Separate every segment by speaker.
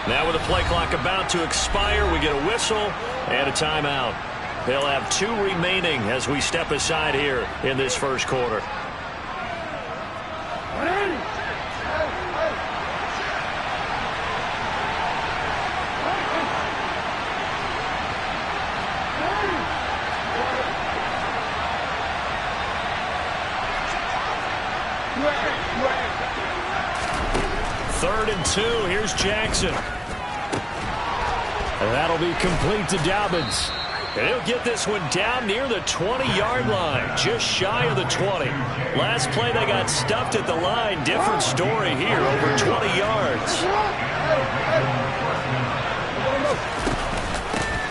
Speaker 1: Now with the play clock about to expire, we get a whistle and a timeout. They'll have 2 remaining as we step aside here in this first quarter. Third and 2. Here's Jackson. And that'll be complete to Dobbins. And he'll get this one down near the 20-yard line, just shy of the 20. Last play they got stuffed at the line. Different story here, over 20 yards.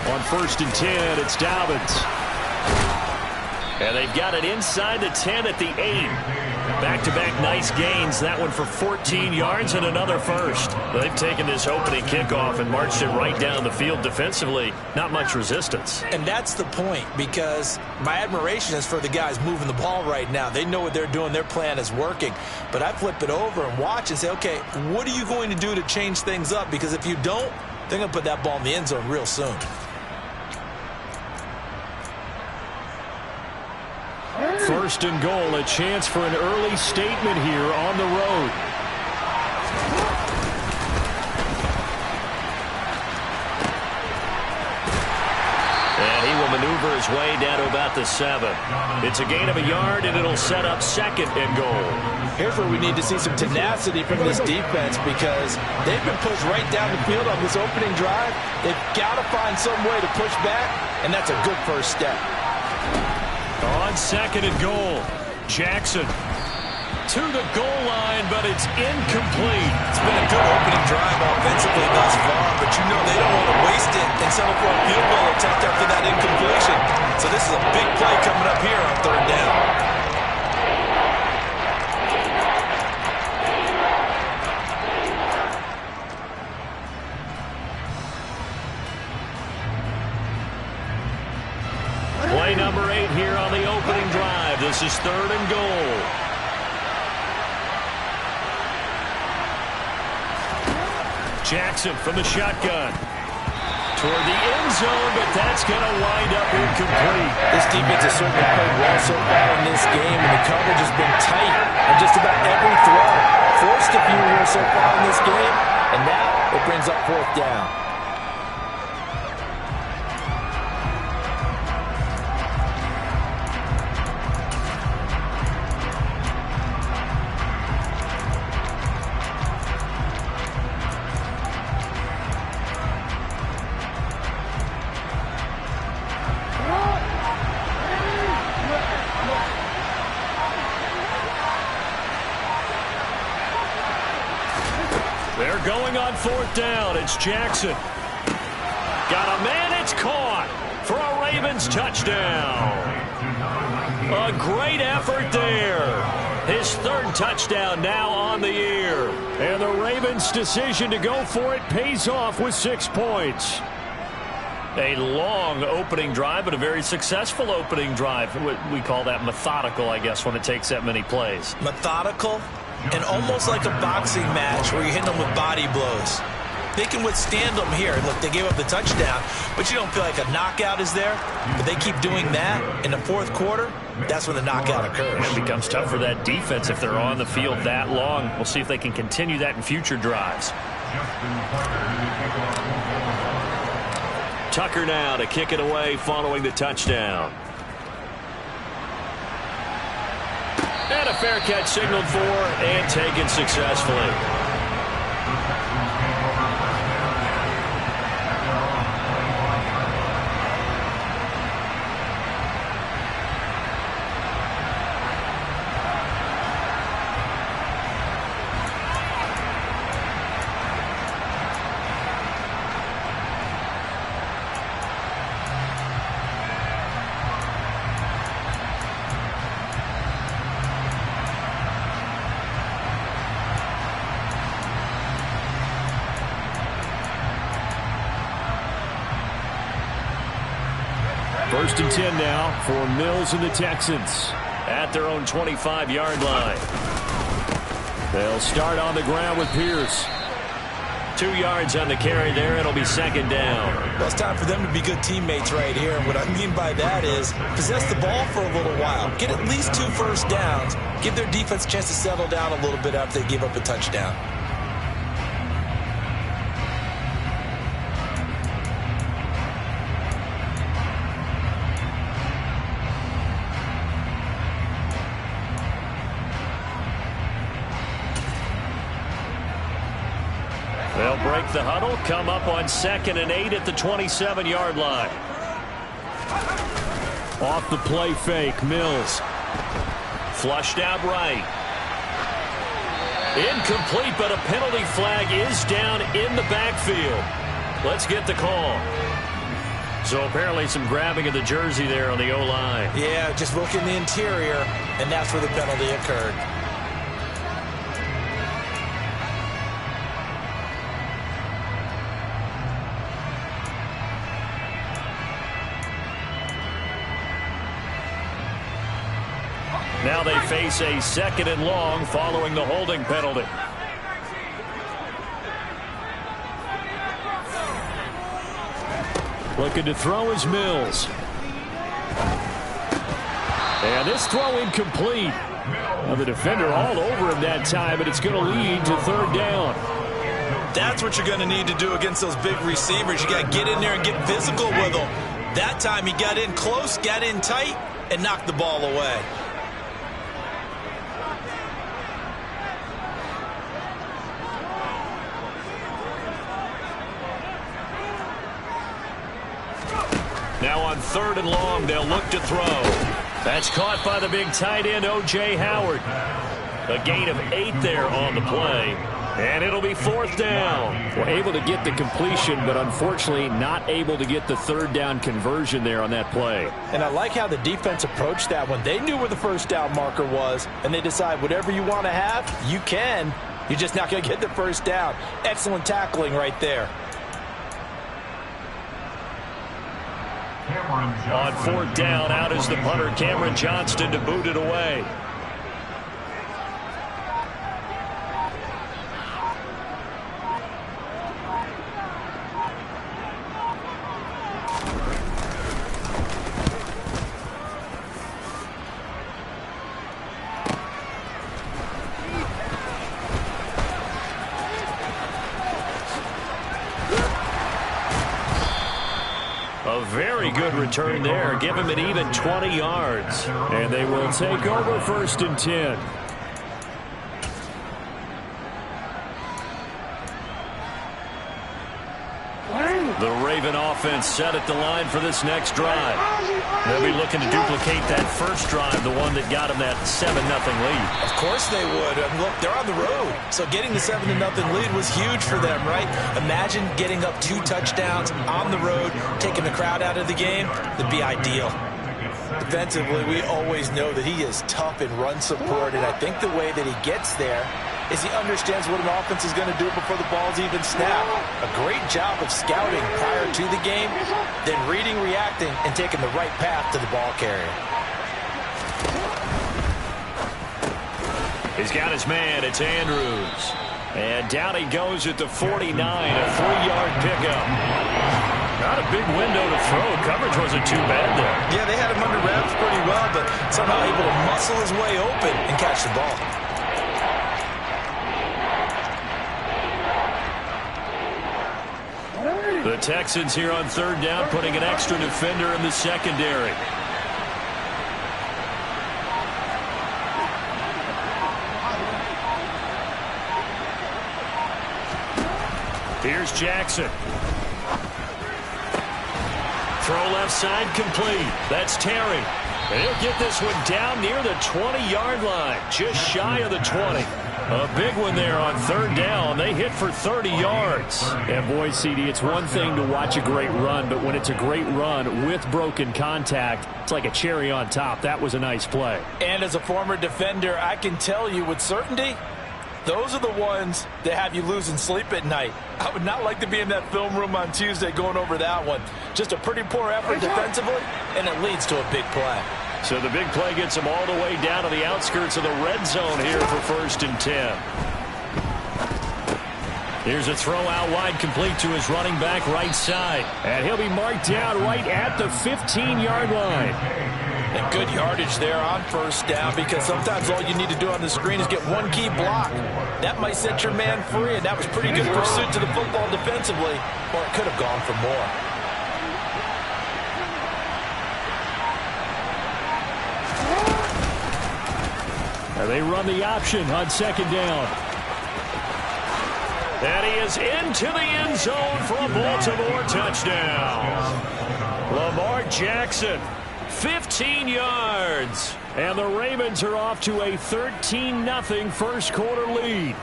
Speaker 1: On 1st and 10, it's Dobbins. And they've got it inside the 10 at the 8. Back-to-back nice gains. That one for 14 yards and another first. They've taken this opening kickoff and marched it right down the field defensively. Not much resistance.
Speaker 2: And that's the point, because my admiration is for the guys moving the ball right now. They know what they're doing. Their plan is working. But I flip it over and watch and say, okay, what are you going to do to change things up? Because if you don't, they're going to put that ball in the end zone real soon.
Speaker 1: First and goal, a chance for an early statement here on the road. And he will maneuver his way down to about the 7. It's a gain of a yard, and it'll set up 2nd and goal.
Speaker 2: Here's where we need to see some tenacity from this defense, because they've been pushed right down the field on this opening drive. They've got to find some way to push back, and that's a good first step.
Speaker 1: On 2nd and goal, Jackson to the goal line, but it's incomplete.
Speaker 2: It's been a good opening drive offensively thus far, but you know they don't want to waste it and settle for a field goal attempt after that incompletion. So this is a big play coming up here on 3rd down.
Speaker 1: Play number 8 here on the opening drive. This is 3rd and goal. Jackson from the shotgun. Toward the end zone, but that's going to wind up incomplete.
Speaker 2: This defense has certainly played well so far in this game, and the coverage has been tight on just about every throw. Forced a few here so far in this game, and now it brings up 4th down.
Speaker 1: They're going on 4th down. It's Jackson. Got a man. It's caught for a Ravens touchdown. A great effort there. His 3rd touchdown now on the year. And the Ravens' decision to go for it pays off with 6 points. A long opening drive, but a very successful opening drive. We call that methodical, I guess, when it takes that many plays.
Speaker 2: Methodical and almost like a boxing match where you're hitting them with body blows. They can withstand them here. Look, they gave up the touchdown, but you don't feel like a knockout is there. But they keep doing that in the 4th quarter. That's when the knockout occurs.
Speaker 1: It becomes tough for that defense if they're on the field that long. We'll see if they can continue that in future drives. Tucker now to kick it away following the touchdown. And a fair catch signaled for and taken successfully. First and 10 now for Mills and the Texans at their own 25-yard line. They'll start on the ground with Pierce. 2 yards on the carry there. It'll be second down.
Speaker 2: Well, it's time for them to be good teammates right here. And what I mean by that is possess the ball for a little while. Get at least 2 first downs. Give their defense a chance to settle down a little bit after they give up a touchdown.
Speaker 1: They'll break the huddle, come up on 2nd and 8 at the 27-yard line. Off the play fake, Mills. Flushed out right. Incomplete, but a penalty flag is down in the backfield. Let's get the call. So apparently some grabbing of the jersey there on the O-line.
Speaker 2: Yeah, just look in the interior, and that's where the penalty occurred.
Speaker 1: Now they face a 2nd and long following the holding penalty. Looking to throw is Mills. And this throw incomplete. Now the defender all over him that time, but it's going to lead to 3rd down.
Speaker 2: That's what you're going to need to do against those big receivers. You got to get in there and get physical with them. That time he got in close, got in tight, and knocked the ball away.
Speaker 1: Now on 3rd and long, they'll look to throw. That's caught by the big tight end, O.J. Howard. A gain of 8 there on the play. And it'll be 4th down.
Speaker 3: Well, able to get the completion, but unfortunately not able to get the 3rd down conversion there on that play.
Speaker 4: And I like how the defense approached that one. They knew where the 1st down marker was, and they decide whatever you want to have, you can. You're just not going to get the 1st down. Excellent tackling right there.
Speaker 1: On 4th down, out is the punter, Cameron Johnston, to boot it away. A very good return there. Give him an even 20 yards.
Speaker 3: And they will take over 1st and 10.
Speaker 1: The Raven offense set at the line for this next drive. They'll be looking to duplicate that first drive, the one that got them that 7-0 lead.
Speaker 2: Of course they would. I mean, look, they're on the road. So getting the 7-0 lead was huge for them, right? Imagine getting up 2 touchdowns on the road, taking the crowd out of the game. That'd be ideal.
Speaker 4: Defensively, we always know that he is tough in run support, and I think the way that he gets there is he understands what an offense is going to do before the ball's even snapped. A great job of scouting prior to the game, then reading, reacting, and taking the right path to the ball carrier.
Speaker 1: He's got his man. It's Andrews. And down he goes at the 49, a 3-yard pickup. Not a big window to throw. Coverage wasn't too bad there.
Speaker 2: Yeah, they had him under wraps pretty well, but somehow able to muscle his way open and catch the ball.
Speaker 1: The Texans here on 3rd down, putting an extra defender in the secondary. Here's Jackson. Throw left side complete. That's Terry. And he'll get this one down near the 20-yard line, just shy of the 20. A big one there on 3rd down. They hit for 30 yards.
Speaker 3: And boy, CD, it's one thing to watch a great run, but when it's a great run with broken contact, it's like a cherry on top. That was a nice play.
Speaker 4: And as a former defender, I can tell you with certainty, those are the ones that have you losing sleep at night. I would not like to be in that film room on Tuesday going over that one. Just a pretty poor effort defensively, and it leads to a big play.
Speaker 1: So the big play gets them all the way down to the outskirts of the red zone here for 1st and 10. Here's a throw out wide, complete to his running back right side.
Speaker 3: And he'll be marked down right at the 15-yard line.
Speaker 2: And good yardage there on first down, because sometimes all you need to do on the screen is get one key block. That might set your man free, and that was pretty good pursuit to the football defensively, or it could have gone for more.
Speaker 3: And they run the option on second down.
Speaker 1: And he is into the end zone for a Baltimore touchdown. Lamar Jackson, 15 yards.
Speaker 3: And the Ravens are off to a 13-0 first quarter lead.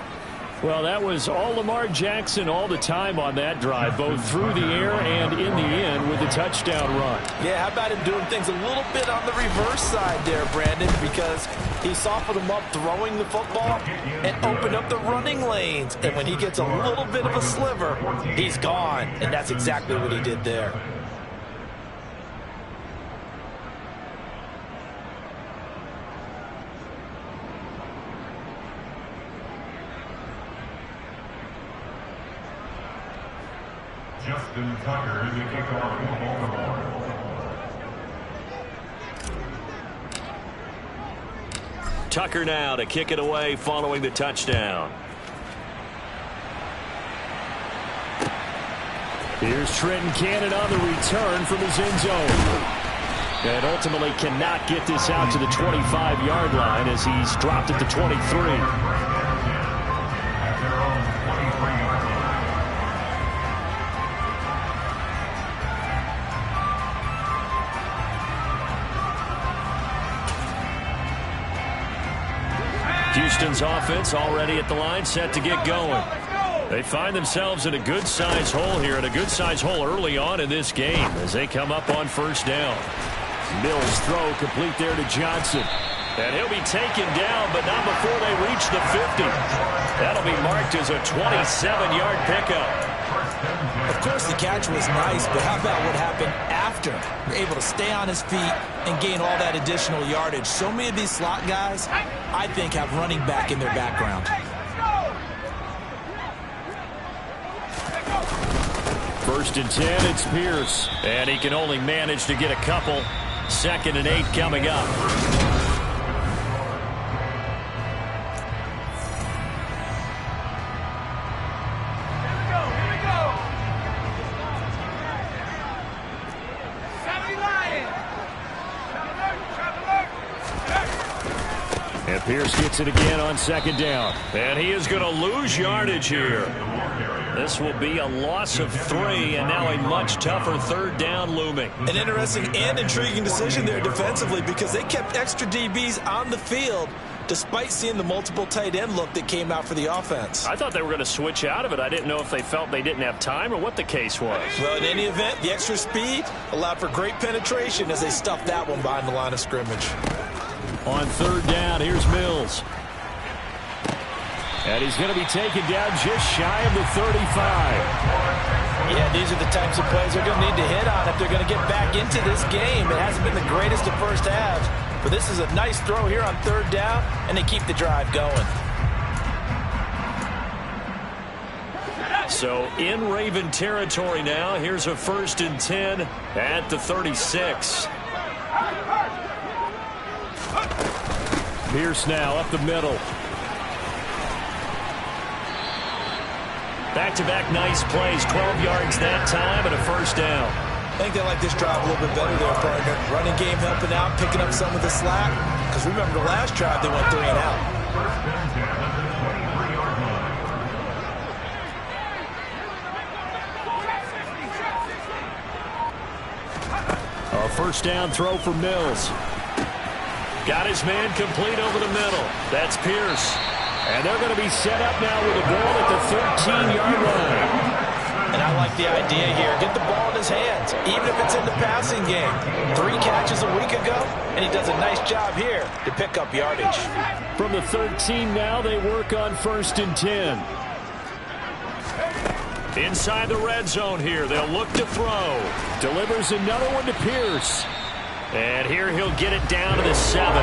Speaker 3: Well, that was all Lamar Jackson all the time on that drive, both through the air and in the end with the touchdown run.
Speaker 2: Yeah, how about him doing things a little bit on the reverse side there, Brandon, because he softened him up throwing the football and opened up the running lanes. And when he gets a little bit of a sliver, he's gone. And that's exactly what he did there.
Speaker 5: Justin Tucker is the kickoff for Baltimore.
Speaker 1: Tucker now to kick it away following the touchdown.
Speaker 3: Here's Trenton Cannon on the return from his end zone. And ultimately cannot get this out to the 25-yard line as he's dropped it to 23.
Speaker 1: Houston's offense already at the line, set to get going. They find themselves in a good-sized hole here, and a good-sized hole early on in this game as they come up on first down.
Speaker 3: Mills throw complete there to Johnson.
Speaker 1: And he'll be taken down, but not before they reach the 50. That'll be marked as a 27-yard pickup.
Speaker 2: Of course, the catch was nice, but how about what happened after? You're able to stay on his feet and gain all that additional yardage. So many of these slot guys, I think, have running back in their background.
Speaker 3: First and 10, it's Pierce.
Speaker 1: And he can only manage to get a couple. 2nd and 8 coming up.
Speaker 3: And Pierce gets it again on 2nd down.
Speaker 1: And he is going to lose yardage here. This will be a loss of 3, and now a much tougher 3rd down looming.
Speaker 2: An interesting and intriguing decision there defensively, because they kept extra DBs on the field despite seeing the multiple tight end look that came out for the offense.
Speaker 3: I thought they were going to switch out of it. I didn't know if they felt they didn't have time or what the case was.
Speaker 2: Well, in any event, the extra speed allowed for great penetration as they stuffed that one behind the line of scrimmage.
Speaker 3: On 3rd down, here's Mills. And he's going to be taken down just shy of the 35.
Speaker 2: Yeah, these are the types of plays they're going to need to hit on if they're going to get back into this game. It hasn't been the greatest of first halves, but this is a nice throw here on 3rd down, and they keep the drive going.
Speaker 1: So in Raven territory now, here's a 1st and 10 at the 36.
Speaker 3: Pierce now up the middle.
Speaker 1: Back-to-back nice plays, 12 yards that time and a 1st down.
Speaker 2: I think they like this drive a little bit better there, partner. Running game helping out, picking up some of the slack. Because remember the last drive, they went 3 and out.
Speaker 3: A 1st down throw for Mills.
Speaker 1: Got his man complete over the middle. That's Pierce.
Speaker 3: And they're going to be set up now with the ball at the 13-yard line.
Speaker 2: And I like the idea here. Get the ball in his hands, even if it's in the passing game. 3 catches a week ago, and he does a nice job here to pick up yardage.
Speaker 3: From the 13 now, they work on 1st and 10.
Speaker 1: Inside the red zone here, they'll look to throw.
Speaker 3: Delivers another one to Pierce.
Speaker 1: And here he'll get it down to the 7.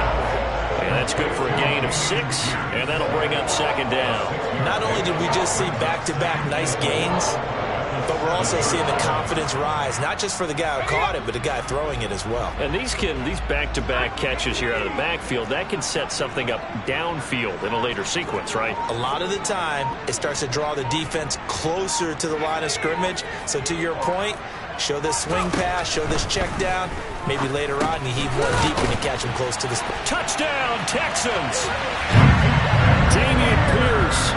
Speaker 1: And that's good for a gain of 6, and that'll bring up second down.
Speaker 2: Not only did we just see back-to-back nice gains, but we're also seeing the confidence rise, not just for the guy who caught it, but the guy throwing it as well.
Speaker 1: And these back-to-back catches here out of the backfield, that can set something up downfield in a later sequence, right?
Speaker 2: A lot of the time, it starts to draw the defense closer to the line of scrimmage. So to your point, show this swing pass, show this check down. Maybe later on you heave one deep when you catch them close to the spot.
Speaker 1: Touchdown, Texans! Dameon Pierce,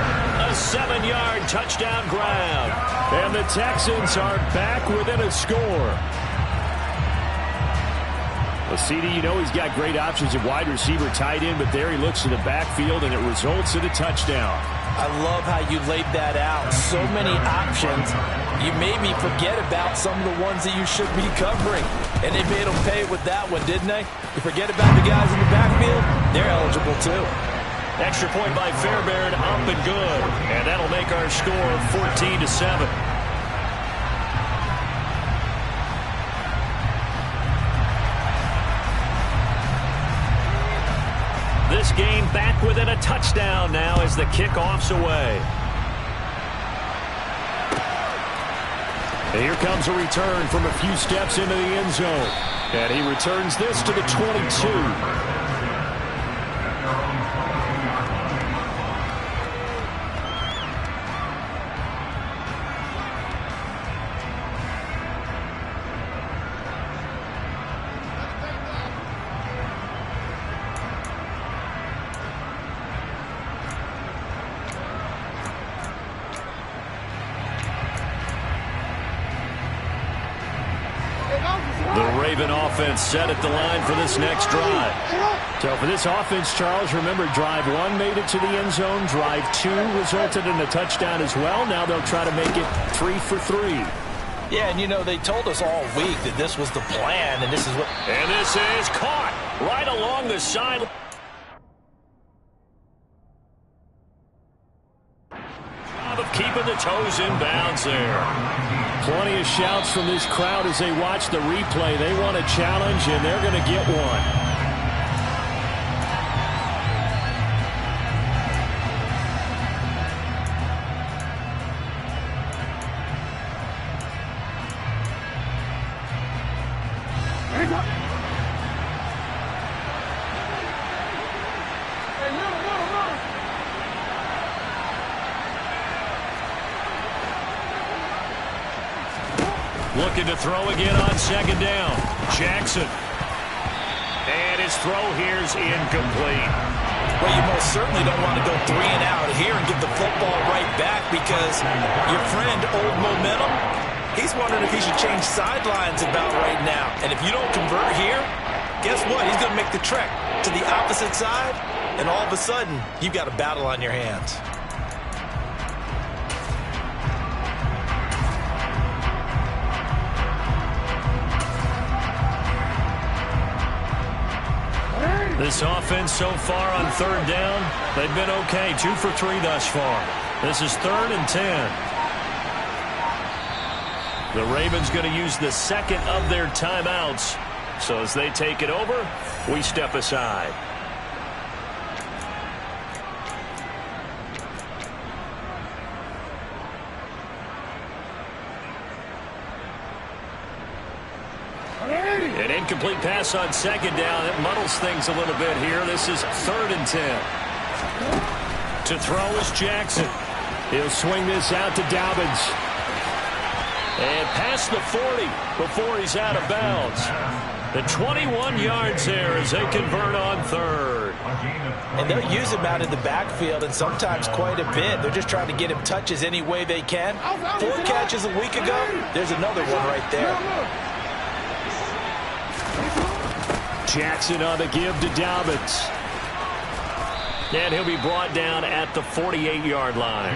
Speaker 1: a 7-yard touchdown grab.
Speaker 3: And the Texans are back within a score. Well, CD, you know he's got great options at wide receiver, tight end, but there he looks to the backfield, and it results in a touchdown.
Speaker 2: I love how you laid that out. So many options. You made me forget about some of the ones that you should be covering. And they made them pay with that one, didn't they? You forget about the guys in the backfield, they're eligible too.
Speaker 1: Extra point by Fairbairn, up and good. And that'll make our score 14-7. This game back within a touchdown now as the kickoff's away.
Speaker 3: And here comes a return from a few steps into the end zone. And he returns this to the 22.
Speaker 1: Offense set at the line for this next drive.
Speaker 3: So for this offense, Charles, remember drive 1 made it to the end zone. Drive 2 resulted in a touchdown as well. Now they'll try to make it 3 for 3.
Speaker 2: Yeah, and you know, they told us all week that this was the plan, and this is what...
Speaker 1: And this is caught right along the side. Job of keeping the toes in bounds there.
Speaker 3: Plenty of shouts from this crowd as they watch the replay. They want a challenge, and they're going to get one.
Speaker 1: Looking to throw again on second down. Jackson. And his throw here's incomplete.
Speaker 2: Well, you most certainly don't want to go 3 and out here and give the football right back because your friend, Old Momentum, he's wondering if he should change sidelines about right now. And if you don't convert here, guess what? He's going to make the trek to the opposite side, and all of a sudden, you've got a battle on your hands.
Speaker 1: This offense so far on third down, they've been okay. 2 for 3 thus far. This is 3rd and 10. The Ravens going to use the second of their timeouts. So as they take it over, we step aside. An incomplete pass on second down. It muddles things a little bit here. This is 3rd and 10. To throw is Jackson.
Speaker 3: He'll swing this out to Dobbins.
Speaker 1: And past the 40 before he's out of bounds. The 21 yards there as they convert on 3rd.
Speaker 2: And they'll use him out in the backfield, and sometimes quite a bit. They're just trying to get him touches any way they can. 4 catches a week ago. There's another one right there.
Speaker 3: Jackson on the give to Dobbins.
Speaker 1: And he'll be brought down at the 48-yard line.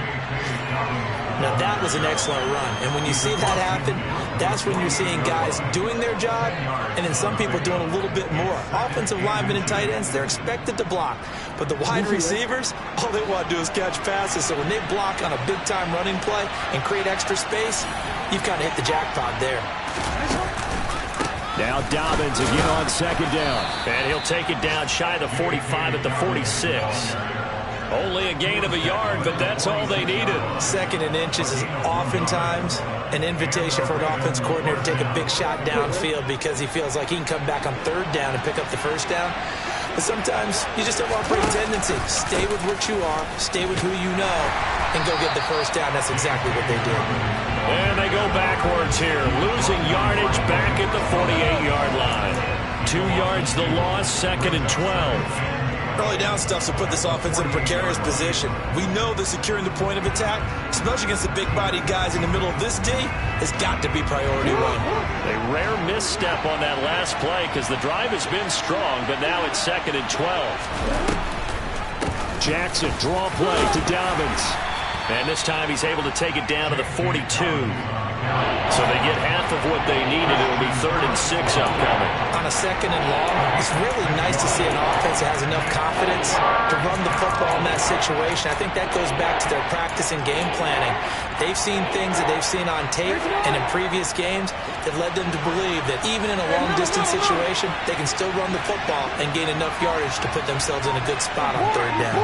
Speaker 2: Now, that was an excellent run. And when you see that happen, that's when you're seeing guys doing their job and then some people doing a little bit more. Offensive linemen and tight ends, they're expected to block. But the wide receivers, all they want to do is catch passes. So when they block on a big-time running play and create extra space, you've kind of hit the jackpot there.
Speaker 3: Now Dobbins again on second down.
Speaker 1: And he'll take it down shy of the 45 at the 46. Only a gain of a yard, but that's all they needed.
Speaker 2: Second and inches is oftentimes an invitation for an offense coordinator to take a big shot downfield because he feels like he can come back on third down and pick up the first down. But sometimes you just don't want to break tendency. Stay with what you are, stay with who you know, and go get the first down. That's exactly what they did.
Speaker 1: And they go backwards here, losing yardage back at the 48-yard line. 2 yards the loss, second and 12.
Speaker 2: Early down stuff will put this offense in a precarious position. We know that securing the point of attack, especially against the big-bodied guys in the middle of this D, has got to be priority one.
Speaker 1: A rare misstep on that last play because the drive has been strong, but now it's second and 12.
Speaker 3: Jackson, draw play to Dobbins.
Speaker 1: And this time he's able to take it down to the 42. So they get half of what they needed. It'll be 3rd and 6 upcoming.
Speaker 2: On a second and long, it's really nice to see an offense that has enough confidence to run the football in that situation. I think that goes back to their practice and game planning. They've seen things that they've seen on tape and in previous games that led them to believe that even in a long-distance situation, they can still run the football and gain enough yardage to put themselves in a good spot on third down.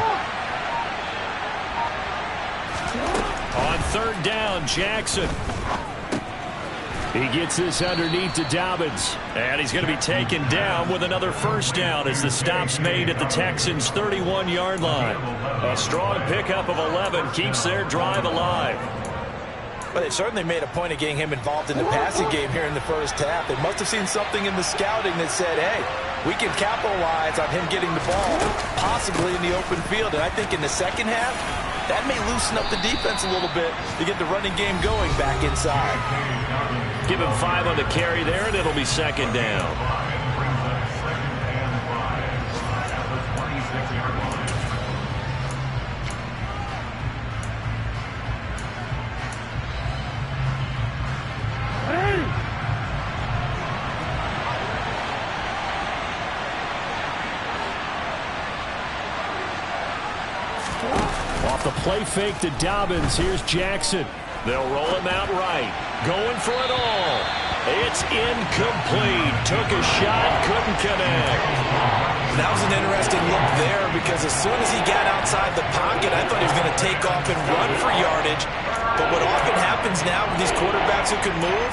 Speaker 3: On third down, Jackson. He gets this underneath to Dobbins.
Speaker 1: And he's going to be taken down with another first down as the stop's made at the Texans' 31-yard line. A strong pickup of 11 keeps their drive alive.
Speaker 2: Well, they certainly made a point of getting him involved in the passing game here in the first half. They must have seen something in the scouting that said, hey, we can capitalize on him getting the ball, possibly in the open field. And I think in the second half, that may loosen up the defense a little bit to get the running game going back inside.
Speaker 1: Give him 5 on the carry there, and it'll be second down.
Speaker 3: Off the play fake to Dobbins. Here's Jackson.
Speaker 1: They'll roll him out right. Going for it all. It's incomplete. Took a shot, couldn't connect.
Speaker 2: That was an interesting look there because as soon as he got outside the pocket, I thought he was going to take off and run for yardage. But what often happens now with these quarterbacks who can move,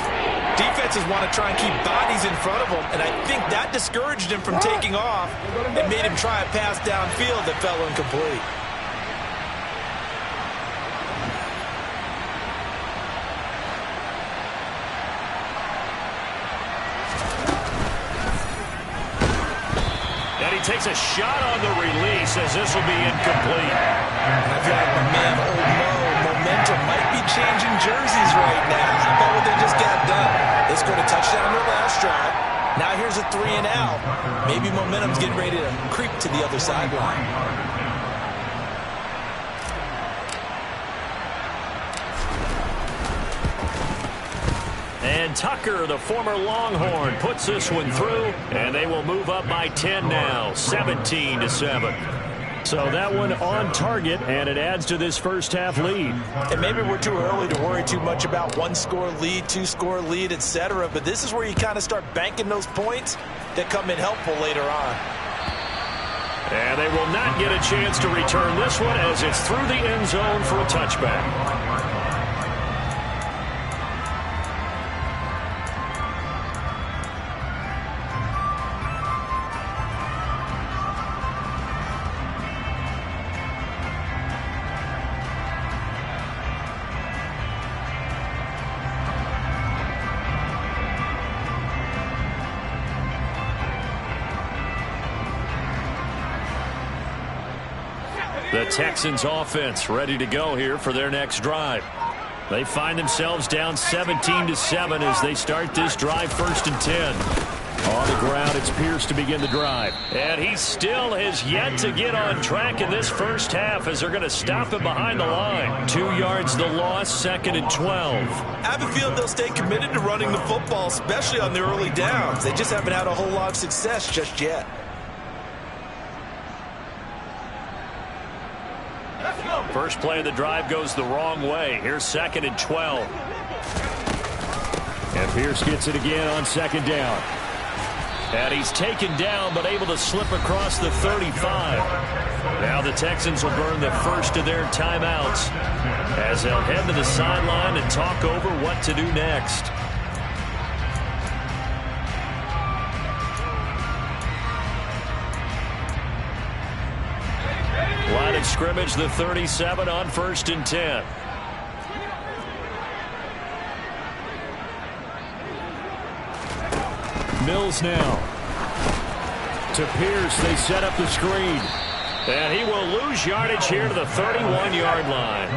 Speaker 2: defenses want to try and keep bodies in front of them, and I think that discouraged him from taking off and made him try a pass downfield that fell incomplete.
Speaker 1: Takes a shot on the release as this will be incomplete.
Speaker 2: I feel like my man, Old Mo, momentum might be changing jerseys right now. How about what they just got done? They scored a touchdown their last drive. Now here's a 3 and out. Maybe momentum's getting ready to creep to the other sideline.
Speaker 1: And Tucker, the former Longhorn, puts this one through, and they will move up by 10 now, 17-7.
Speaker 3: So that one on target, and it adds to this first half lead.
Speaker 2: And maybe we're too early to worry too much about 1-score lead, 2-score lead, etc. But this is where you kind of start banking those points that come in helpful later on.
Speaker 1: And they will not get a chance to return this one as it's through the end zone for a touchback. The Texans offense ready to go here for their next drive. They find themselves down 17-7 as they start this drive, 1st and 10. On the ground, it's Pierce to begin the drive. And he still has yet to get on track in this first half as they're going to stop him behind the line. 2 yards the loss, 2nd and 12.
Speaker 2: I have a feeling they'll stay committed to running the football, especially on their early downs. They just haven't had a whole lot of success just yet.
Speaker 1: First play of the drive goes the wrong way. Here's 2nd and 12.
Speaker 3: And Pierce gets it again on 2nd down. And he's taken down but able to slip across the 35. Now the Texans will burn the first of their timeouts as they'll head to the sideline and talk over what to do next. Line of scrimmage, the 37 on 1st and 10. Mills now. To Pierce, they set up the screen. And he will lose yardage here to the 31-yard line.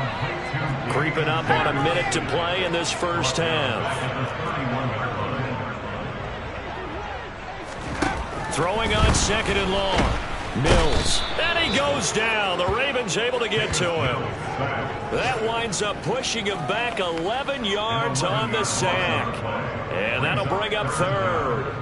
Speaker 3: Creeping up on a minute to play in this first half. Throwing on 2nd and long. Mills. And he goes down. The Ravens able to get to him. That winds up pushing him back 11 yards on the sack. And that'll bring up 3rd.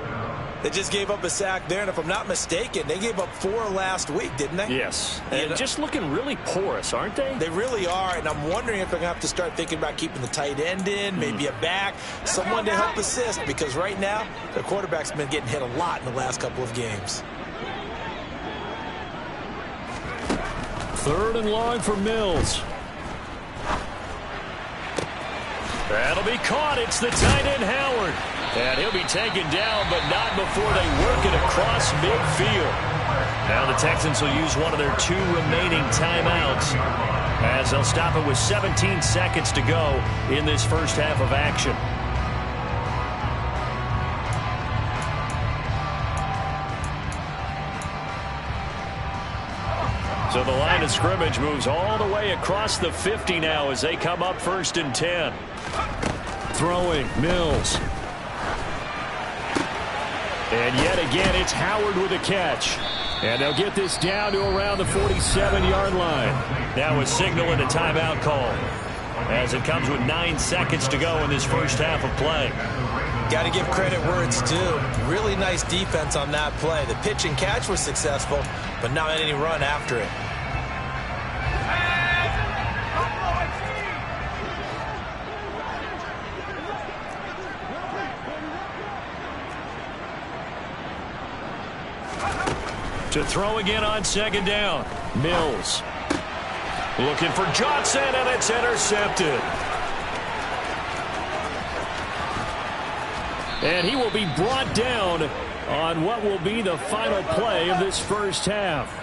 Speaker 2: They just gave up a sack there, and if I'm not mistaken, they gave up 4 last week, didn't they?
Speaker 3: Yes. And just looking really porous, aren't they?
Speaker 2: They really are, and I'm wondering if they're going to have to start thinking about keeping the tight end in, maybe a back, someone to help assist, because right now, their quarterback's been getting hit a lot in the last couple of games.
Speaker 3: 3rd and long for Mills. That'll be caught. It's the tight end, Howard. And he'll be taken down, but not before they work it across midfield. Now the Texans will use one of their 2 remaining timeouts as they'll stop it with 17 seconds to go in this first half of action. So the line of scrimmage moves all the way across the 50 now as they come up 1st and 10. Throwing, Mills. And yet again, it's Howard with a catch. And they'll get this down to around the 47-yard line. Now a signal and a timeout call as it comes with 9 seconds to go in this first half of play.
Speaker 2: Got to give credit where it's due. Really nice defense on that play. The pitch and catch was successful, but not any run after it.
Speaker 3: To throw again on 2nd down. Mills. Looking for Johnson, and it's intercepted. And he will be brought down on what will be the final play of this first half.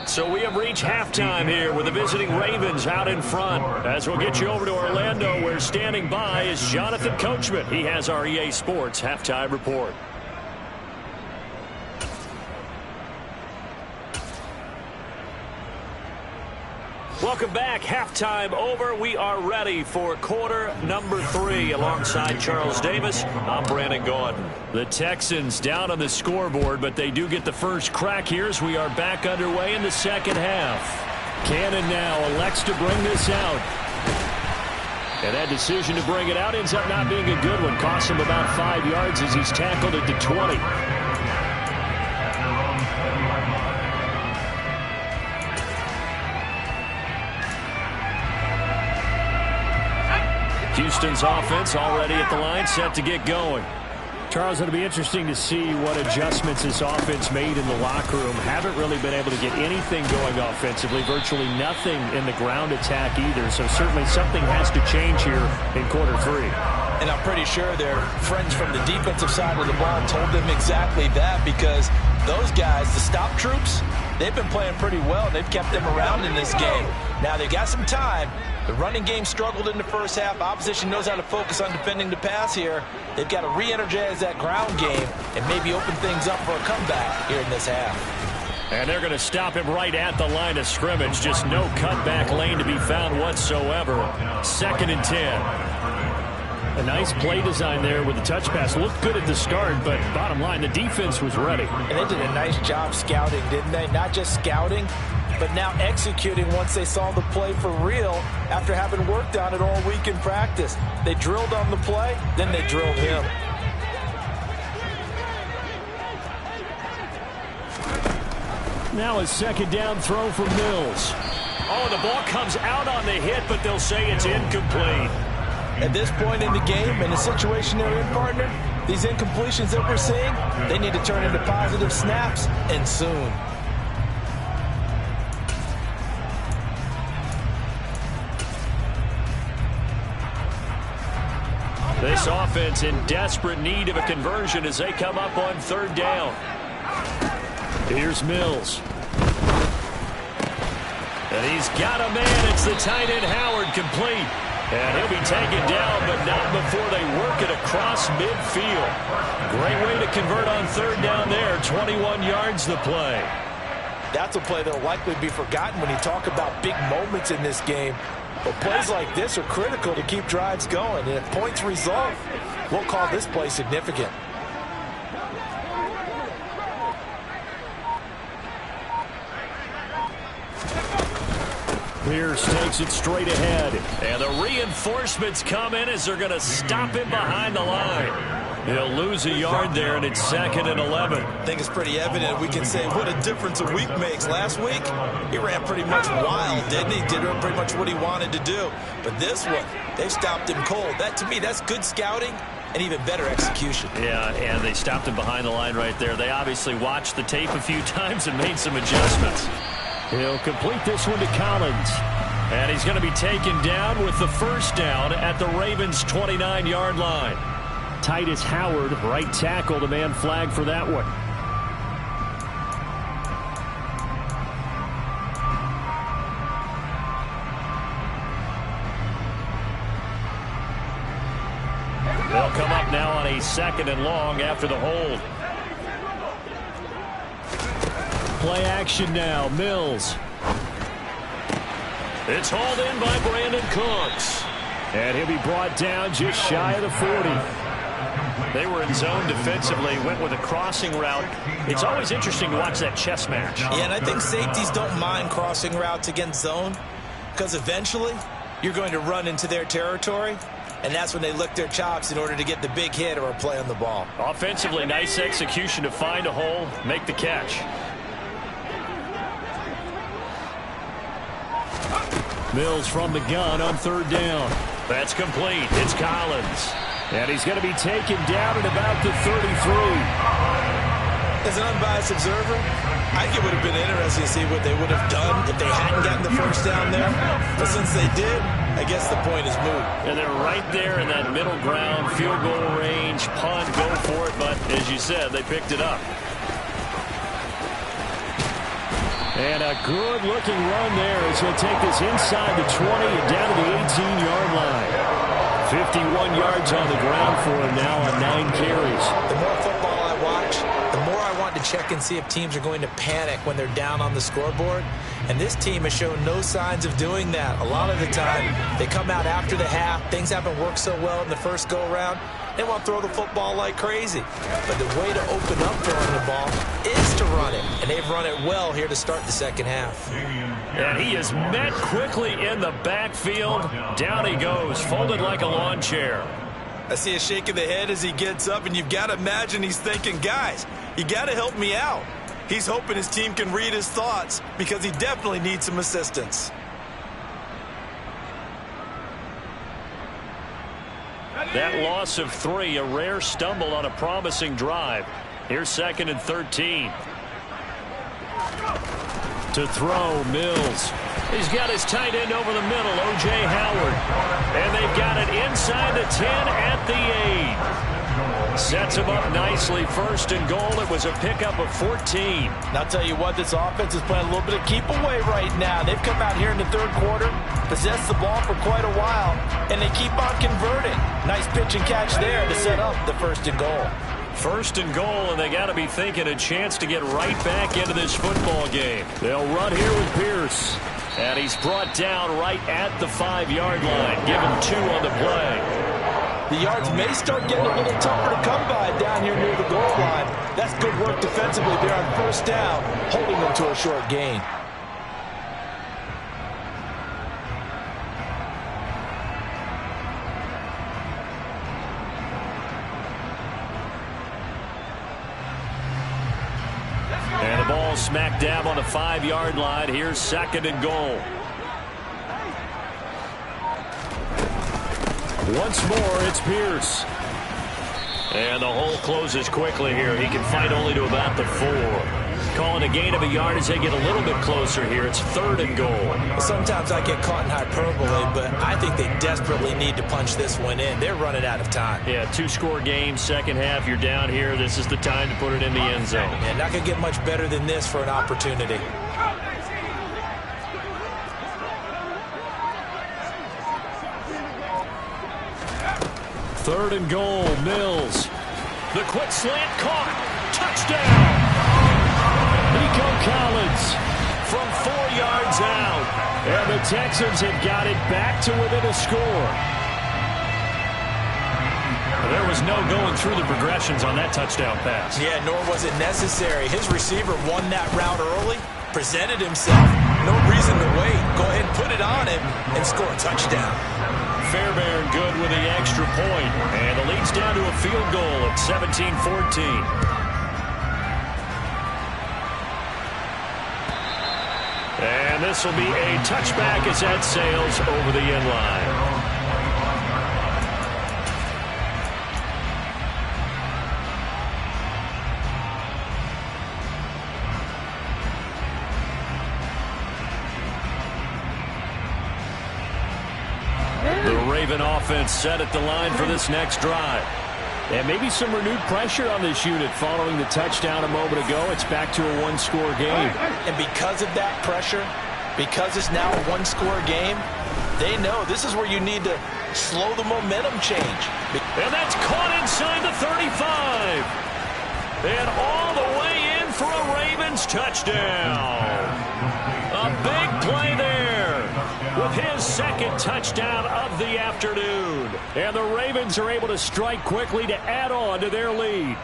Speaker 3: So we have reached halftime here with the visiting Ravens out in front. As we'll get you over to Orlando, where standing by is Jonathan Coachman. He has our EA Sports halftime report. Welcome back. Halftime over. We are ready for quarter number 3. Alongside Charles Davis, I'm Brandon Gaudin. The Texans down on the scoreboard, but they do get the first crack here as we are back underway in the second half. Cannon now elects to bring this out. And that decision to bring it out ends up not being a good one. Costs him about 5 yards as he's tackled at the 20. Houston's offense already at the line, set to get going. Charles, it'll be interesting to see what adjustments this offense made in the locker room. Haven't really been able to get anything going offensively, virtually nothing in the ground attack either. So certainly something has to change here in quarter 3.
Speaker 2: And I'm pretty sure their friends from the defensive side of the ball told them exactly that, because those guys, the stop troops, they've been playing pretty well. They've kept them around in this game. Now they've got some time. The running game struggled in the first half. Opposition knows how to focus on defending the pass here. They've got to re-energize that ground game and maybe open things up for a comeback here in this half.
Speaker 3: And they're going to stop him right at the line of scrimmage. Just no cutback lane to be found whatsoever. 2nd and 10. A nice play design there with the touch pass. Looked good at the start, but bottom line, the defense was ready.
Speaker 2: And they did a nice job scouting, didn't they? Not just scouting, but now executing once they saw the play for real after having worked on it all week in practice. They drilled on the play, then they drilled him.
Speaker 3: Now a 2nd down throw for Mills. Oh, the ball comes out on the hit, but they'll say it's incomplete.
Speaker 4: At this point in the game, in the situation they're in, partner, these incompletions that we're seeing, they need to turn into positive snaps, and soon.
Speaker 3: This offense in desperate need of a conversion as they come up on third down. Here's Mills. And he's got a man. It's the tight end Howard, complete. And he'll be taken down, but not before they work it across midfield. Great way to convert on third down there. 21 yards the play.
Speaker 4: That's a play that will likely be forgotten when you talk about big moments in this game. But plays like this are critical to keep drives going. And if points result, we'll call this play significant.
Speaker 3: Pierce takes it straight ahead. And the reinforcements come in as they're going to stop him behind the line. He'll lose a yard there, and it's 2nd and 11.
Speaker 2: I think it's pretty evident. We can say what a difference a week makes. Last week, he ran pretty much wild, didn't he? Did pretty much what he wanted to do. But this one, they stopped him cold. That, to me, that's good scouting and even better execution.
Speaker 3: Yeah, and they stopped him behind the line right there. They obviously watched the tape a few times and made some adjustments. He'll complete this one to Collins. And he's going to be taken down with the first down at the Ravens' 29-yard line. Titus Howard, right tackle, the man flagged for that one. They'll come up now on a 2nd and long after the hold. Play action now, Mills. It's hauled in by Brandon Cooks. And he'll be brought down just shy of the 40. They were in zone defensively, went with a crossing route. It's always interesting to watch that chess match.
Speaker 2: Yeah, and I think safeties don't mind crossing routes against zone because eventually you're going to run into their territory, and that's when they lick their chops in order to get the big hit or a play on the ball.
Speaker 3: Offensively, nice execution to find a hole, make the catch. Mills from the gun on third down. That's complete. It's Collins. And he's going to be taken down at about the 33.
Speaker 2: As an unbiased observer, I think it would have been interesting to see what they would have done if they hadn't gotten the first down there. But since they did, I guess the point is moot.
Speaker 3: And they're right there in that middle ground, field goal range, punt, go for it. But as you said, they picked it up. And a good-looking run there as he'll take this inside the 20 and down to the 18-yard line. 51 yards on the ground for him now on 9 carries.
Speaker 2: The more football I watch, the more I want to check and see if teams are going to panic when they're down on the scoreboard. And this team has shown no signs of doing that. A lot of the time, they come out after the half. Things haven't worked so well in the first go-around. They want to throw the football like crazy. But the way to open up throwing the ball is to run it. And they've run it well here to start the second half.
Speaker 3: And he is met quickly in the backfield. Down he goes, folded like a lawn chair.
Speaker 2: I see a shake of the head as he gets up, and you've got to imagine he's thinking, guys, you got to help me out. He's hoping his team can read his thoughts because he definitely needs some assistance.
Speaker 3: That loss of 3, a rare stumble on a promising drive. Here's 2nd and 13. To throw, Mills. He's got his tight end over the middle, O.J. Howard. And they've got it inside the 10 at the 8. Sets him up nicely. 1st and goal. It was a pickup of 14.
Speaker 4: And I'll tell you what, this offense is playing a little bit of keep away right now. They've come out here in the third quarter, possessed the ball for quite a while, and they keep on converting. Nice pitch and catch there to set up the 1st and goal.
Speaker 3: 1st and goal, and they got to be thinking a chance to get right back into this football game. They'll run here with Pierce. And he's brought down right at the 5-yard line. Give him 2 on the play.
Speaker 4: The yards may start getting a little tougher to come by down here near the goal line. That's good work defensively there on 1st down, holding them to a short gain.
Speaker 3: And the ball smack dab on the 5-yard line. Here's 2nd and goal. Once more, it's Pierce.
Speaker 1: And the hole closes quickly here. He can fight only to about the 4. Calling a gain of a yard as they get a little bit closer here. It's 3rd and goal.
Speaker 2: Sometimes I get caught in hyperbole, but I think they desperately need to punch this one in. They're running out of time.
Speaker 1: Yeah, 2-score game, second half. You're down here. This is the time to put it in the end zone.
Speaker 2: Yeah, not going to get much better than this for an opportunity.
Speaker 3: 3rd and goal, Mills.
Speaker 1: The quick slant caught. Touchdown.
Speaker 3: Nico Collins
Speaker 1: from 4 yards out.
Speaker 3: And the Texans have got it back to within a score.
Speaker 1: There was no going through the progressions on that touchdown pass.
Speaker 2: Yeah, nor was it necessary. His receiver won that route early, presented himself. No reason to wait. Go ahead and put it on him and score a touchdown.
Speaker 1: Fairbairn good with the extra point. And the lead's down to a field goal at 17-14. And this will be a touchback as that sails over the end line. The Raven offense set at the line for this next drive.
Speaker 3: And maybe some renewed pressure on this unit following the touchdown a moment ago. It's back to a 1-score game.
Speaker 2: And because of that pressure, because it's now a 1-score game, they know this is where you need to slow the momentum change.
Speaker 1: And that's caught inside the 35. And all the way in for a Ravens touchdown. A big play there with his second touchdown of the afternoon.
Speaker 3: And the Ravens are able to strike quickly to add on to their lead.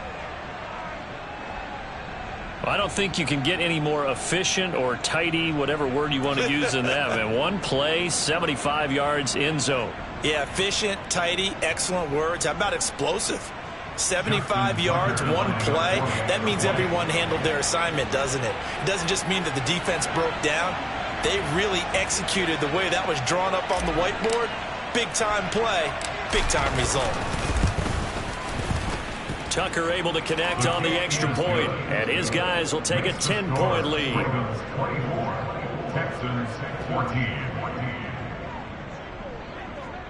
Speaker 1: I don't think you can get any more efficient or tidy, whatever word you want to use in that. And one play, 75 yards in zone.
Speaker 2: Yeah, efficient, tidy, excellent words. How about explosive? 75 yards, one play. That means everyone handled their assignment, doesn't it? It doesn't just mean that the defense broke down. They really executed the way that was drawn up on the whiteboard. Big-time play, big-time result.
Speaker 1: Tucker able to connect on the extra point, and his guys will take a 10-point lead.
Speaker 5: Ravens 24, Texans 14.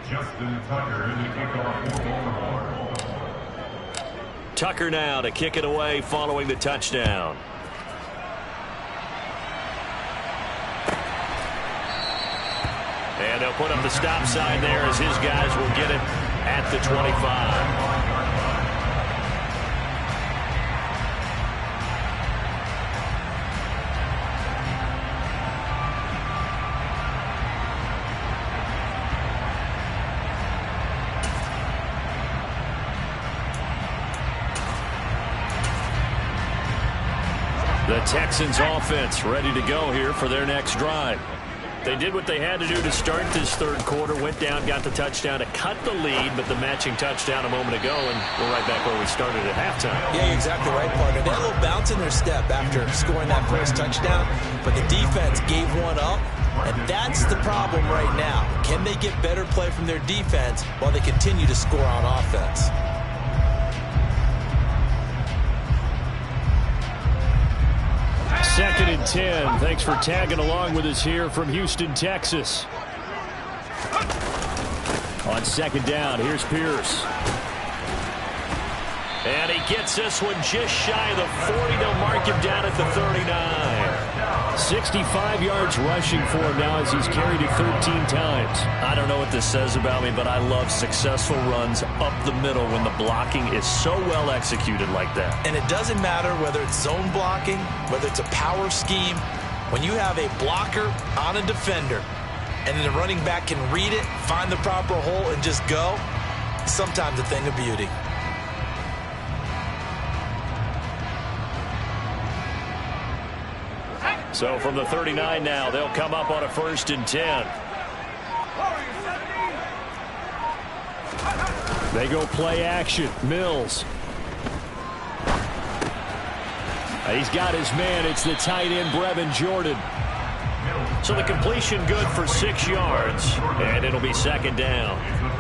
Speaker 5: Justin Tucker in the kickoff for Baltimore.
Speaker 1: Tucker now to kick it away following the touchdown. And they'll put up the stop sign there as his guys will get it at the 25. The Texans offense ready to go here for their next drive. They did what they had to do to start this third quarter, went down, got the touchdown to cut the lead, but the matching touchdown a moment ago, and we're right back where we started at halftime.
Speaker 2: Yeah, you're exactly right, partner. They had a little bounce in their step after scoring that first touchdown, but the defense gave one up, and that's the problem right now. Can they get better play from their defense while they continue to score on offense?
Speaker 3: Second and 10. Thanks for tagging along with us here from Houston, Texas. On second down, here's Pierce.
Speaker 1: And he gets this one just shy of the 40. They'll mark him down at the 39.
Speaker 3: 65 yards rushing for him now as he's carried it 13 times.
Speaker 1: I don't know what this says about me, but I love successful runs up the middle when the blocking is so well executed like that.
Speaker 2: And it doesn't matter whether it's zone blocking, whether it's a power scheme. When you have a blocker on a defender and then the running back can read it, find the proper hole, and just go, sometimes a thing of beauty.
Speaker 1: So from the 39 now, they'll come up on a 1st and 10.
Speaker 3: They go play action. Mills. He's got his man. It's the tight end, Brevin Jordan.
Speaker 1: So the completion good for 6 yards, and it'll be second down.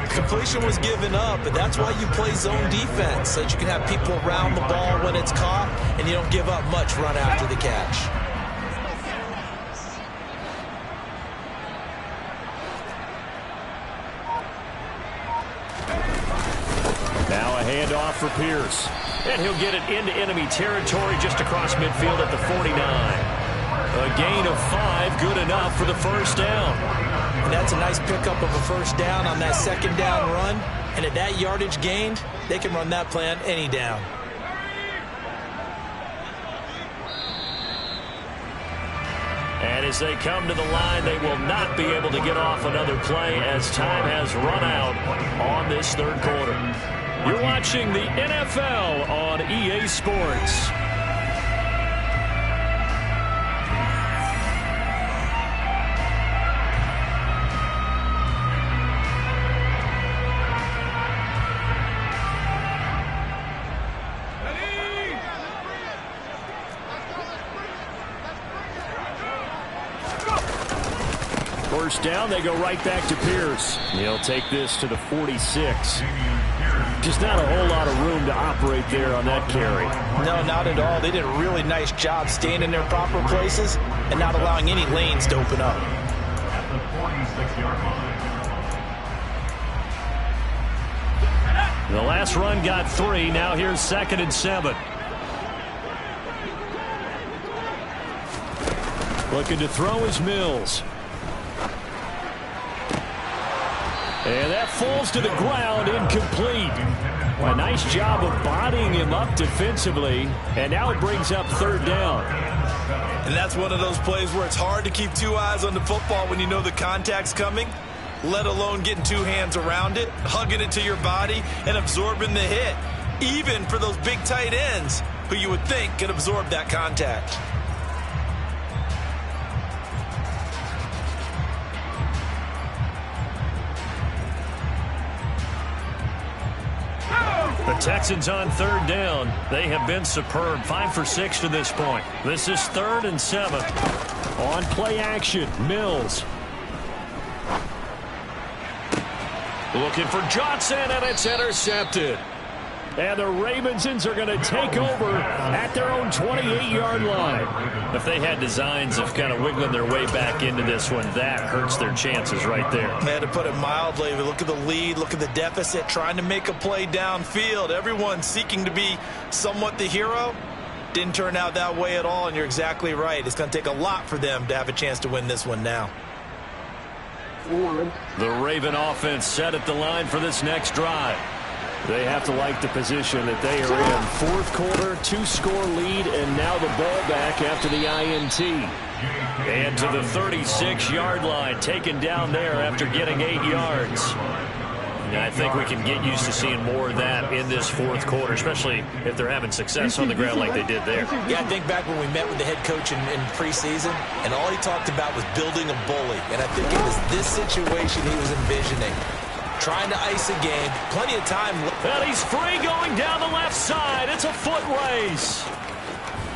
Speaker 2: Completion was given up, but that's why you play zone defense, so that you can have people around the ball when it's caught, and you don't give up much run after the catch.
Speaker 3: Now a handoff for Pierce. And he'll get it into enemy territory just across midfield at the 49. A gain of 5, good enough for the first down.
Speaker 2: And that's a nice pickup of a first down on that second down run. And at that yardage gained, they can run that play on any down.
Speaker 3: And as they come to the line, they will not be able to get off another play as time has run out on this third quarter. You're watching the NFL on EA Sports. First down, they go right back to Pierce. He'll take this to the 46. Just not a whole lot of room to operate there on that carry.
Speaker 2: No, not at all. They did a really nice job staying in their proper places and not allowing any lanes to open up.
Speaker 5: At the 46-yard line.
Speaker 3: The last run got 3. Now here's 2nd and 7. Looking to throw is Mills. And that falls to the ground, incomplete. A nice job of bodying him up defensively, and now it brings up third down.
Speaker 2: And that's one of those plays where it's hard to keep 2 eyes on the football when you know the contact's coming, let alone getting 2 hands around it, hugging it to your body, and absorbing the hit, even for those big tight ends who you would think could absorb that contact.
Speaker 3: The Texans on third down. They have been superb. 5 for 6 to this point. This is 3rd and 7. On play action, Mills. Looking for Johnson, and it's intercepted. And the Ravensons are going to take over at their own 28-yard line. If they had designs of kind of wiggling their way back into this one, that hurts their chances right there.
Speaker 2: They had to put it mildly. Look at the lead, look at the deficit, trying to make a play downfield. Everyone seeking to be somewhat the hero. Didn't turn out that way at all, and you're exactly right. It's going to take a lot for them to have a chance to win this one now.
Speaker 3: The Raven offense set at the line for this next drive. They have to like the position that they are in. Fourth quarter, 2-score lead, and now the ball back after the INT. And to the 36-yard line, taken down there after getting 8 yards. And I think we can get used to seeing more of that in this fourth quarter, especially if they're having success on the ground like they did there.
Speaker 2: Yeah, I think back when we met with the head coach in preseason, and all he talked about was building a bully. And I think it was this situation he was envisioning. Trying to ice a game. Plenty of time.
Speaker 3: And he's free going down the left side. It's a foot race.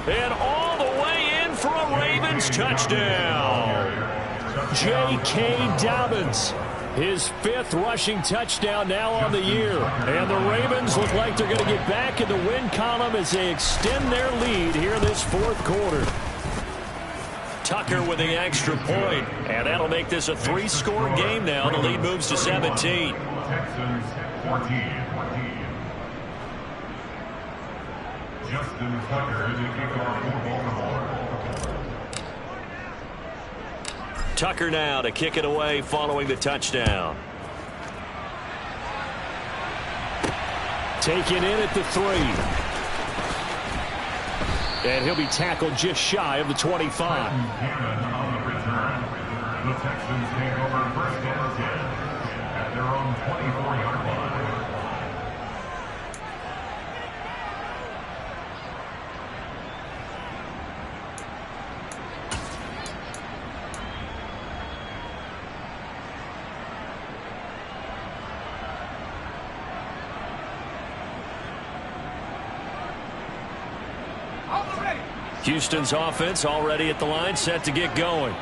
Speaker 3: And all the way in for a Ravens touchdown. J.K. Dobbins. His 5th rushing touchdown now on the year. And the Ravens look like they're going to get back in the win column as they extend their lead here in this fourth quarter. Tucker with the extra point, and that'll make this a 3-score game now. The lead moves to 17.
Speaker 5: Texans 14. Justin Tucker is the kickoff for Baltimore.
Speaker 3: Tucker now to kick it away following the touchdown. Taken in at the 3. And he'll be tackled just shy of the 25.
Speaker 5: On the return. The Texans take over first and 10 at their own 24-yard line.
Speaker 3: Houston's offense already at the line, set to get going.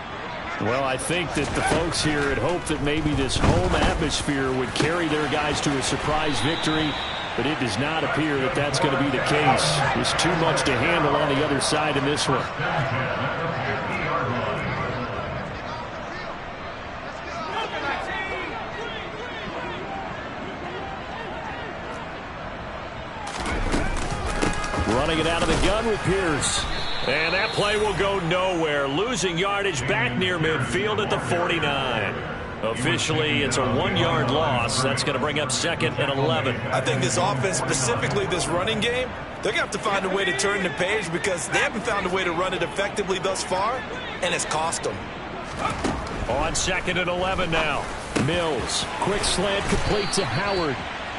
Speaker 3: Well, I think that the folks here had hoped that maybe this home atmosphere would carry their guys to a surprise victory, but it does not appear that that's going to be the case. There's too much to handle on the other side in this one. Running it out of the gun with Pierce. And that play will go nowhere. Losing yardage back near midfield at the 49. Officially, it's a 1-yard loss. That's going to bring up 2nd and 11.
Speaker 2: I think this offense, specifically this running game, they're going to have to find a way to turn the page because they haven't found a way to run it effectively thus far, and it's cost them.
Speaker 3: On 2nd and 11 now. Mills. Quick slant complete to Howard.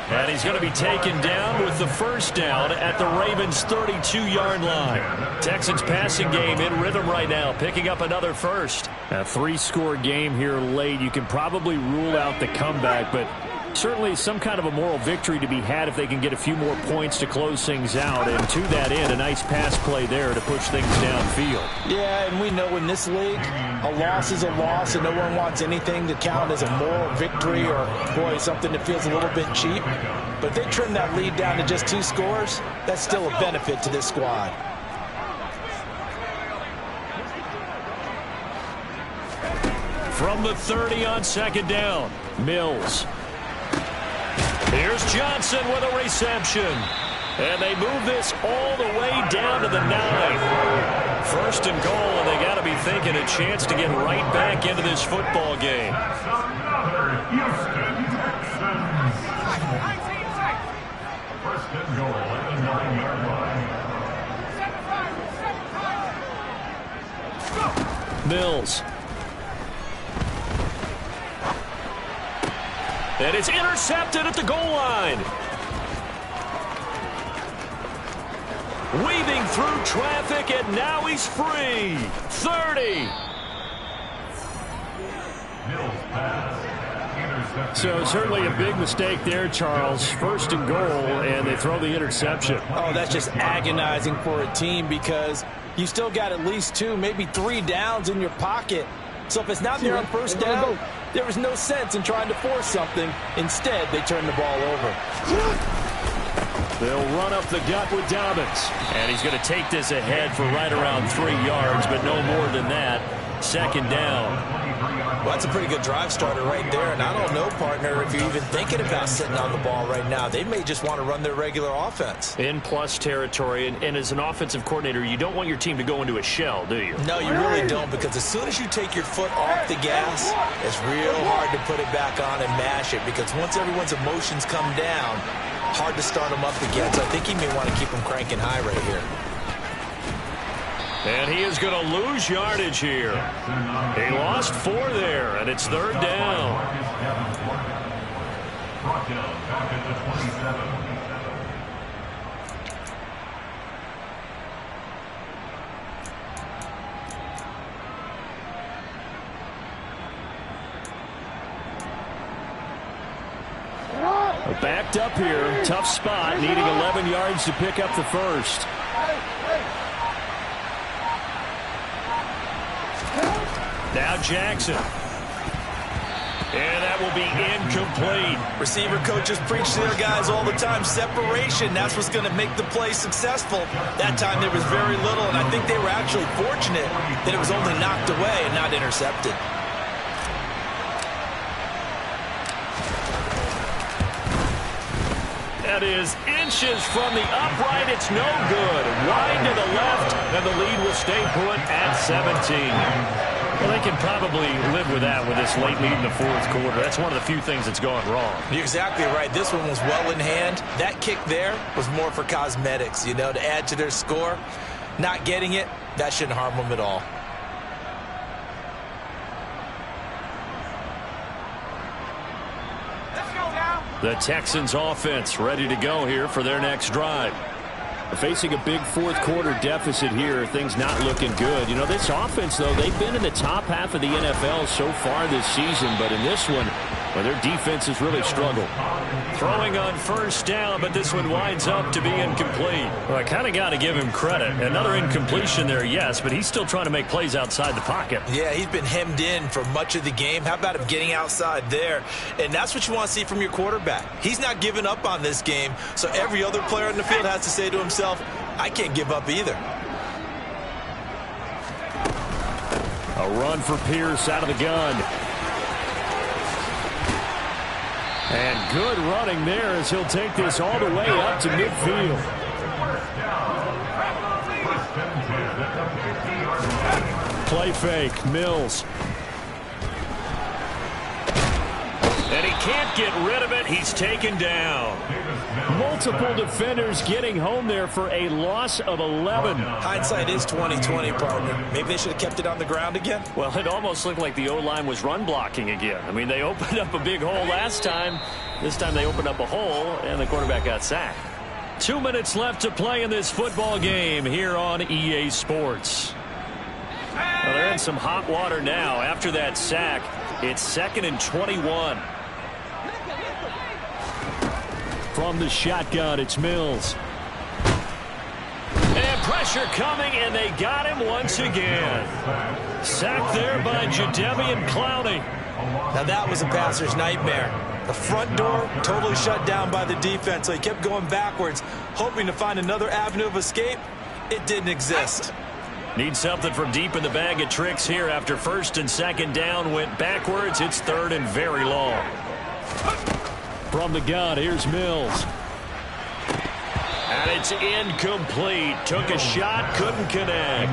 Speaker 3: And he's going to be taken down with the first down at the Ravens' 32-yard line. Texans passing game in rhythm right now, picking up another first. A 3-score game here late. You can probably rule out the comeback, but certainly some kind of a moral victory to be had if they can get a few more points to close things out. And to that end, a nice pass play there to push things downfield.
Speaker 4: Yeah, and we know in this league, a loss is a loss, and no one wants anything to count as a moral victory or, boy, something that feels a little bit cheap. But if they trim that lead down to just 2 scores, that's still a benefit to this squad.
Speaker 3: From the 30 on 2nd down, Mills. Here's Johnson with a reception. And they move this all the way down to the 9. 1st and goal, and they got to be thinking a chance to get right back into this football game.
Speaker 5: Another Houston Texans. 1st and goal at the 9-yard line.
Speaker 3: Mills. And it's intercepted at the goal line. Weaving through traffic, and now he's free. 30. So certainly a big mistake there, Charles. 1st and goal, and they throw the interception.
Speaker 4: Oh, that's just agonizing for a team because you still got at least 2, maybe 3 downs in your pocket. So if it's not there on 1st down, there was no sense in trying to force something. Instead, they turn the ball over.
Speaker 3: They'll run up the gut with Dobbins. And he's going to take this ahead for right around 3 yards, but no more than that. 2nd down.
Speaker 2: Well, that's a pretty good drive starter right there, and I don't know, partner, if you're even thinking about sitting on the ball right now. They may just want to run their regular offense.
Speaker 3: In plus territory, and as an offensive coordinator, you don't want your team to go into a shell, do you?
Speaker 2: No, you really don't, because as soon as you take your foot off the gas, it's real hard to put it back on and mash it, because once everyone's emotions come down, hard to start them up again. So I think he may want to keep them cranking high right here.
Speaker 3: And he is going to lose yardage here. He lost 4 there, and it's 3rd down.
Speaker 5: Brought down back at the 27.
Speaker 3: Backed up here, tough spot, needing 11 yards to pick up the first. Now Jackson. And that will be incomplete.
Speaker 2: Receiver coaches preach to their guys all the time. Separation, that's what's going to make the play successful. That time there was very little, and I think they were actually fortunate that it was only knocked away and not intercepted.
Speaker 3: That is inches from the upright. It's no good. Wide to the left, and the lead will stay put at 17. Well, they can probably live with that with this late lead in the 4th quarter. That's one of the few things that's gone wrong.
Speaker 2: You're exactly right. This one was well in hand. That kick there was more for cosmetics, you know, to add to their score. Not getting it, that shouldn't harm them at all.
Speaker 3: The Texans offense ready to go here for their next drive. Facing a big 4th quarter deficit here, things not looking good. You know, this offense, though, they've been in the top half of the NFL so far this season, but in this one, Well, their defense has really struggled.
Speaker 1: Throwing on first down, but this one winds up to be incomplete.
Speaker 3: Well, I kind of got to give him credit. Another incompletion there, yes, but he's still trying to make plays outside the pocket.
Speaker 2: Yeah, he's been hemmed in for much of the game. How about him getting outside there? And that's what you want to see from your quarterback. He's not giving up on this game, so every other player in the field has to say to himself, I can't give up either.
Speaker 3: A run for Pierce out of the gun. And good running there as he'll take this all the way up to midfield. Play fake, Mills.
Speaker 1: And he can't get rid of it. He's taken down.
Speaker 3: Multiple defenders getting home there for a loss of 11.
Speaker 2: Hindsight is 20/20, partner. Maybe they should have kept it on the ground again.
Speaker 3: Well, it almost looked like the O-line was run blocking again. I mean, they opened up a big hole last time. This time they opened up a hole, and the quarterback got sacked. 2 minutes left to play in this football game here on EA Sports. Well, they're in some hot water now. After that sack, it's 2nd and 21. From the shotgun, it's Mills.
Speaker 1: And pressure coming, and they got him once again. Sacked there by Jadeveon Clowney.
Speaker 2: Now that was a passer's nightmare. The front door totally shut down by the defense, so he kept going backwards, hoping to find another avenue of escape. It didn't exist.
Speaker 1: Need something from deep in the bag of tricks here. After 1st and 2nd down went backwards, it's 3rd and very long.
Speaker 3: From the gun, here's Mills.
Speaker 1: And it's incomplete. Took a shot, couldn't connect.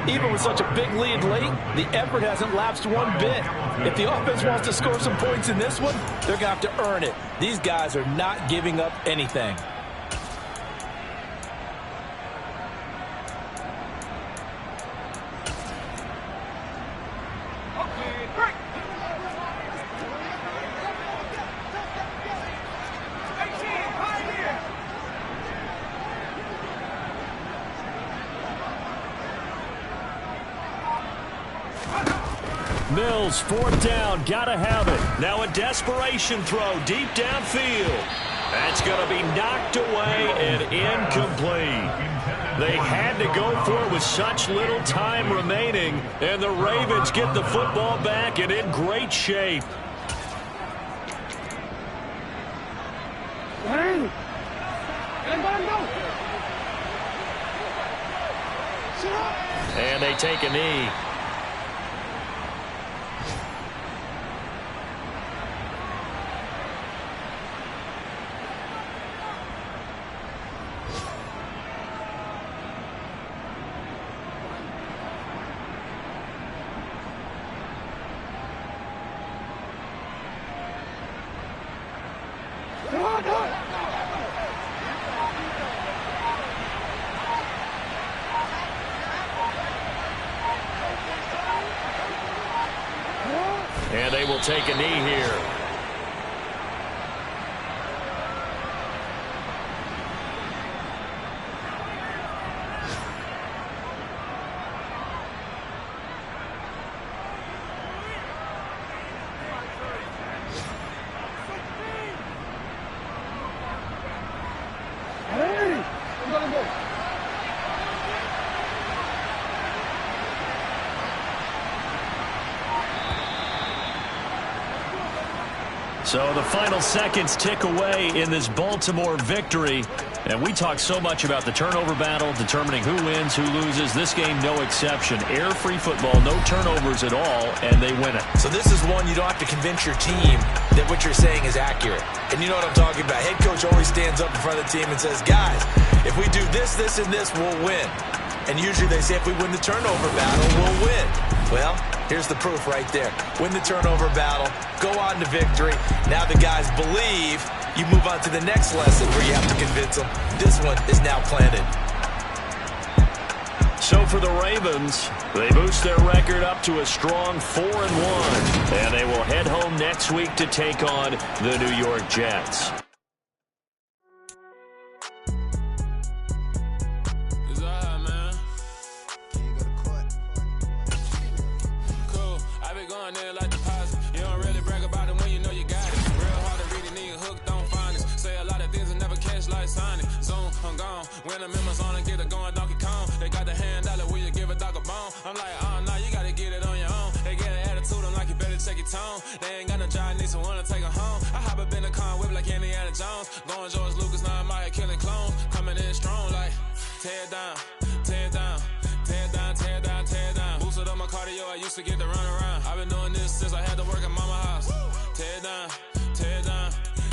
Speaker 4: Even with such a big lead late, the effort hasn't lapsed one bit. If the offense wants to score some points in this one, they're going to have to earn it. These guys are not giving up anything.
Speaker 3: Mills, 4th down, gotta have it.
Speaker 1: Now a desperation throw deep downfield. That's going to be knocked away and incomplete. They had to go for it with such little time remaining, and the Ravens get the football back and in great shape. And they take a knee. And they will take a knee here. So the final seconds tick away in this Baltimore victory. And we talk so much about the turnover battle, determining who wins, who loses. This game, no exception. Air-free football, no turnovers at all, and they win it.
Speaker 2: So this is one you don't have to convince your team that what you're saying is accurate. And you know what I'm talking about. Head coach always stands up in front of the team and says, guys, if we do this, this, and this, we'll win. And usually they say if we win the turnover battle, we'll win. Well, here's the proof right there. Win the turnover battle, go on to victory. Now the guys believe. You move on to the next lesson where you have to convince them. This one is now planted.
Speaker 1: So for the Ravens, they boost their record up to a strong 4-1. And they will head home next week to take on the New York Jets.
Speaker 6: Cool. I be going there like deposit. You don't really brag about it when you know ain't got no job, need someone to take her home. I hop up in the car, whip like Indiana Jones. Going George Lucas, now I'm out here killing clones. Coming in strong like, tear it down, tear it down, tear it down, tear it down, tear it down. Boosted up my cardio, I used to get to run around. I've been doing this since I had to work at mama house. Tear it down, tear it down,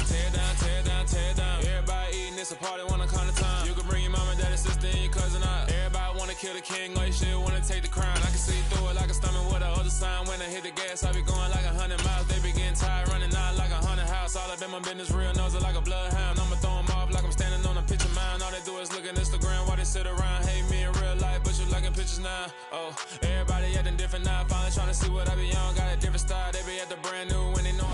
Speaker 6: tear it down, tear it down, tear it down. Everybody eating, it's a party, wanna come to time. You can bring your mama, daddy, sister, and your cousin out. Everybody wanna kill the king, or you shit wanna take the crown. I can see through it like a stomach with a other sign. When I hit the gas, I be going like 100 miles. They be getting tired, running out like 100 house. All up in my business, real nose it like a bloodhound. I'ma throw them off like I'm standing on a picture mound. All they do is look at Instagram while they sit around. Hate me in real life, but you liking pictures now. Oh, everybody acting different now. Finally trying to see what I be on. Got a different style, they be at the brand new when they know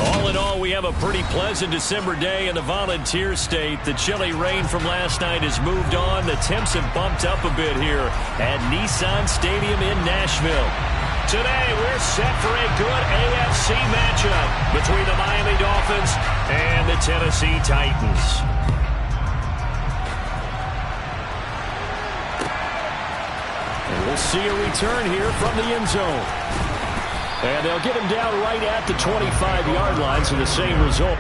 Speaker 3: All in all, we have a pretty pleasant December day in the Volunteer State. The chilly rain from last night has moved on. The temps have bumped up a bit here at Nissan Stadium in Nashville.
Speaker 1: Today, we're set for a good AFC matchup between the Miami Dolphins and the Tennessee Titans.
Speaker 3: And we'll see a return here from the end zone. And they'll get him down right at the 25-yard line, so the same result.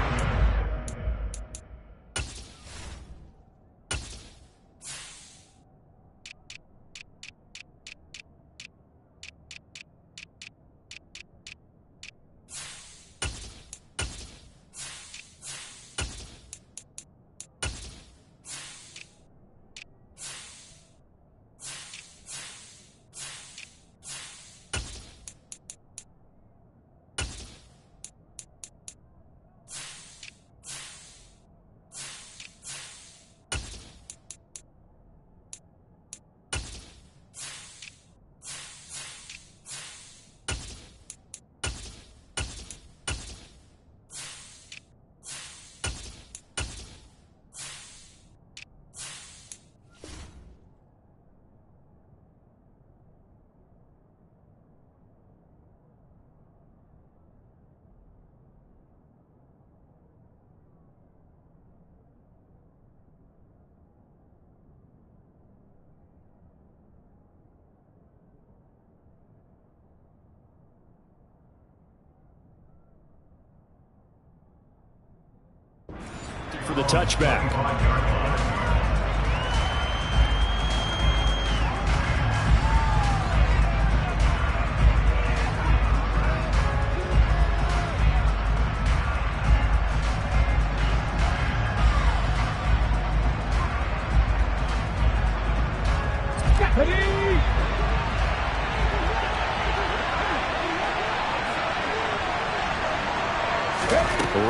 Speaker 3: For the touchback.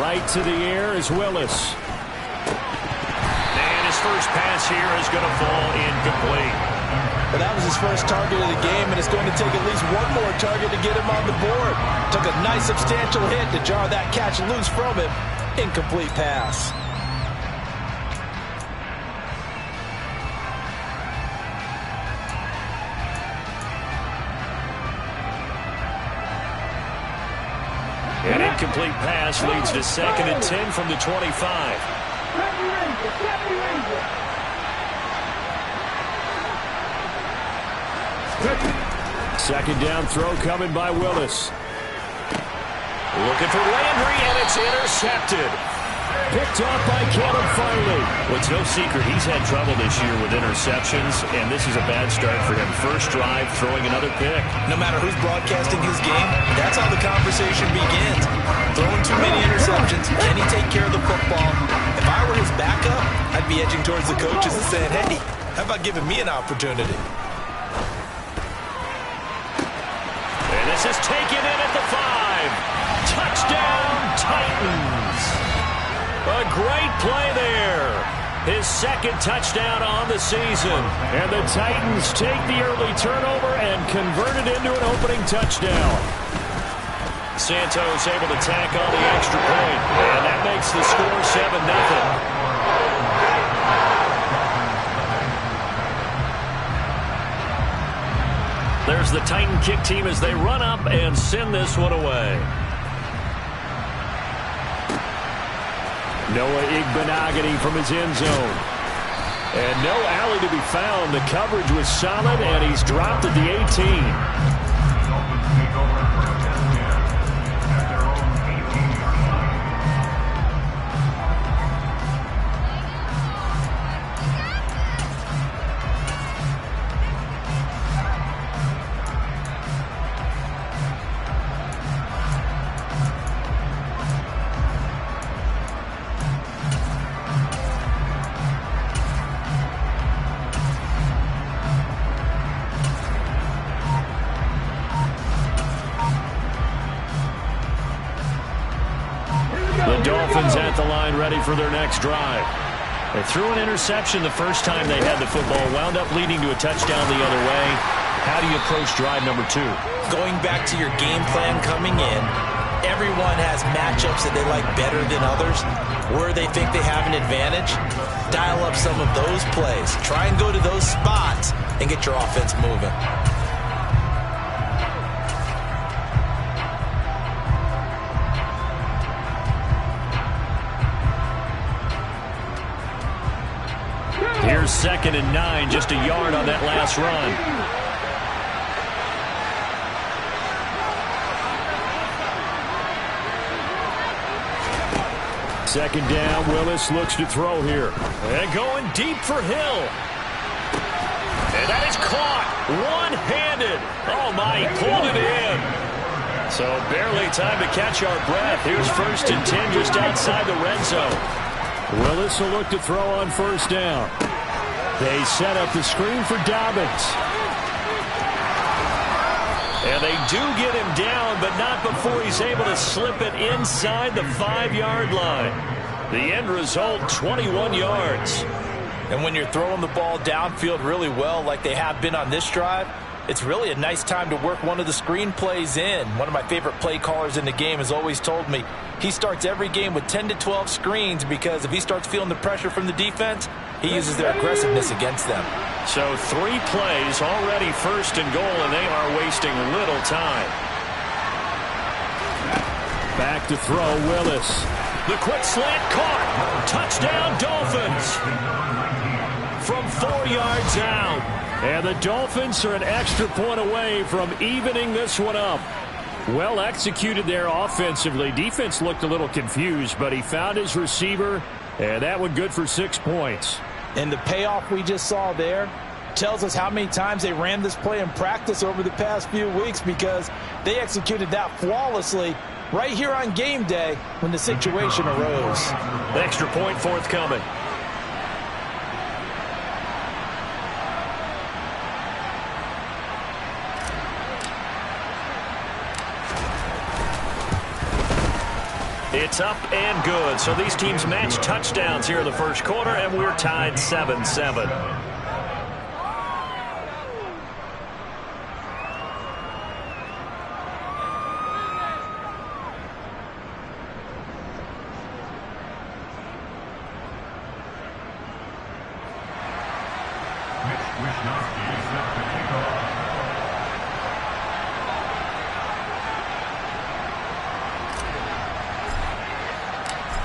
Speaker 3: Right to the air is Willis.
Speaker 1: And his first pass here is going to fall incomplete.
Speaker 4: But that was his first target of the game, and it's going to take at least one more target to get him on the board. Took a nice substantial hit to jar that catch loose from him. Incomplete pass.
Speaker 3: An incomplete pass leads to 2nd and 10 from the 25. Second down throw coming by Willis.
Speaker 1: Looking for Landry, and it's intercepted.
Speaker 3: Picked off by Caleb Farley.
Speaker 1: Well, it's no secret he's had trouble this year with interceptions, and this is a bad start for him. First drive, throwing another pick.
Speaker 4: No matter who's broadcasting his game, that's how the conversation begins. Throwing too many interceptions, can he take care of the football? If I were his backup, I'd be edging towards the coaches and saying, hey, how about giving me an opportunity?
Speaker 1: And this is taken in at the 5. Touchdown, Titans. A great play there. His second touchdown on the season.
Speaker 3: And the Titans take the early turnover and convert it into an opening touchdown.
Speaker 1: Santos able to tack on the extra point. And that makes the score 7-0. There's the Titan kick team as they run up and send this one away.
Speaker 3: Noah Igbenogany from his end zone. And no alley to be found. The coverage was solid, and he's dropped at the 18. the Dolphins at the line ready for their next drive. They threw an interception the first time they had the football, wound up leading to a touchdown the other way. How do you approach drive number 2?
Speaker 2: Going back to your game plan coming in, everyone has matchups that they like better than others. Where they think they have an advantage, dial up some of those plays. Try and go to those spots and get your offense moving.
Speaker 3: Here's 2nd and 9, just a yard on that last run. Second down, Willis looks to throw here.
Speaker 1: And going deep for Hill. And that is caught one-handed. Oh, my, he pulled it in. So barely time to catch our breath. Here's 1st and 10 just outside the red zone.
Speaker 3: Willis will look to throw on 1st down. They set up the screen for Dobbins.
Speaker 1: And they do get him down, but not before he's able to slip it inside the 5-yard line. The end result, 21 yards.
Speaker 4: And when you're throwing the ball downfield really well like they have been on this drive, it's really a nice time to work one of the screen plays in. One of my favorite play callers in the game has always told me he starts every game with 10 to 12 screens because if he starts feeling the pressure from the defense, he uses their aggressiveness against them.
Speaker 1: So 3 plays, already 1st and goal, and they are wasting little time.
Speaker 3: Back to throw, Willis.
Speaker 1: The quick slant caught. Touchdown, Dolphins. From 4 yards out.
Speaker 3: And the Dolphins are an extra point away from evening this one up. Well executed there offensively. Defense looked a little confused, but he found his receiver, and that one good for 6 points.
Speaker 4: And the payoff we just saw there tells us how many times they ran this play in practice over the past few weeks because they executed that flawlessly right here on game day when the situation arose.
Speaker 1: Extra point forthcoming. It's up and good. So these teams match touchdowns here in the first quarter, and we're tied 7-7.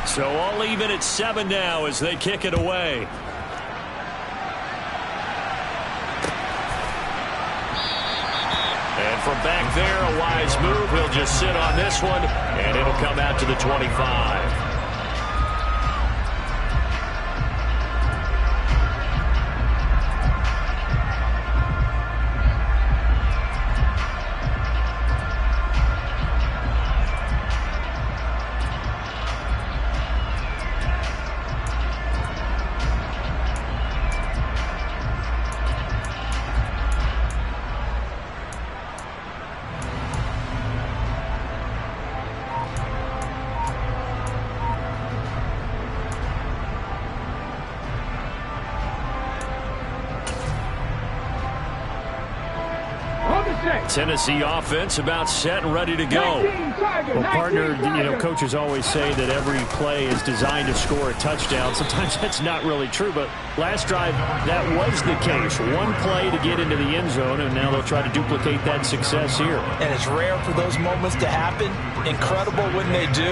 Speaker 1: So all even at 7 now as they kick it away. And from back there, a wise move. He'll just sit on this one, and it'll come out to the 25. Tennessee offense about set and ready to go.
Speaker 3: Well, partner, coaches always say that every play is designed to score a touchdown. Sometimes that's not really true, but last drive, that was the case. One play to get into the end zone, and now they'll try to duplicate that success here.
Speaker 4: And it's rare for those moments to happen. Incredible when they do.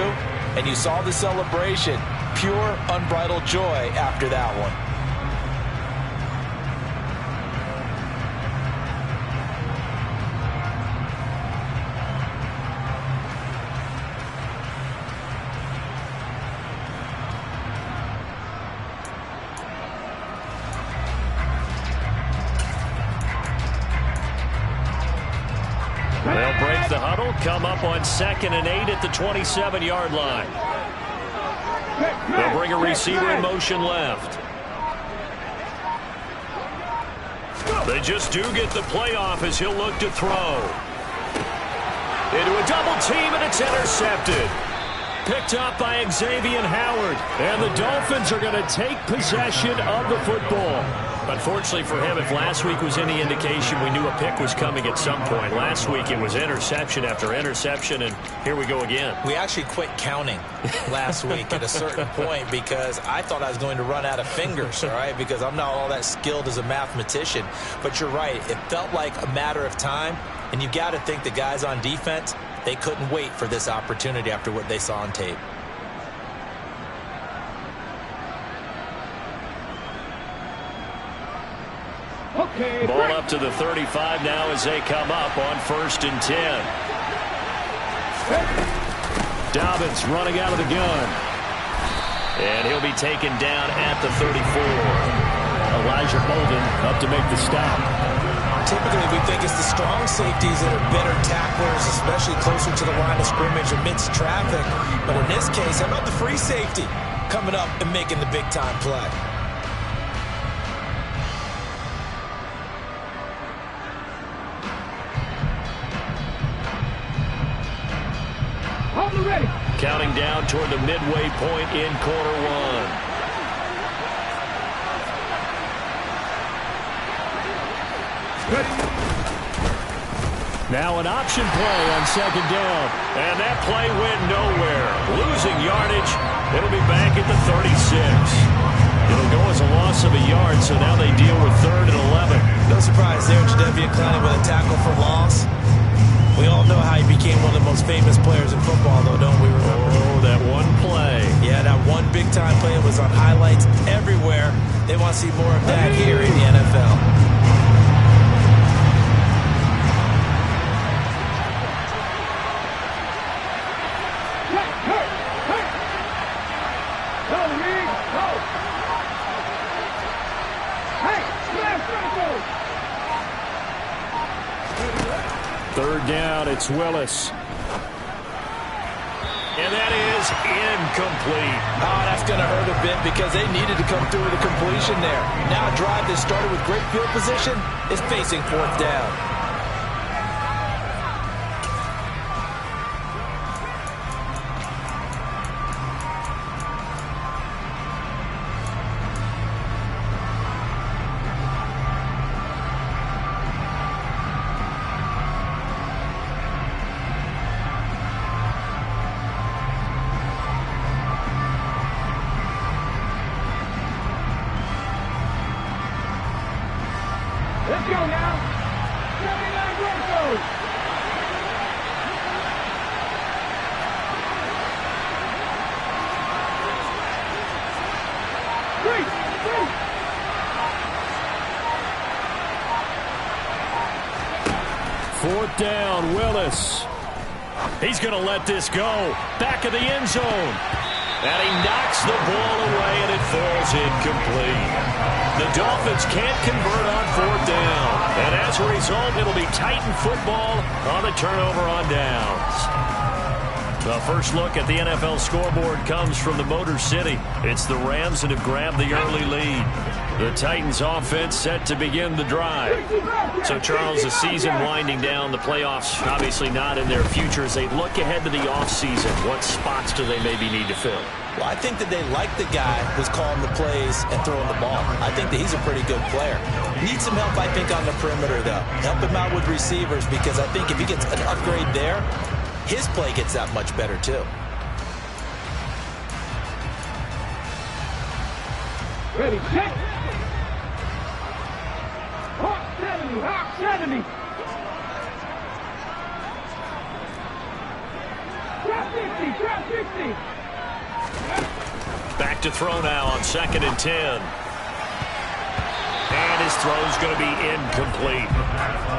Speaker 4: And you saw the celebration. Pure, unbridled joy after that one.
Speaker 1: They'll break the huddle, come up on 2nd and 8 at the 27-yard line. They'll bring a receiver in motion left. They just do get the playoff as he'll look to throw. Into a double team, and it's intercepted.
Speaker 3: Picked up by Xavier Howard. And the Dolphins are going to take possession of the football.
Speaker 1: Unfortunately for him, if last week was any indication, we knew a pick was coming at some point. Last week it was interception after interception, and here we go again.
Speaker 2: We actually quit counting last week at a certain point because I thought I was going to run out of fingers, all right, because I'm not all that skilled as a mathematician. But you're right. It felt like a matter of time, and you've got to think the guys on defense, they couldn't wait for this opportunity after what they saw on tape.
Speaker 1: Ball up to the 35 now as they come up on 1st and 10.
Speaker 3: Dobbins running out of the gun.
Speaker 1: And he'll be taken down at the 34.
Speaker 3: Elijah Molden up to make the stop.
Speaker 2: Typically, we think it's the strong safeties that are better tacklers, especially closer to the line of scrimmage amidst traffic. But in this case, how about the free safety coming up and making the big-time play?
Speaker 1: Counting down toward the midway point in quarter one.
Speaker 3: Now an option play on 2nd down.
Speaker 1: And that play went nowhere. Losing yardage. It'll be back at the 36. It'll go as a loss of a yard, so now they deal with 3rd and 11.
Speaker 2: No surprise there, Jadeveon Clowney with a tackle for loss. We all know how he became one of the most famous players in football, though, don't we remember?
Speaker 1: Oh, that one play.
Speaker 2: Yeah, that one big-time play was on highlights everywhere. They want to see more of that here in the NFL.
Speaker 3: Third down, it's Willis.
Speaker 1: And that is incomplete.
Speaker 2: Oh, that's going to hurt a bit because they needed to come through with a completion there. Now a drive that started with great field position is facing 4th down.
Speaker 7: Let's go now. 79 Broncos.
Speaker 3: Fourth down, Willis.
Speaker 1: He's going to let this go. Back of the end zone. And he knocks the ball away, and it falls incomplete. The Dolphins can't convert on 4th down. And as a result, it'll be Titan football on the turnover on downs. The first look at the NFL scoreboard comes from the Motor City. It's the Rams that have grabbed the early lead. The Titans offense set to begin the drive. So, Charles, the season winding down, the playoffs obviously not in their future. As they look ahead to the offseason, what spots do they maybe need to fill?
Speaker 2: Well, I think that they like the guy who's calling the plays and throwing the ball. I think that he's a pretty good player. Needs some help, I think, on the perimeter, though. Help him out with receivers because I think if he gets an upgrade there, his play gets that much better, too.
Speaker 7: Ready, check. Hawk 70, Hawk 70. Drop 60, drop 60.
Speaker 1: Back to throw now on 2nd and 10. And his throw's going to be incomplete.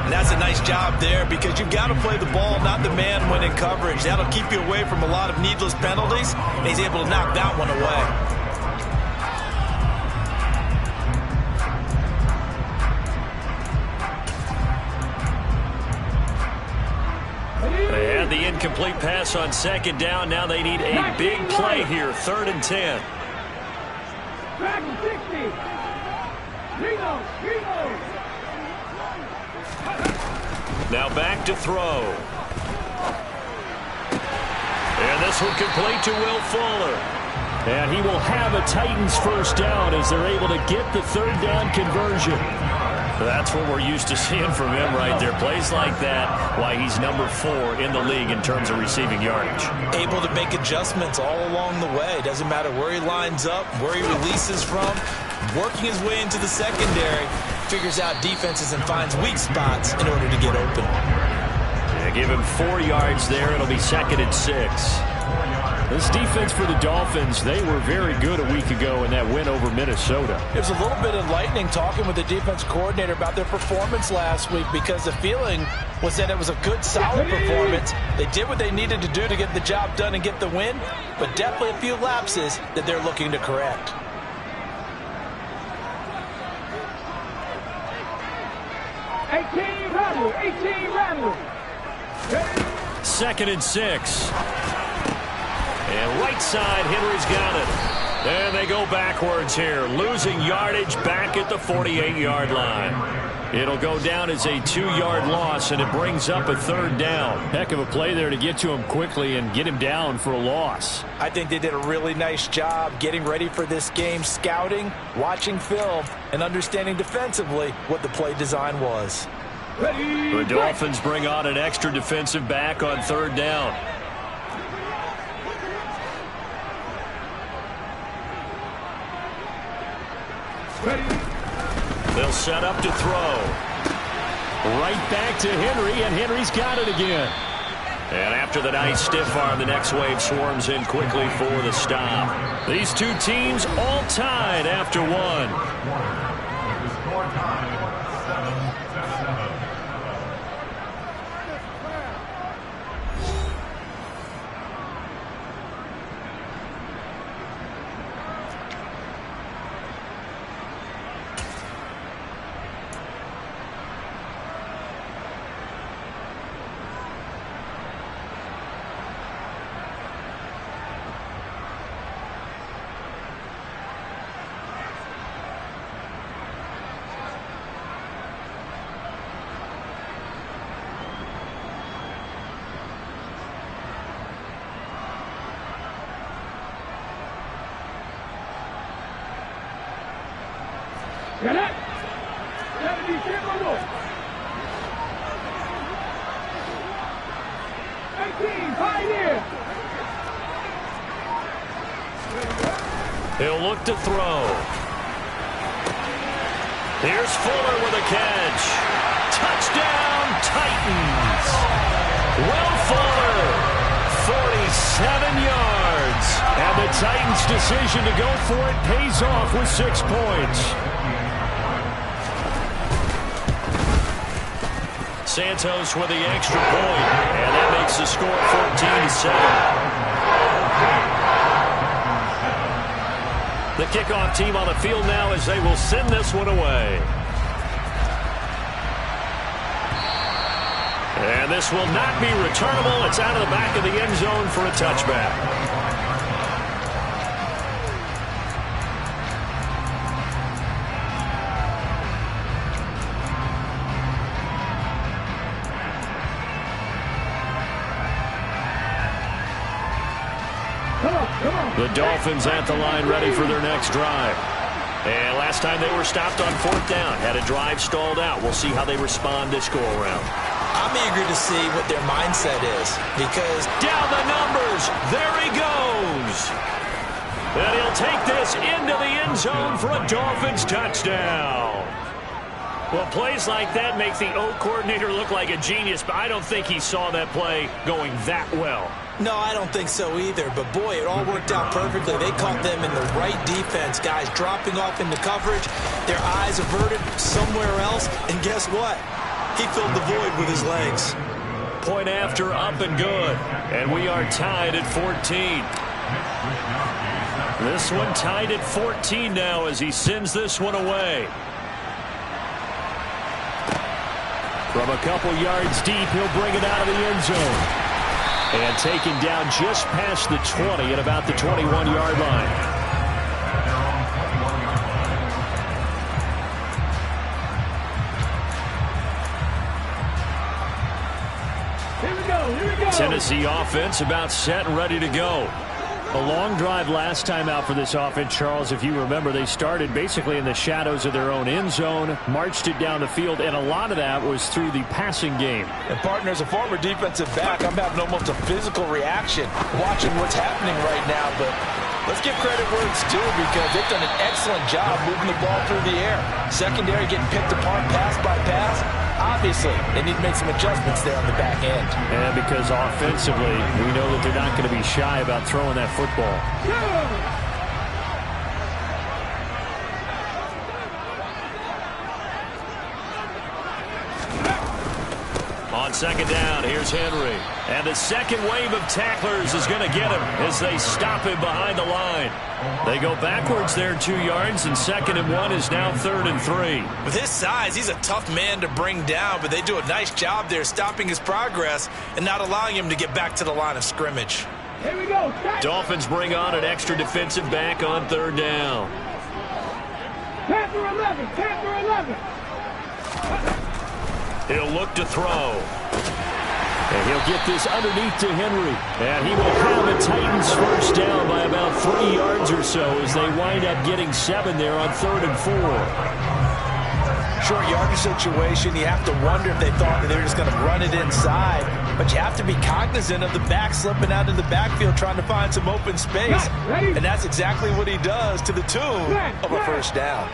Speaker 2: And that's a nice job there because you've got to play the ball, not the man when in coverage. That'll keep you away from a lot of needless penalties. And he's able to knock that one away.
Speaker 1: They had the incomplete pass on 2nd down. Now they need a big play here. 3rd and 10.
Speaker 7: Back to 60. Reno.
Speaker 1: Now back to throw. And this one complete to Will Fuller.
Speaker 3: And he will have a Titans first down as they're able to get the third down conversion.
Speaker 1: That's what we're used to seeing from him right there. Plays like that, why he's number 4 in the league in terms of receiving yardage.
Speaker 2: Able to make adjustments all along the way. Doesn't matter where he lines up, where he releases from. Working his way into the secondary, figures out defenses and finds weak spots in order to get open.
Speaker 1: Yeah, give him 4 yards there. It'll be 2nd and 6.
Speaker 3: This defense for the Dolphins, they were very good a week ago in that win over Minnesota.
Speaker 4: It was a little bit enlightening talking with the defense coordinator about their performance last week, because the feeling was that it was a good, solid performance. They did what they needed to do to get the job done and get the win, but definitely a few lapses that they're looking to correct.
Speaker 7: Ramble.
Speaker 1: 2nd and 6. And right side, Henry's got it. And they go backwards here, losing yardage back at the 48-yard line. It'll go down as a 2-yard loss, and it brings up a 3rd down.
Speaker 3: Heck of a play there to get to him quickly and get him down for a loss.
Speaker 4: I think they did a really nice job getting ready for this game, scouting, watching film, and understanding defensively what the play design was.
Speaker 1: The Dolphins bring on an extra defensive back on 3rd down. They'll set up to throw.
Speaker 3: Right back to Henry, and Henry's got it again.
Speaker 1: And after the nice stiff arm, the next wave swarms in quickly for the stop. These two teams all tied after one.
Speaker 5: The score tied 7-7.
Speaker 1: He'll look to throw. Here's Fuller with a catch. Touchdown, Titans. Will Fuller, 47 yards.
Speaker 3: And the Titans' decision to go for it pays off with 6 points.
Speaker 1: Santos with the extra point, and that makes the score 14-7. The kickoff team on the field now as they will send this one away. And this will not be returnable. It's out of the back of the end zone for a touchback. The Dolphins at the line ready for their next drive. And last time they were stopped on 4th down, had a drive stalled out. We'll see how they respond this go-around.
Speaker 2: I'm eager to see what their mindset is, because
Speaker 1: down the numbers, there he goes. And he'll take this into the end zone for a Dolphins touchdown. Well, plays like that make the O coordinator look like a genius, but I don't think he saw that play going that well.
Speaker 2: No, I don't think so either. But, boy, it all worked out perfectly. They caught them in the right defense. Guys dropping off into coverage, their eyes averted somewhere else. And guess what? He filled the void with his legs.
Speaker 1: Point after, up and good. And we are tied at 14. This one tied at 14 now as he sends this one away.
Speaker 3: From a couple yards deep, he'll bring it out of the end zone. And taken down just past the 20 at about the 21-yard line. Tennessee offense about set and ready to go. A long drive last time out for this offense, Charles. If you remember, they started basically in the shadows of their own end zone, marched it down the field, and a lot of that was through the passing game.
Speaker 4: And, partner, as a former defensive back, I'm having almost a physical reaction watching what's happening right now. But let's give credit where it's due because they've done an excellent job moving the ball through the air. Secondary getting picked apart pass by pass. Obviously, they need to make some adjustments there on the back end.
Speaker 3: And because offensively, we know that they're not going to be shy about throwing that football. On second down, here's Henry. And the second wave of tacklers is going to get him as they stop him behind the line. They go backwards there 2 yards, and 2nd and 1 is now 3rd and 3.
Speaker 2: With his size, he's a tough man to bring down, but they do a nice job there stopping his progress and not allowing him to get back to the line of scrimmage.
Speaker 7: Here we go.
Speaker 3: Dolphins bring on an extra defensive back on 3rd down.
Speaker 7: Panther 11. Panther 11.
Speaker 3: He'll look to throw. And he'll get this underneath to Henry. And he will have the Titans first down by about 3 yards or so as they wind up getting 7 there on 3rd and 4.
Speaker 4: Short yardage situation, you have to wonder if they thought that they were just going to run it inside. But you have to be cognizant of the back slipping out of the backfield trying to find some open space. And that's exactly what he does to the tune of a first down.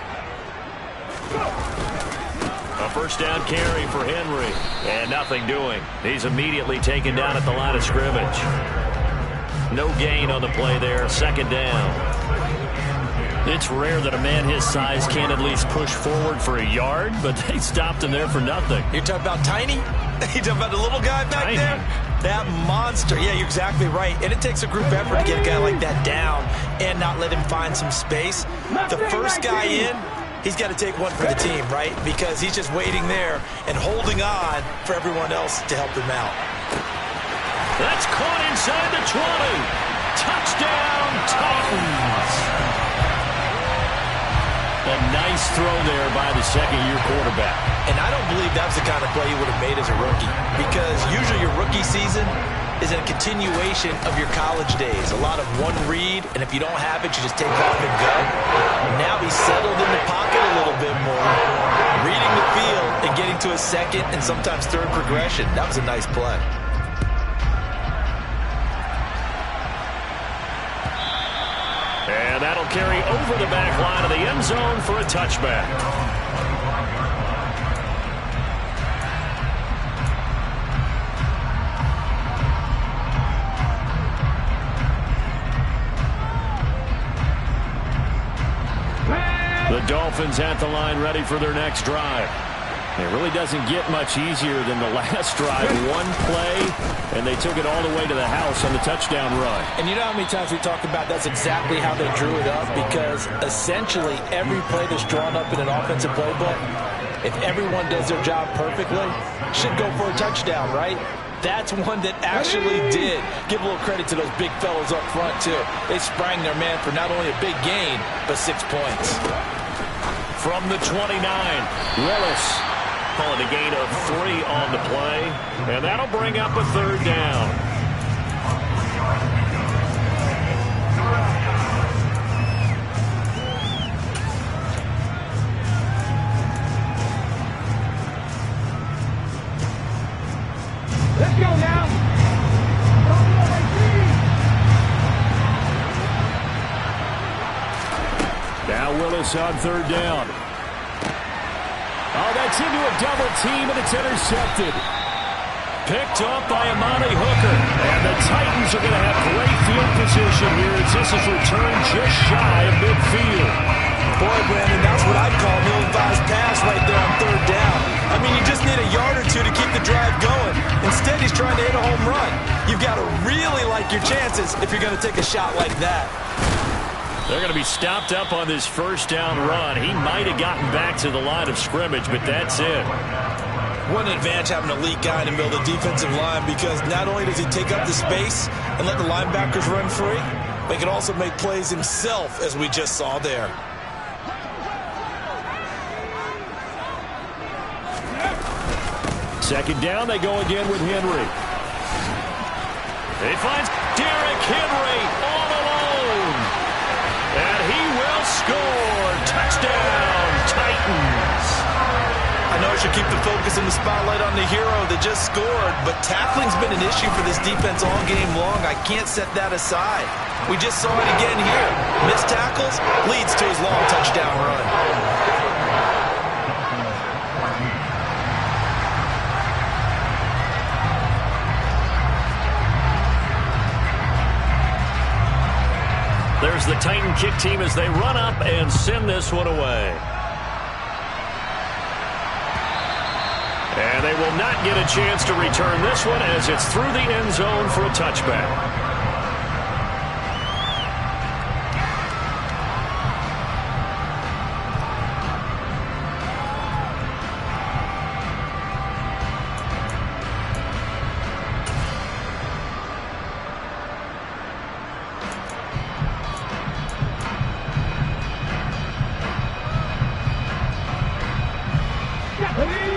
Speaker 3: A first down carry for Henry. And nothing doing. He's immediately taken down at the line of scrimmage. No gain on the play there. 2nd down. It's rare that a man his size can't at least push forward for a yard, but they stopped him there for nothing.
Speaker 2: You're talking about Tiny? You're talking about the little guy back
Speaker 3: Tiny.
Speaker 2: there? That monster. Yeah, you're exactly right. And it takes a group effort to get a guy like that down and not let him find some space. The first guy in, he's got to take one for the team, right? Because he's just waiting there and holding on for everyone else to help him out.
Speaker 3: That's caught inside the 20. Touchdown, Titans. A nice throw there by the second-year quarterback.
Speaker 2: And I don't believe that's the kind of play he would have made as a rookie, because usually your rookie season is a continuation of your college days. A lot of one read, and if you don't have it, you just take off and go. Now he's settled in the pocket a little bit more, reading the field and getting to a second and sometimes third progression. That was a nice play.
Speaker 3: And that'll carry over the back line of the end zone for a touchback. The Dolphins at the line ready for their next drive. It really doesn't get much easier than the last drive. One play, and they took it all the way to the house on the touchdown run.
Speaker 4: And you know how many times we talk about that's exactly how they drew it up, because essentially every play that's drawn up in an offensive playbook, if everyone does their job perfectly, should go for a touchdown, right? That's one that actually did. Give a little credit to those big fellows up front, too. They sprang their man for not only a big gain, but 6 points.
Speaker 3: From the 29, Willis calling a gain of 3 on the play, and that'll bring up a 3rd down.
Speaker 7: Let's go now.
Speaker 3: Now Willis on 3rd down. Oh, that's into a double team, and it's intercepted. Picked up by Amani Hooker. And the Titans are going to have great field position here as this is returned just shy of midfield.
Speaker 2: Boy, Brandon, that's what I'd call an ill-advised pass right there on 3rd down. I mean, you just need a yard or two to keep the drive going. Instead, he's trying to hit a home run. You've got to really like your chances if you're going to take a shot like that.
Speaker 3: They're going to be stopped up on this first down run. He might have gotten back to the line of scrimmage, but that's it.
Speaker 2: What an advantage having an elite guy in the middle of the defensive line, because not only does he take up the space and let the linebackers run free, but he can also make plays himself, as we just saw there.
Speaker 3: Second down, they go again with Henry.
Speaker 1: He finds Derrick Henry all alone. And he will score. Touchdown, Titans.
Speaker 2: I know I should keep the focus and the spotlight on the hero that just scored, but tackling's been an issue for this defense all game long. I can't set that aside. We just saw it again here. Missed tackles leads to his long touchdown run.
Speaker 1: There's the Titan kick team as they run up and send this one away. And they will not get a chance to return this one as it's through the end zone for a touchback.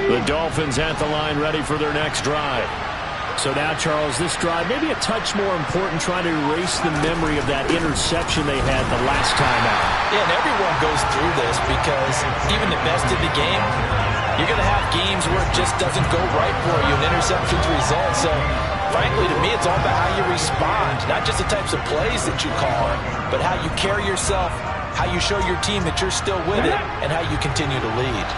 Speaker 1: The Dolphins at the line ready for their next drive.
Speaker 3: So now, Charles, this drive maybe a touch more important, trying to erase the memory of that interception they had the last time out.
Speaker 2: Yeah, and everyone goes through this because even the best in the game, you're going to have games where it just doesn't go right for you, and interceptions result. So, frankly, to me, it's all about how you respond, not just the types of plays that you call, but how you carry yourself, how you show your team that you're still with it, and how you continue to lead.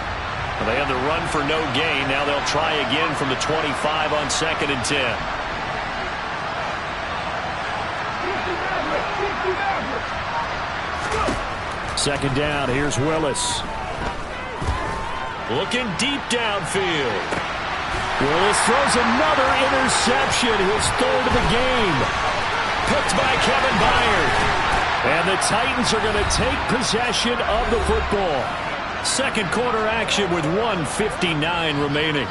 Speaker 1: Well, they had the run for no gain. Now they'll try again from the 25 on 2nd and 10.
Speaker 3: Second down, here's Willis.
Speaker 1: Looking deep downfield.
Speaker 3: Willis throws another interception, his third of the game.
Speaker 1: Picked by Kevin Byard.
Speaker 3: And the Titans are going to take possession of the football.
Speaker 1: Second quarter action with 1:59 remaining.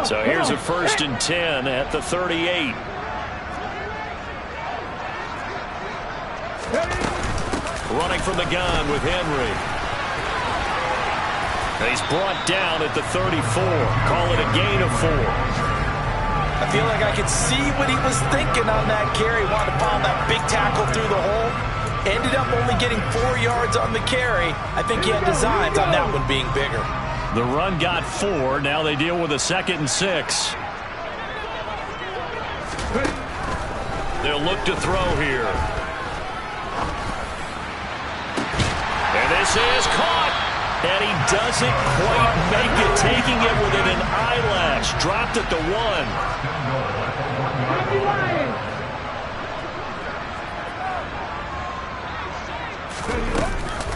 Speaker 1: So here's a 1st and 10 at the 38. Running from the gun with Henry. He's brought down at the 34. Call it a gain of 4.
Speaker 2: I feel like I could see what he was thinking on that carry. Wanted to pound that big tackle through the hole. Ended up only getting 4 yards on the carry. I think he had designs on that one being bigger.
Speaker 1: The run got 4. Now they deal with a 2nd and 6. They'll look to throw here. And this is caught. And he doesn't quite make it, taking it within an eyelash. Dropped at the 1.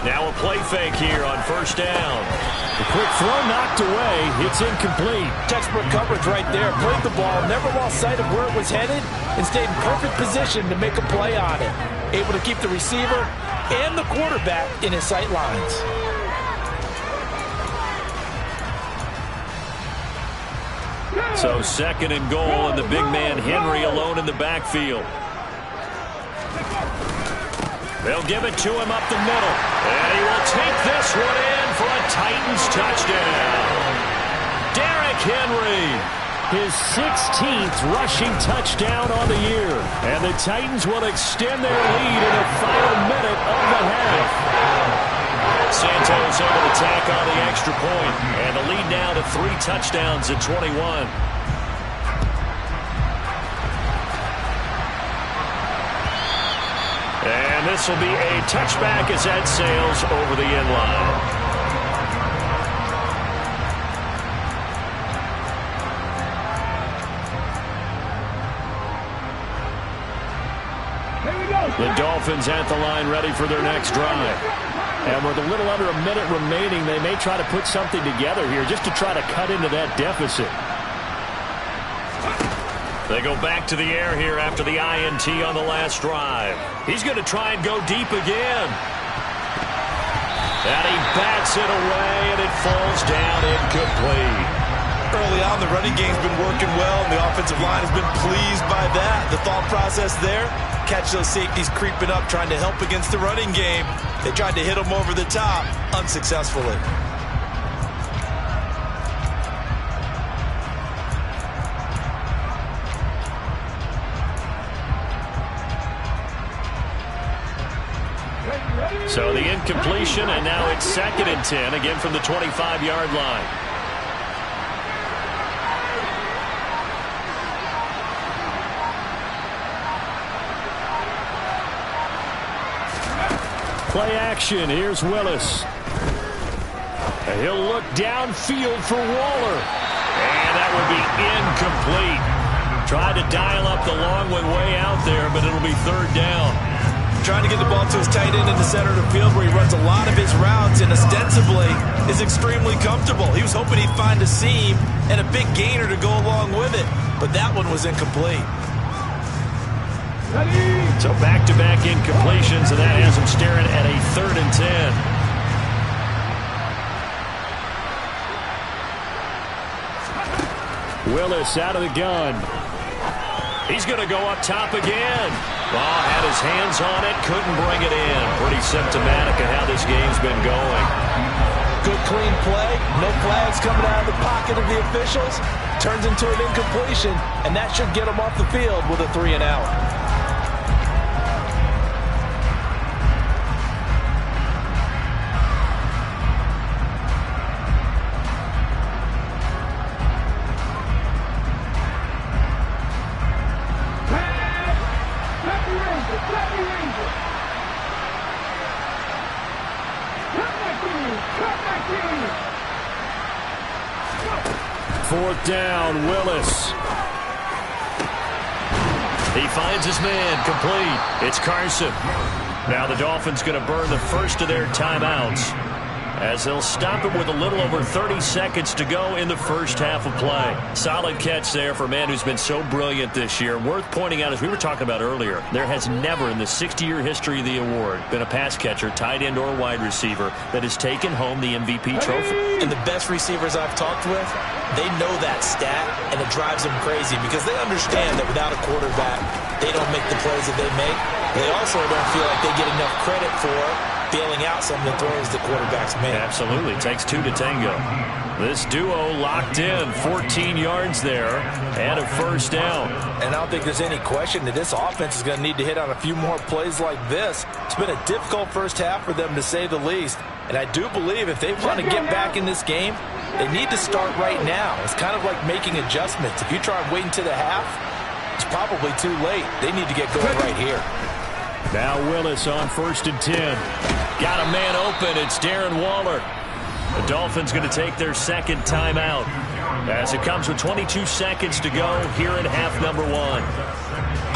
Speaker 1: Now a play fake here on 1st down.
Speaker 3: The quick throw knocked away. It's incomplete.
Speaker 2: Textbook coverage right there. Played the ball, never lost sight of where it was headed, and stayed in perfect position to make a play on it. Able to keep the receiver and the quarterback in his sight lines.
Speaker 1: So 2nd and goal, and the big man Henry alone in the backfield. They'll give it to him up the middle. And he will take this one in for a Titans touchdown. Derrick Henry.
Speaker 3: His 16th rushing touchdown on the year. And the Titans will extend their lead in the final minute of the half.
Speaker 1: Santos able to tack on the extra point. And the lead now to 3 touchdowns at 21. And this will be a touchback as that sails over the end line. The Dolphins at the line ready for their next drive.
Speaker 3: And with a little under a minute remaining, they may try to put something together here just to try to cut into that deficit.
Speaker 1: They go back to the air here after the INT on the last drive. He's going to try and go deep again. And he bats it away, and it falls down incomplete.
Speaker 2: Early on, the running game's been working well, and the offensive line has been pleased by that. The thought process there, catch those safeties creeping up, trying to help against the running game. They tried to hit them over the top, unsuccessfully.
Speaker 1: incompletion, and now it's 2nd and 10, again from the 25-yard line. Play action. Here's Willis. And he'll look downfield for Waller. And that will be incomplete. Tried to dial up the long one way out there, but it'll be 3rd down.
Speaker 2: Trying to get the ball to his tight end in the center of the field where he runs a lot of his routes and ostensibly is extremely comfortable. He was hoping he'd find a seam and a big gainer to go along with it, but that one was incomplete.
Speaker 1: So back-to-back incompletions, and that has him staring at a 3rd and 10. Willis out of the gun. He's going to go up top again. Ball had his hands on it, couldn't bring it in. Pretty symptomatic of how this game's been going.
Speaker 2: Good clean play, no flags coming out of the pocket of the officials. Turns into an incompletion, and that should get him off the field with a 3 and out.
Speaker 1: Fourth down, Willis. He finds his man, complete. It's Carson. Now the Dolphins going to burn the first of their timeouts as they'll stop it with a little over 30 seconds to go in the first half of play. Solid catch there for a man who's been so brilliant this year. Worth pointing out, as we were talking about earlier, there has never in the 60-year history of the award been a pass catcher, tight end or wide receiver that has taken home the MVP trophy.
Speaker 2: And the best receivers I've talked with, they know that stat, and it drives them crazy because they understand that without a quarterback, they don't make the plays that they make. They also don't feel like they get enough credit for bailing out some of the throws the quarterbacks make.
Speaker 1: Absolutely. Takes 2 to tango. This duo locked in. 14 yards there and a first down.
Speaker 2: And I don't think there's any question that this offense is going to need to hit on a few more plays like this. It's been a difficult first half for them, to say the least. And I do believe if they want to get back in this game, they need to start right now. It's kind of like making adjustments. If you try waiting to the half, it's probably too late. They need to get going right here.
Speaker 1: Now Willis on 1st and 10. Got a man open. It's Darren Waller. The Dolphins going to take their 2nd timeout as it comes with 22 seconds to go here in half number 1.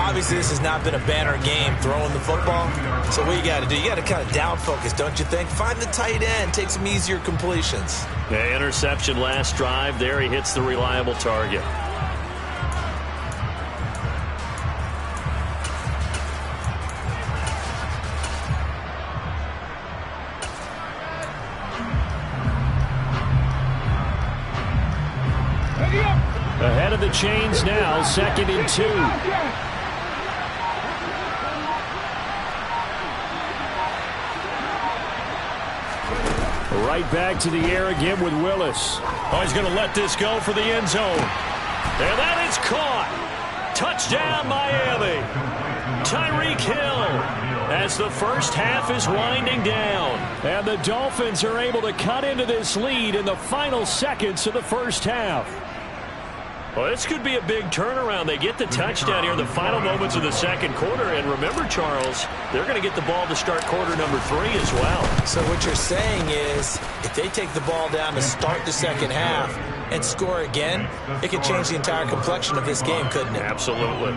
Speaker 2: Obviously, this has not been a banner game throwing the football. So what you got to do, you got to kind of down focus, don't you think? Find the tight end, take some easier completions.
Speaker 1: The interception last drive. There he hits the reliable target. Ahead of the chains now, 2nd and 2. Right back to the air again with Willis. Oh, he's going to let this go for the end zone. And that is caught. Touchdown, Miami. Tyreek Hill as the first half is winding down. And the Dolphins are able to cut into this lead in the final seconds of the first half. Well, this could be a big turnaround. They get the touchdown here in the final moments of the second quarter. And remember, Charles, they're going to get the ball to start quarter number 3 as well.
Speaker 2: So what you're saying is if they take the ball down to start the second half and score again, it could change the entire complexion of this game, couldn't it?
Speaker 1: Absolutely.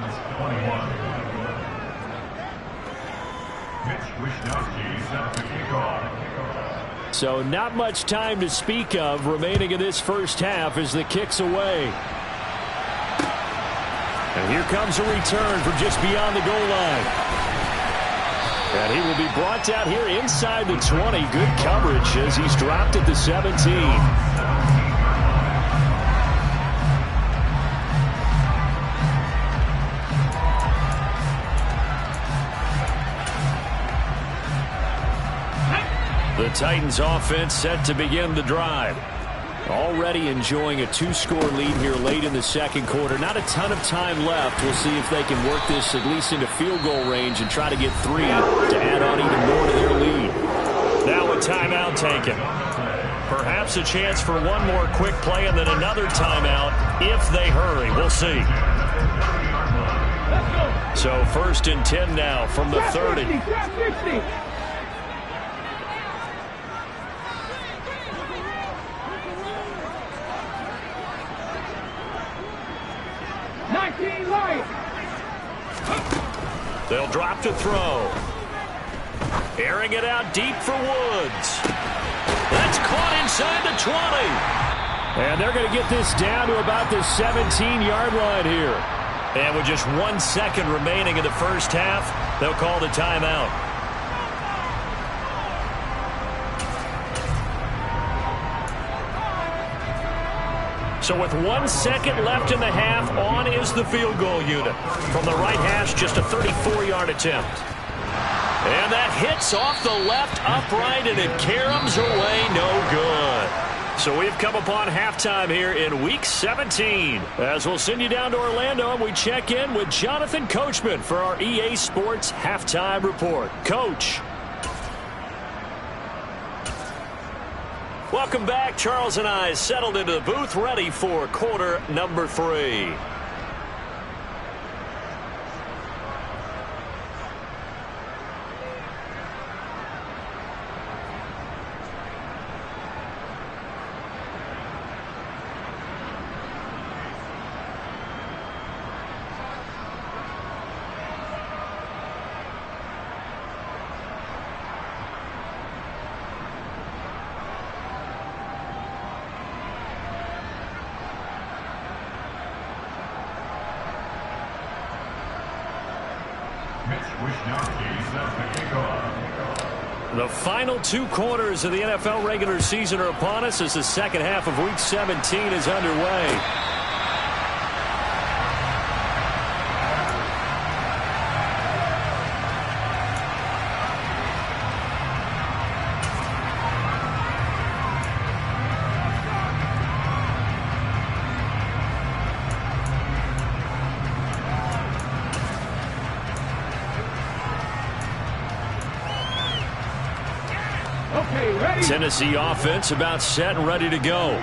Speaker 1: So not much time to speak of remaining in this first half as the kick's away. And here comes a return from just beyond the goal line. And he will be brought down here inside the 20. Good coverage as he's dropped at the 17. The Titans offense set to begin the drive. Already enjoying a 2-score lead here late in the second quarter. Not a ton of time left. We'll see if they can work this at least into field goal range and try to get 3 to add on even more to their lead.
Speaker 3: timeout taken. Perhaps a chance for one more quick play and then another timeout if they hurry. We'll see. So 1st and 10 now from the 30.
Speaker 7: 19 light.
Speaker 3: They'll drop to throw. Airing it out deep for Woods. That's caught inside the 20. And they're going to get this down to about the 17-yard line here. And with just 1 second remaining in the first half, they'll call the timeout. So with 1 second left in the half, on is the field goal unit. From the right hash, just a 34-yard attempt. And that hits off the left upright, and it caroms away, no good. So we've come upon halftime here in Week 17. As we'll send you down to Orlando, and we check in with Jonathan Coachman for our EA Sports Halftime Report. Coach. Welcome back. Charles and I settled into the booth, ready for quarter number 3. The final 2 quarters of the NFL regular season are upon us as the second half of Week 17 is underway. Tennessee offense about set and ready to go.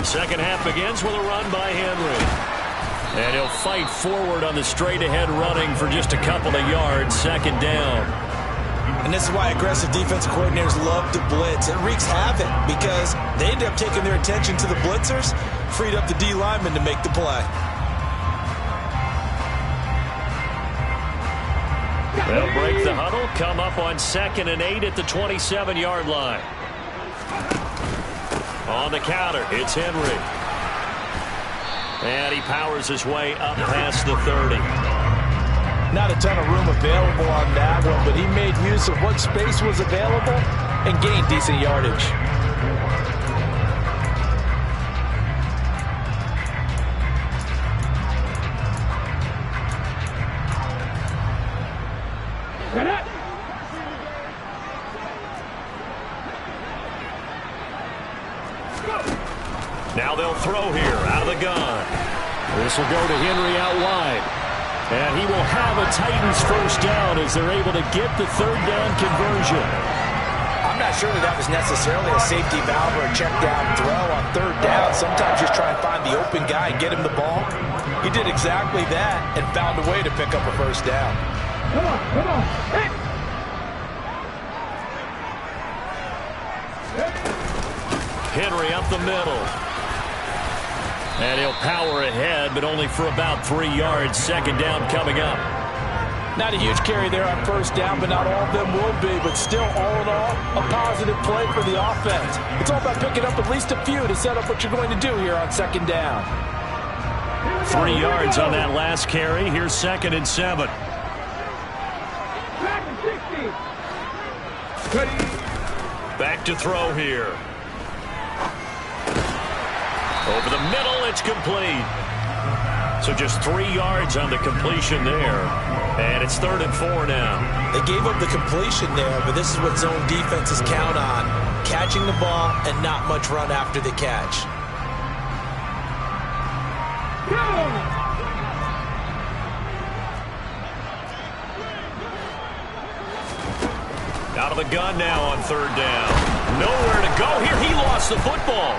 Speaker 3: Second half begins with a run by Henry. And he'll fight forward on the straight-ahead running for just a couple of yards, second down.
Speaker 2: And this is why aggressive defensive coordinators love to blitz. It wreaks havoc because they end up taking their attention to the blitzers, freed up the D lineman to make the play.
Speaker 3: They'll break the huddle, come up on 2nd and 8 at the 27-yard line. On the counter, it's Henry. And he powers his way up past the 30.
Speaker 2: Not a ton of room available on that one, but he made use of what space was available and gained decent yardage.
Speaker 3: Now they'll throw here out of the gun. This will go to Henry out wide. And he will have a Titans first down as they're able to get the third down conversion.
Speaker 4: I'm not sure that was necessarily a safety valve or a check down throw on third down. Sometimes just try and find the open guy and get him the ball. He did exactly that and found a way to pick up a first down.
Speaker 7: Come on. Hey.
Speaker 3: Henry up the middle. And he'll power ahead, but only for about 3 yards. Second down coming up.
Speaker 2: Not a huge carry there on first down, but not all of them will be. But still, all in all, a positive play for the offense. It's all about picking up at least a few to set up what you're going to do here on second down.
Speaker 3: 3 yards on that last carry. Here's 2nd and 7. Back to throw here. Over the middle, it's complete. So just 3 yards on the completion there. And it's 3rd and 4 now.
Speaker 2: They gave up the completion there, but this is what zone defenses count on. Catching the ball and not much run after the catch.
Speaker 1: the gun now on third down. Nowhere to go here. He lost the football.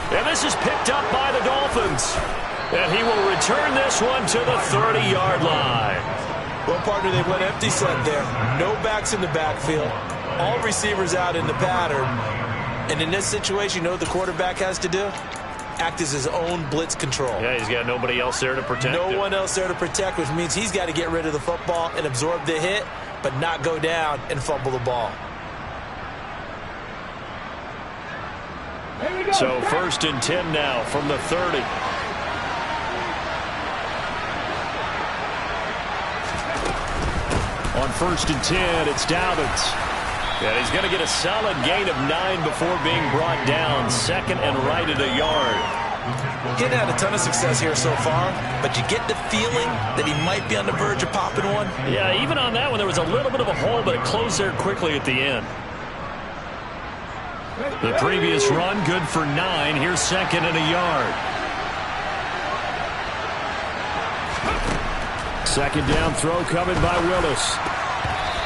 Speaker 1: And this is picked up by the Dolphins. And he will return this one to the 30-yard line.
Speaker 4: Well, partner, they went empty set there. No backs in the backfield. All receivers out in the pattern. And in this situation, you know what the quarterback has to do? Act as his own blitz control.
Speaker 1: Yeah, he's got nobody else there to protect him.
Speaker 4: No one else there to protect, which means he's got to get rid of the football and absorb the hit, but not go down and fumble the ball.
Speaker 3: So 1st and 10 now from the 30. On 1st and 10, it's Dobbins. And he's going to get a solid gain of 9 before being brought down. 2nd and right at a yard.
Speaker 4: He hadn't had a ton of success here so far, but you get the feeling that he might be on the verge of popping one.
Speaker 3: Yeah, even on that one, there was a little bit of a hole, but it closed there quickly at the end. The previous run, good for 9. Here's 2nd and a yard. 2nd down throw coming by Willis.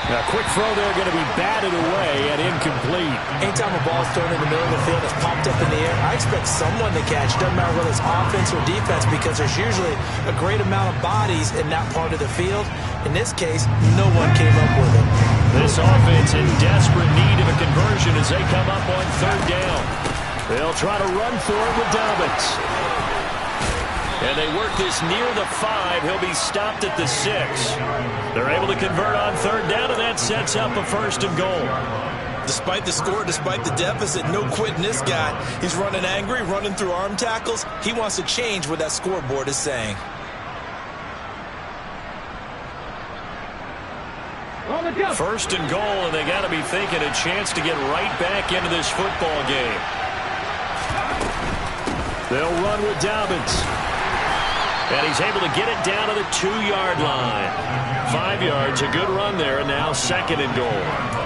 Speaker 3: A quick throw there, going to be batted away and incomplete.
Speaker 4: Anytime a ball's thrown in the middle of the field that's popped up in the air, I expect someone to catch. Doesn't matter whether it's offense or defense, because there's usually a great amount of bodies in that part of the field. In this case, no one came up with it.
Speaker 3: This offense in desperate need of a conversion as they come up on 3rd down. They'll try to run for it with Dobbins. And they work this near the 5. He'll be stopped at the 6. They're able to convert on 3rd down, and that sets up a 1st and goal.
Speaker 4: Despite the score, despite the deficit, no quitting this guy. He's running angry, running through arm tackles. He wants to change what that scoreboard is saying.
Speaker 3: First and goal, and they got to be thinking a chance to get right back into this football game. They'll run with Dobbins. And he's able to get it down to the 2-yard line. 5 yards, a good run there, and now 2nd and goal.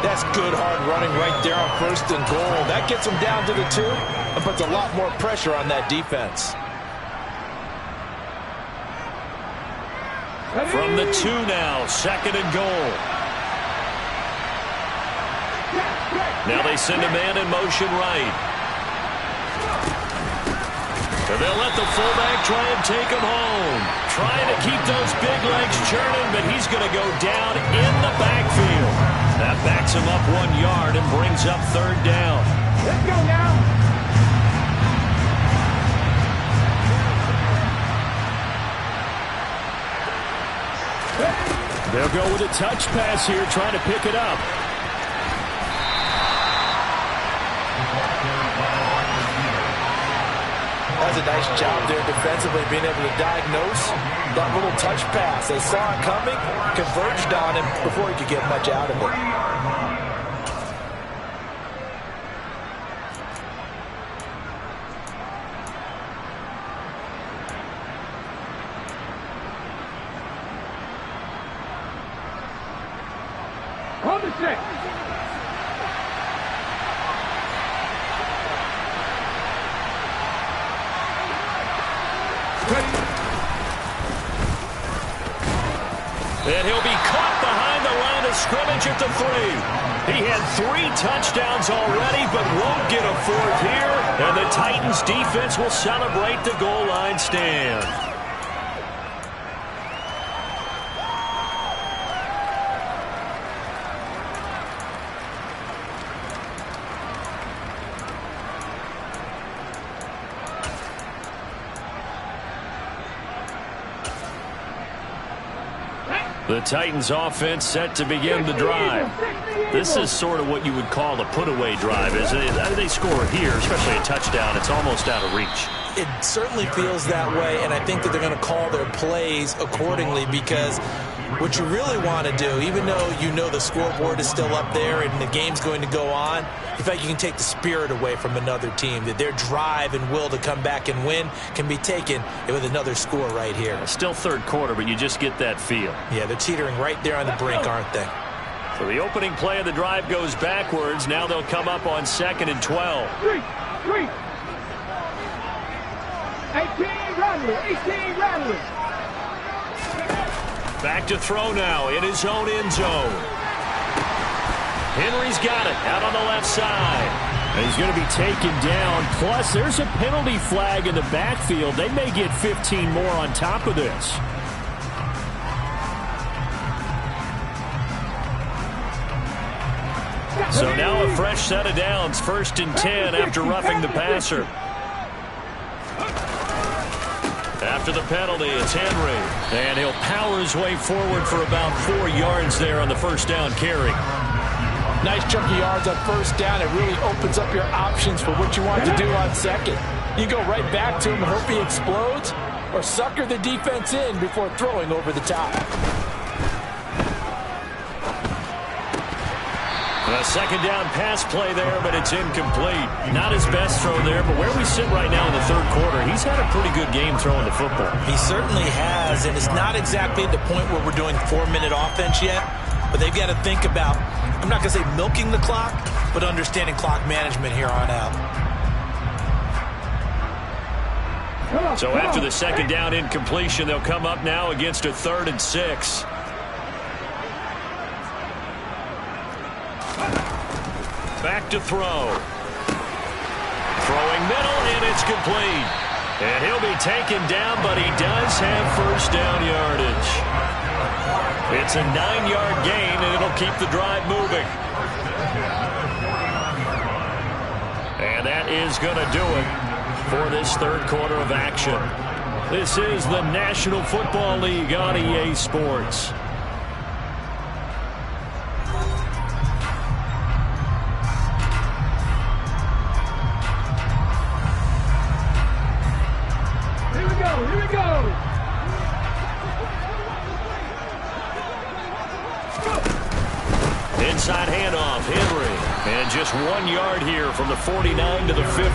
Speaker 4: That's good hard running right there on 1st and goal. That gets him down to the 2 and puts a lot more pressure on that defense.
Speaker 3: From the 2 now, 2nd and goal. Now they send a man in motion right. And they'll let the fullback try and take him home. Trying to keep those big legs churning, but he's going to go down in the backfield. That backs him up 1 yard and brings up 3rd down.
Speaker 7: Let's go now.
Speaker 3: They'll go with a touch pass here, trying to pick it up.
Speaker 4: That's a nice job there defensively, being able to diagnose that little touch pass. They saw it coming, converged on him before he could get much out of it.
Speaker 7: On the 6.
Speaker 3: And he'll be caught behind the line of scrimmage at the 3. He had 3 touchdowns already, but won't get a 4th here. And the Titans defense will celebrate the goal line stand. The Titans offense set to begin the drive. This is sort of what you would call a put-away drive. As they score here, especially a touchdown, it's almost out of reach.
Speaker 4: It certainly feels that way, and I think that they're going to call their plays accordingly, because what you really want to do, even though you know the scoreboard is still up there and the game's going to go on, in fact, you can take the spirit away from another team, that their drive and will to come back and win can be taken with another score right here.
Speaker 3: Still 3rd quarter, but you just get that feel.
Speaker 4: Yeah, they're teetering right there on the brink, aren't they?
Speaker 3: So the opening play of the drive goes backwards. Now they'll come up on 2nd and 12.
Speaker 7: 3. 18 Rattler.
Speaker 3: Back to throw now in his own end zone.
Speaker 1: Henry's got it out on the left side.
Speaker 3: And he's going to be taken down. Plus, there's a penalty flag in the backfield. They may get 15 more on top of this.
Speaker 1: So now a fresh set of downs, 1st and 10 after roughing the passer. After the penalty, it's Henry. And he'll power his way forward for about 4 yards there on the first down carry.
Speaker 4: Nice chunk of yards on first down. It really opens up your options for what you want to do on second. You go right back to him and hope he explodes, or sucker the defense in before throwing over the top.
Speaker 1: A second down pass play there, but it's incomplete. Not his best throw there, but where we sit right now in the third quarter, he's had a pretty good game throwing the football.
Speaker 2: He certainly has, and it's not exactly at the point where we're doing 4-minute offense yet, but they've got to think about, I'm not going to say milking the clock, but understanding clock management here on out.
Speaker 1: So after the second down incompletion, they'll come up now against a 3rd and 6. Back to throw. Throwing middle, and it's complete. And he'll be taken down, but he does have first down yardage. It's a 9-yard gain, and it'll keep the drive moving. And that is going to do it for this third quarter of action. This is the National Football League on EA Sports. Inside handoff, Henry. And just 1 yard here from the 49 to the 50.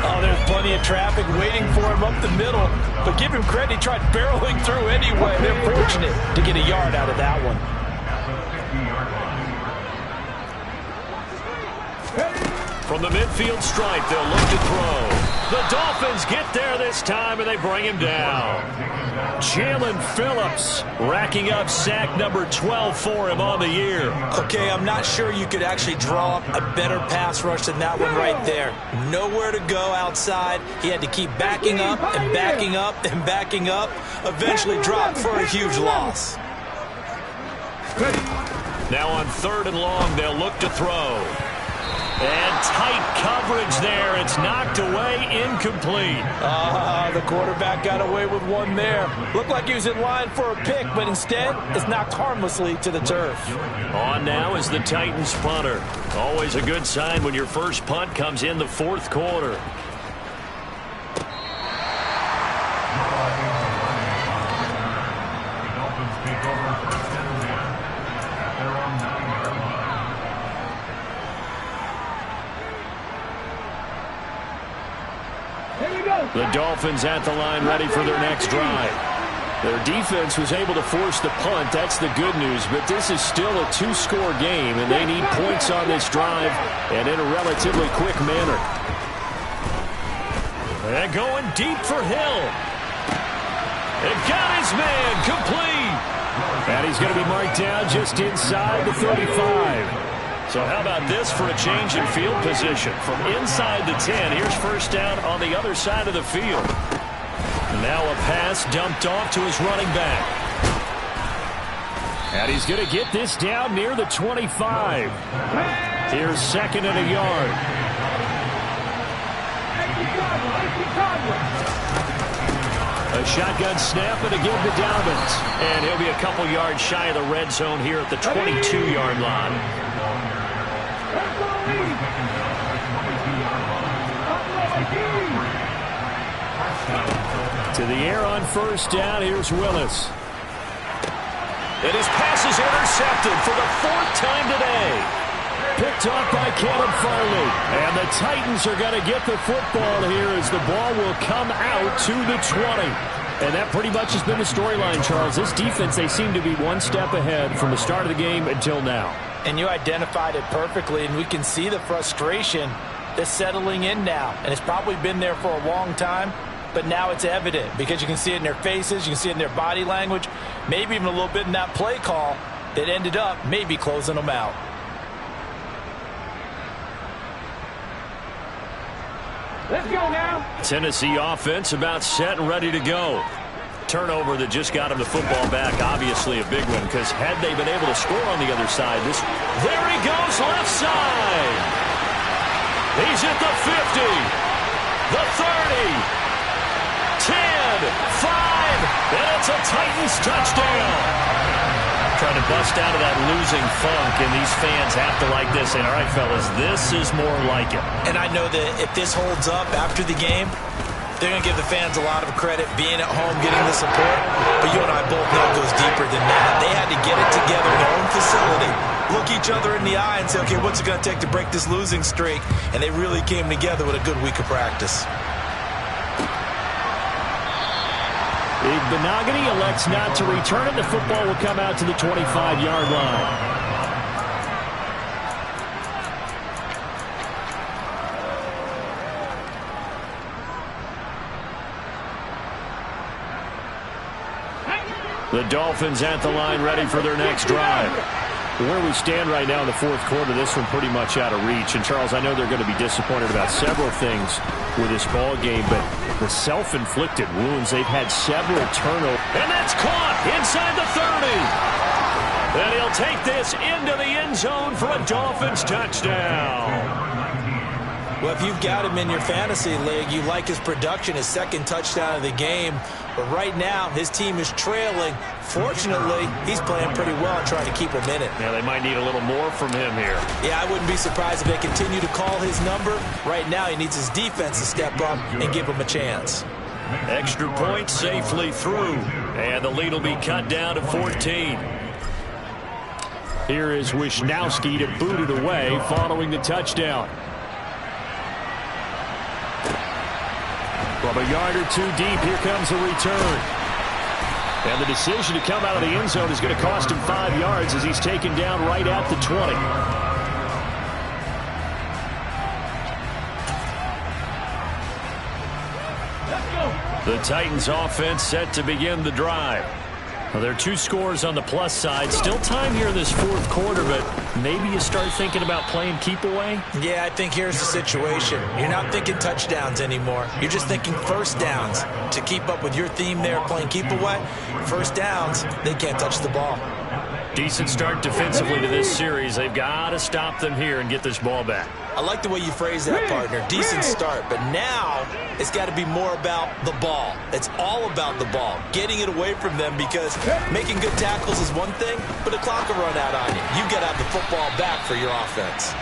Speaker 4: Oh, there's plenty of traffic waiting for him up the middle. But give him credit, he tried barreling through anyway. They're fortunate to get a yard out of that one.
Speaker 1: From the midfield stripe, they'll look to throw. The Dolphins get there this time, and they bring him down. Jalen Phillips racking up sack number 12 for him on the year.
Speaker 2: Okay, I'm not sure you could actually draw up a better pass rush than that one right there. Nowhere to go outside. He had to keep backing up and backing up and backing up. Eventually dropped for a huge loss.
Speaker 1: Now on 3rd and long, they'll look to throw. And tight coverage there. It's knocked away, incomplete.
Speaker 4: The quarterback got away with one there. Looked like he was in line for a pick, but instead, it's knocked harmlessly to the turf.
Speaker 1: On now is the Titans punter. Always a good sign when your first punt comes in the 4th quarter. The Dolphins at the line ready for their next drive. Their defense was able to force the punt. That's the good news. But this is still a 2-score game, and they need points on this drive and in a relatively quick manner. And going deep for Hill. It got his man complete. And he's going to be marked down just inside the 35. So how about this for a change in field position? From inside the 10, here's first down on the other side of the field. Now a pass dumped off to his running back. And he's going to get this down near the 25. Here's 2nd and a yard. A shotgun snap and again to Dobbins. And he'll be a couple yards shy of the red zone here at the 22-yard line. To the air on first down, here's Willis. And his pass is intercepted for the 4th time today. Picked off by Caleb Farley. And the Titans are going to get the football here as the ball will come out to the 20. And that pretty much has been the storyline, Charles. This defense, they seem to be one step ahead from the start of the game until now.
Speaker 4: And you identified it perfectly, and we can see the frustration that's settling in now. And it's probably been there for a long time, but now it's evident because you can see it in their faces, you can see it in their body language, maybe even a little bit in that play call that ended up maybe closing them out.
Speaker 7: Let's go now.
Speaker 3: Tennessee offense about set and ready to go. Turnover that just got him the football back. Obviously a big one, because had they been able to score on the other side, there he goes, left side. He's at the 50, the 30, 10, 5, and it's a Titans touchdown. Trying to bust out of that losing funk, and these fans have to like this. And all right, fellas, this is more like it.
Speaker 2: And I know that if this holds up after the game, they're going to give the fans a lot of credit being at home, getting the support. But you and I both know it goes deeper than that. They had to get it together in their own facility, look each other in the eye and say, okay, what's it going to take to break this losing streak? And they really came together with a good week of practice.
Speaker 3: Benogany elects not to return it. The football will come out to the 25-yard line. The Dolphins at the line, ready for their next drive. Where we stand right now in the fourth quarter, this one pretty much out of reach. And, Charles, I know they're going to be disappointed about several things with this ball game, but the self-inflicted wounds, they've had several turnovers.
Speaker 1: And that's caught inside the 30. And he'll take this into the end zone for a Dolphins touchdown.
Speaker 2: Well, if you've got him in your fantasy league, you like his production, his second touchdown of the game. But right now, his team is trailing. Fortunately, he's playing pretty well and trying to keep him in it.
Speaker 3: Yeah, they might need a little more from him here.
Speaker 2: Yeah, I wouldn't be surprised if they continue to call his number. Right now, he needs his defense to step up and give him a chance.
Speaker 1: Extra point safely through. And the lead will be cut down to 14.
Speaker 3: Here is Wisnowski to boot it away following the touchdown. From a yard or two deep, here comes a return. And the decision to come out of the end zone is going to cost him 5 yards as he's taken down right at the 20. The Titans offense set to begin the drive. Well, there are 2 scores on the plus side. Still time here in this fourth quarter, but maybe you start thinking about playing keep away?
Speaker 2: Yeah, I think here's the situation. You're not thinking touchdowns anymore. You're just thinking first downs. To keep up with your theme there, playing keep away, first downs, they can't touch the ball.
Speaker 3: Decent start defensively to this series. They've got to stop them here and get this ball back.
Speaker 2: I like the way you phrase that, partner. Decent start, but now it's got to be more about the ball. It's all about the ball, getting it away from them, because making good tackles is one thing, but the clock will run out on you. You've got to have the football back for your offense.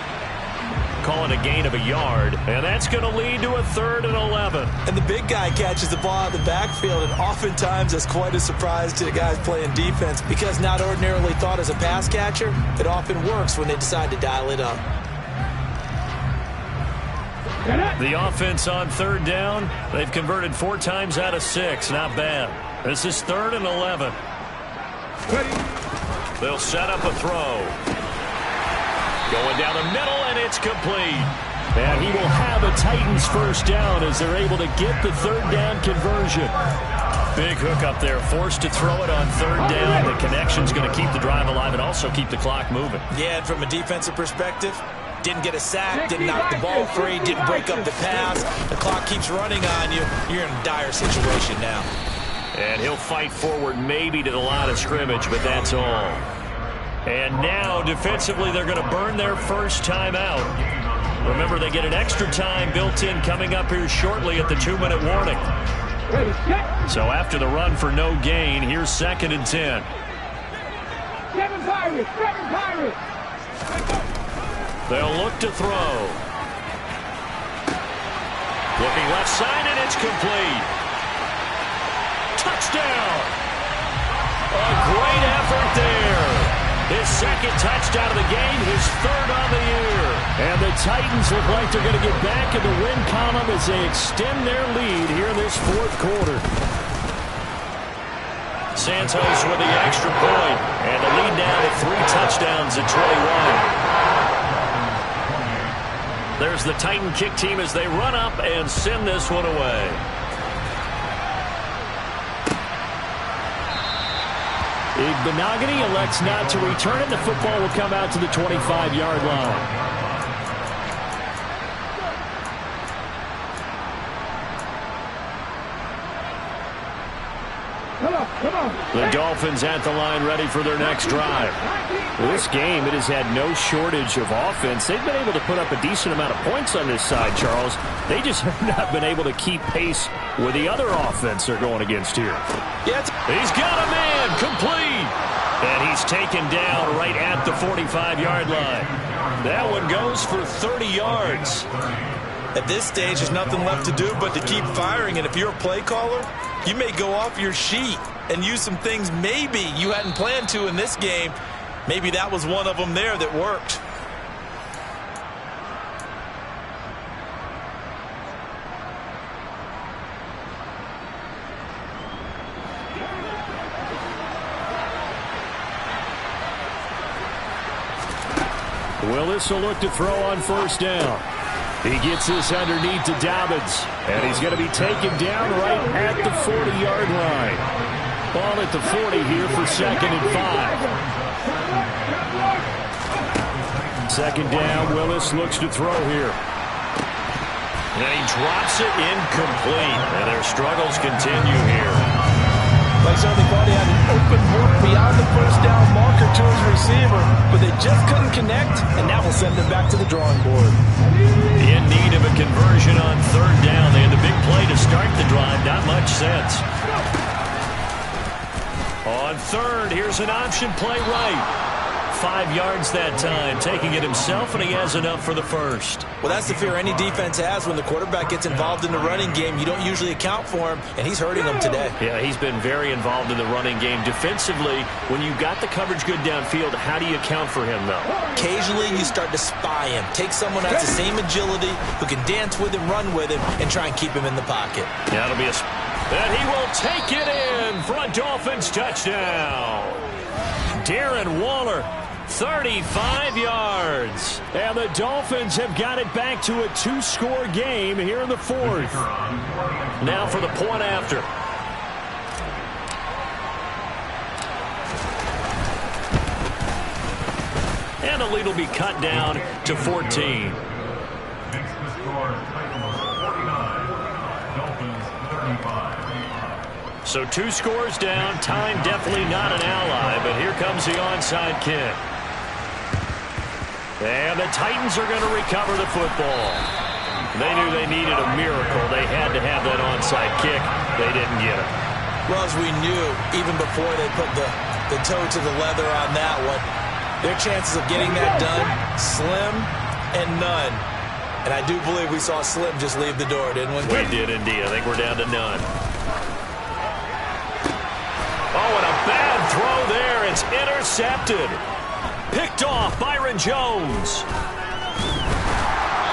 Speaker 3: Calling a gain of a yard, and that's going to lead to a 3rd and 11.
Speaker 2: And the big guy catches the ball out of the backfield, and oftentimes that's quite a surprise to the guys playing defense, because not ordinarily thought as a pass catcher, it often works when they decide to dial it up.
Speaker 3: The offense on 3rd down, they've converted 4 times out of 6. Not bad. This is 3rd and 11.
Speaker 1: They'll set up a throw. Going down the middle, and it's complete.
Speaker 3: And he will have a Titans first down as they're able to get the 3rd down conversion. Big hook up there, forced to throw it on 3rd down. The connection's going to keep the drive alive and also keep the clock moving.
Speaker 2: Yeah, and from a defensive perspective, didn't get a sack, didn't knock the ball free, didn't break up the pass. The clock keeps running on you. You're in a dire situation now.
Speaker 3: And he'll fight forward maybe to the line of scrimmage, but that's all. And now, defensively, they're going to burn their first timeout. Remember, they get an extra time built in coming up here shortly at the 2-minute warning. So after the run for no gain, here's 2nd and 10.
Speaker 7: 7 Pirates! 7 Pirates!
Speaker 3: They'll look to throw.
Speaker 1: Looking left side, and it's complete. Touchdown! A great effort there. His 2nd touchdown of the game, his 3rd on the year.
Speaker 3: And the Titans look like they're going to get back in the win column as they extend their lead here in this fourth quarter.
Speaker 1: Santos with the extra point, and the lead down to 3 touchdowns at 21. There's the Titan kick team as they run up and send this one away.
Speaker 3: Benogany elects not to return it. The football will come out to the 25-yard line. The Dolphins at the line ready for their next drive. Well, this game, it has had no shortage of offense. They've been able to put up a decent amount of points on this side, Charles. They just have not been able to keep pace with the other offense they're going against here.
Speaker 1: He's got a man complete. And he's taken down right at the 45-yard line. That one goes for 30 yards.
Speaker 2: At this stage, there's nothing left to do but to keep firing. And if you're a play caller, you may go off your sheet and use some things maybe you hadn't planned to in this game. Maybe that was one of them there that worked.
Speaker 3: Willis will look to throw on first down. He gets this underneath to Dobbins, and he's going to be taken down right at the 40-yard line. Ball at the 40 here for 2nd and 5. Second down, Willis looks to throw here.
Speaker 1: And he drops it incomplete, and their struggles continue here.
Speaker 4: Like so, they thought he had an open look beyond the first down marker to his receiver, but they just couldn't connect, and that will send them back to the drawing board.
Speaker 1: In need of a conversion on 3rd down. They had the big play to start the drive. Not much sense. On 3rd, here's an option play right. 5 yards that time, taking it himself, and he has enough for the first.
Speaker 2: Well, that's the fear any defense has when the quarterback gets involved in the running game. You don't usually account for him, and he's hurting them today.
Speaker 1: Yeah, he's been very involved in the running game. Defensively, when you've got the coverage good downfield, how do you account for him, though?
Speaker 2: Occasionally, you start to spy him. Take someone who has the same agility, who can dance with him, run with him, and try and keep him in the pocket.
Speaker 1: That'll be and he will take it in for a Dolphins touchdown. Darren Waller, 35 yards.
Speaker 3: And the Dolphins have got it back to a 2-score game here in the 4th.
Speaker 1: Now for the point after. And the lead will be cut down to 14.
Speaker 5: Makes the score Titans 49, Dolphins 35.
Speaker 1: So 2 scores down. Time definitely not an ally, but here comes the onside kick. And the Titans are going to recover the football. They knew they needed a miracle. They had to have that onside kick. They didn't get it.
Speaker 2: Well, as we knew, even before they put the toe to the leather on that one, their chances of getting that done, slim and none. And I do believe we saw Slim just leave the door, didn't we?
Speaker 1: We did indeed. I think we're down to none. Oh, and a bad throw there. It's intercepted. Picked off Byron Jones.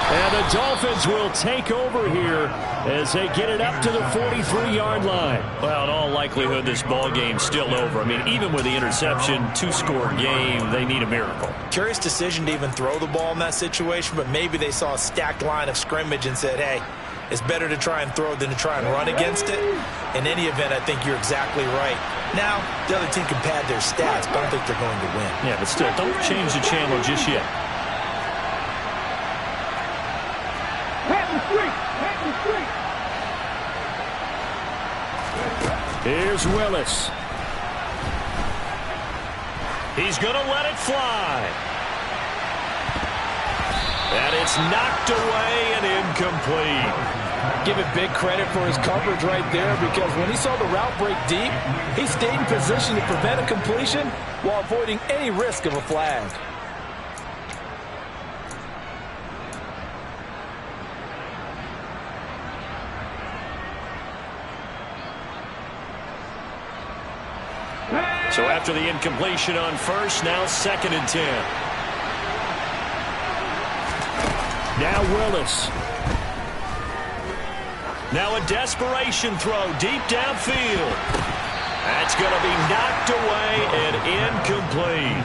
Speaker 3: And the Dolphins will take over here as they get it up to the 43-yard line.
Speaker 1: Well, in all likelihood, this ball game's still over. I mean, even with the interception, 2-score game, they need a miracle.
Speaker 2: Curious decision to even throw the ball in that situation, but maybe they saw a stacked line of scrimmage and said, hey, it's better to try and throw than to try and run against it. In any event, I think you're exactly right. Now, the other team can pad their stats, but I don't think they're going to win.
Speaker 1: Yeah, but still, don't change the channel just yet.
Speaker 3: Here's Willis.
Speaker 1: He's going to let it fly. And it's knocked away and incomplete.
Speaker 4: Give it big credit for his coverage right there, because when he saw the route break deep, he stayed in position to prevent a completion while avoiding any risk of a flag.
Speaker 1: So after the incompletion on first, now 2nd and 10.
Speaker 3: Now Willis.
Speaker 1: Now a desperation throw deep downfield. That's going to be knocked away and incomplete.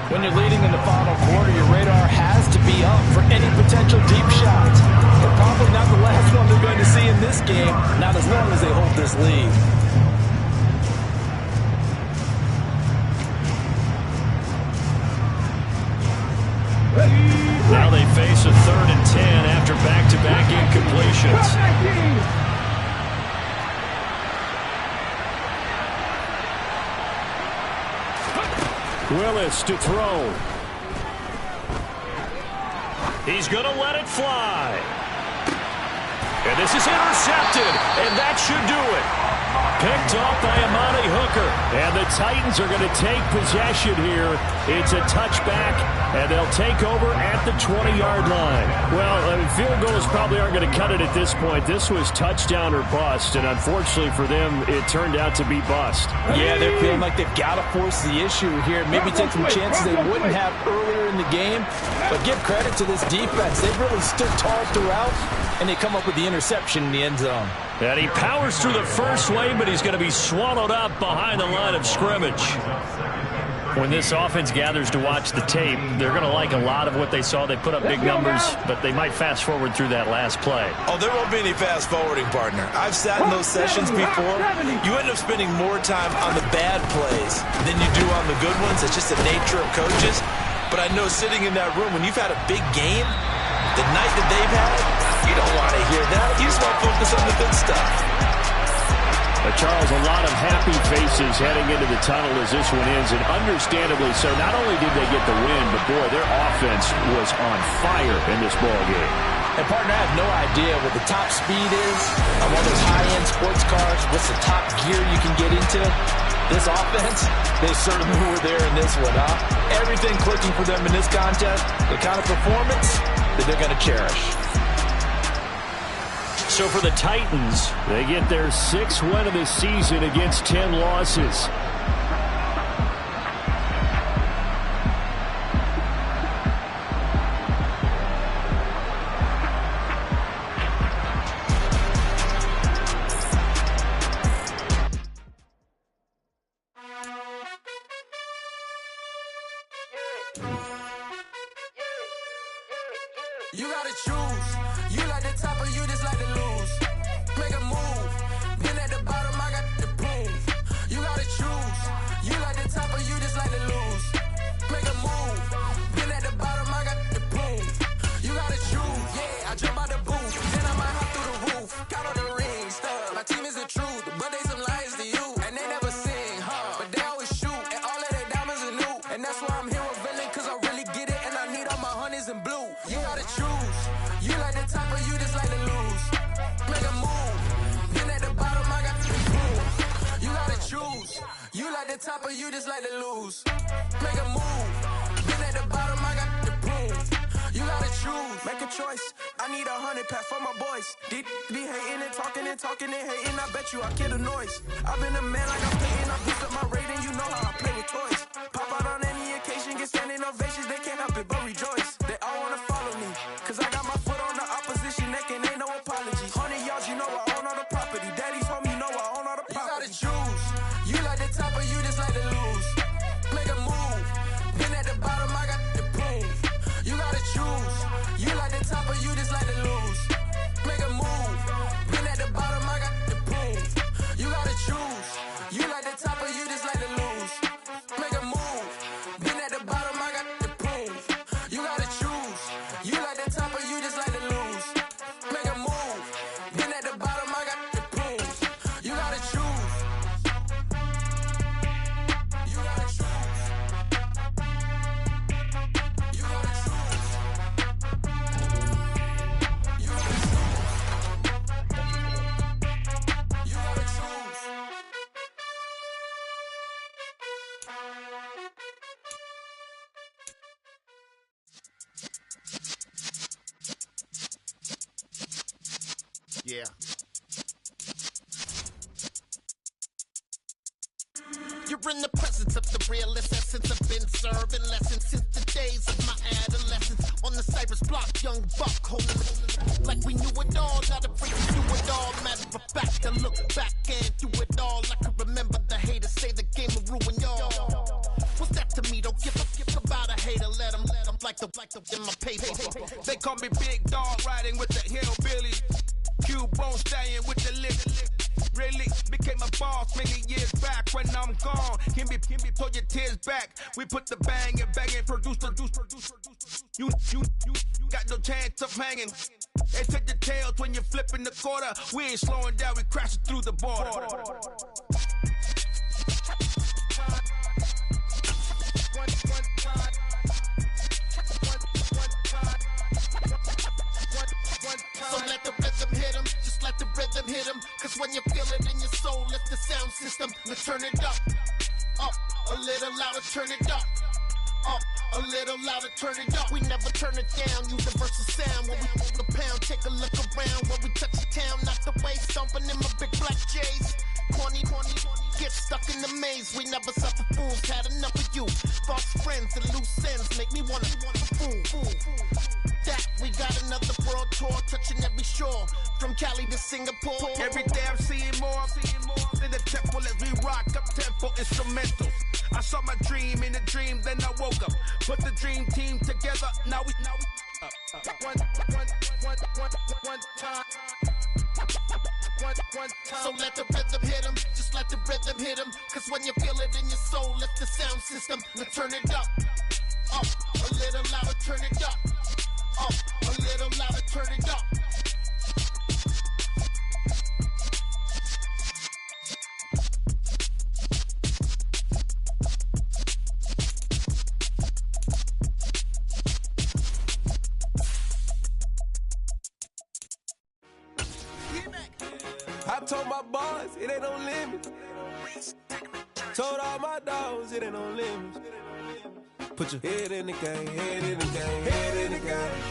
Speaker 4: When you're leading in the final quarter, your radar has to be up for any potential deep shots. But probably not the last one they're going to see in this game, not as long as they hold this lead.
Speaker 1: Now they face a 3rd and 10 after back-to-back incompletions.
Speaker 3: Willis to throw.
Speaker 1: He's going to let it fly. And this is intercepted, and that should do it. Picked off by Amani Hooker. And the Titans are going to take possession here. It's a touchback, and they'll take over at the 20-yard line. Well, field goals probably aren't going to cut it at this point. This was touchdown or bust, and unfortunately for them, it turned out to be bust.
Speaker 4: Yeah, they're feeling like they've got to force the issue here. Maybe take some chances they wouldn't have earlier in the game. But give credit to this defense. They've really stood tall throughout, and they come up with the interception in the end zone.
Speaker 1: And he powers through the first lane, but he's going to be swallowed up behind the line of scrimmage.
Speaker 3: When this offense gathers to watch the tape, they're going to like a lot of what they saw. They put up big numbers, but they might fast forward through that last play.
Speaker 2: Oh, there won't be any fast forwarding, partner. I've sat in those sessions before. You end up spending more time on the bad plays than you do on the good ones. It's just the nature of coaches. But I know sitting in that room, when you've had a big game, the night that they've had, you don't want to hear that. You just want to focus on the good stuff.
Speaker 3: Charles, a lot of happy faces heading into the tunnel as this one ends, and understandably so. Not only did they get the win, but, boy, their offense was on fire in this ballgame.
Speaker 4: And, partner, I have no idea what the top speed is on one of those high-end sports cars. What's the top gear you can get into? This offense, they certainly were there in this one, huh? Everything clicking for them in this contest, the kind of performance that they're going to cherish.
Speaker 3: So for the Titans, they get their 6th win of the season against 10 losses.
Speaker 6: You gotta choose. You like the top or you just like to lose. Make a move. Been at the bottom, I got the proof. You gotta choose. You like the top or you just like to lose. Make a move. Been at the bottom, I got the proof. You gotta choose. Yeah, I jump out the booth. Then I might hop through the roof. Count all the rings, stuff. My team is the truth, but they some liars to you. And they never sing, huh? But they always shoot. And all of their diamonds are new. And that's why I'm here with Villain, cause I really get it. And I need all my honeys in blue. You gotta choose. You like the top or you just like to lose. Make a move. Been at the bottom, I got the proof. You gotta choose. You like the top or you just like to lose. Make a move. Been at the bottom, I got the proof. You gotta choose. Make a choice. I need 100 pack for my boys. Be hating and talking and hating. I bet you I kill the noise. I've been a man like I'm paying. I boost up my rating. You know how I play with toys. Pop out on any occasion, get standing ovations. They can't help it but rejoice. They all wanna follow me, cause I got my foot on the opposition neck and ain't no apologies. 100 yards, you know I own all the property. Daddy's home, you know I own all the property. You gotta choose. You like the top or you just like to lose. Make a move. Been at the bottom, I got the proof. You gotta choose. You like the top or you just like to lose. Make a move. Been at the bottom, I got the proof. You gotta choose. You like the top or you just like to lose. Make a move. Been at the bottom, I got the proof. You gotta choose. You like the top or you just like to lose. Make a move. Been at the bottom, I got the proof. You gotta choose. You gotta choose. You gotta choose. You gotta choose. You gotta choose.
Speaker 8: Yeah. You're in the presence of the realest essence. I've been serving lessons since the days of my adolescence. On the Cypress block, young buck holding like we knew it all. Not afraid to do it all. Matter of fact, I look back and do it all. I can remember the haters say the game will ruin y'all. What's that to me? Don't give about a hater. Let them like the in my paper.
Speaker 9: They call me Big Dog, riding with the hillbillies. Cubone staying with the lick. Really became a boss many years back. When I'm gone, can be pull your tears back. We put the bang and produce. You got no chance of hanging. They take the tails when you're flipping the quarter. We ain't slowing down, we crashing through the border.
Speaker 8: rhythm hit 'em, cause when you feel it in your soul, lift the sound system. Let's turn it up, a little louder, turn it up. Up, a little louder, turn it up. We never turn it down, universal sound. When we move the pound, take a look around. When we touch the town, not the way, stomping in my big black J's. Corny, get stuck in the maze. We never suffer fools, had enough of you. False friends and loose ends make me wanna fool. That we got another world tour, touching every shore, from Cali to Singapore.
Speaker 9: Every day I'm seeing more in the temple as we rock up tempo instrumentals. I saw my dream in a dream, then I woke up. Put the dream team together, now we one time.
Speaker 8: So let the rhythm hit 'em, just let the rhythm hit 'em. Cause when you feel it in your soul, lift the sound system. Let's turn it up, a little louder, turn it up, a little louder, turn it up.
Speaker 10: I told my boys it ain't no limit. Told all my dogs it ain't no limit. Put your head in the game, head in the game, head in the game.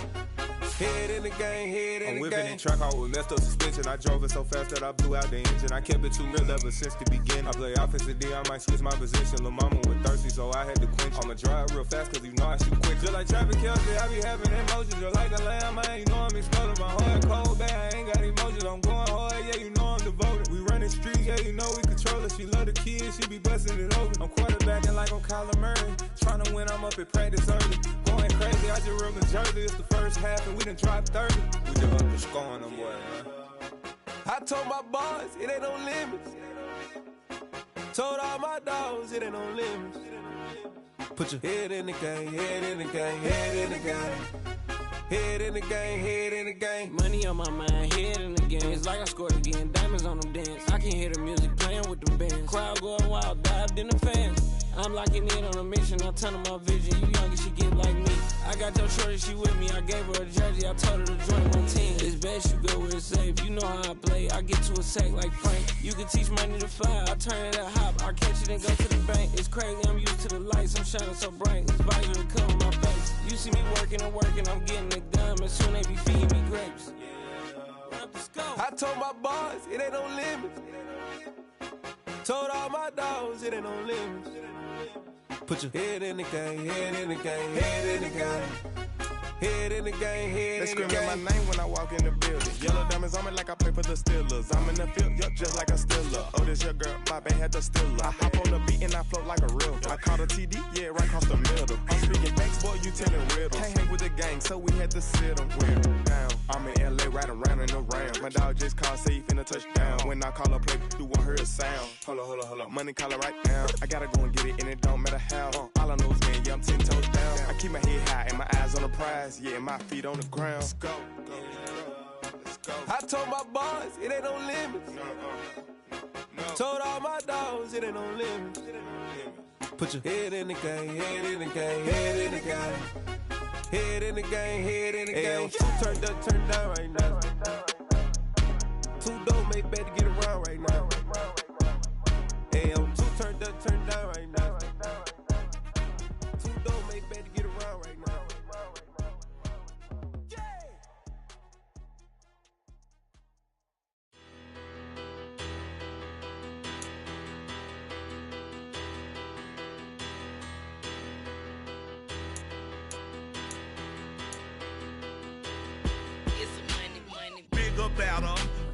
Speaker 10: Head in the game, head in the game.
Speaker 11: I'm whipping in track, I was messed up suspension. I drove it so fast that I blew out the engine. I kept it too real ever since the beginning. I play offensive D, I might switch my position. Lil' mama was thirsty, so I had to quench. I'ma drive real fast, cause you know I shoot quick. Just like Travis Kelce, I be having emotions. Just like a lamb, man, you know I'm exploding. My heart cold, bad, I ain't got emotions. I'm going hard, yeah, you know I'm devoted. We running streets, yeah, you know we control it. She love the kids, she be busting it open. I'm quarterbacking like I'm Kyler Murray. Trying to win, I'm up at practice early. Going crazy, I just rode the jersey. It's the first half, and we done dropped 30. We just up to scoring them, boy, man.
Speaker 10: I told my boys it ain't no limits. Told all my dogs it ain't no limits. Put your head in the game, head in the game, head in the game. Head in the game, head in the game.
Speaker 12: Money on my mind, head in the game. It's like I scored again, diamonds on them dance. I can hear the music playing with them bands. Crowd going wild, dived in the fans. I'm locking in on a mission, I turn on my vision. You young and she get like me. I got your shorty, she with me. I gave her a jersey, I told her to join my team. It's best you go where it's safe. You know how I play. I get to a sack like Frank. You can teach money to fly. I turn it at hop. I catch it and go to the bank. It's crazy, I'm used to the lights. I'm shining so bright. This visor to cover my face. You see me working and working. I'm getting it done. And soon they be feeding me grapes.
Speaker 10: I told my boys it ain't no limits. Told all my dogs it ain't no limits. Put your head in the game, head in the game, head in the game. Head in the game, head
Speaker 11: They
Speaker 10: in the game.
Speaker 11: screaming my name when I walk in the building. Yellow diamonds on me like I play for the Steelers. I'm in the field, yup, just like a Steeler. Oh, this your girl, my band had the Steeler. I hop on the beat and I float like a real. I caught a TD, yeah, right across the middle. I'm speaking thanks, boy, you telling riddles. Can't hang with the gang, so we had to sit them down. I'm in LA, riding around and around. My dog just called, say he finna touchdown. When I call a play, do want her a sound. Hold up, money call it right now. I gotta go and get it, and it don't matter how. All I know is, man, yeah, I'm 10 toes down. I keep my head high and my eyes on the prize. Yeah, my feet on the ground. Let's go.
Speaker 10: I told my boys it ain't no limits. Told all my dogs it ain't no limits. Put your head in the game, head in the game, head in the game. Head in the game, head in the game. Two turned up, turned down right now. Two don't make bad to get around right now. Hey, I'm two turned up, turned down right now. Two don't make bad to get around right now.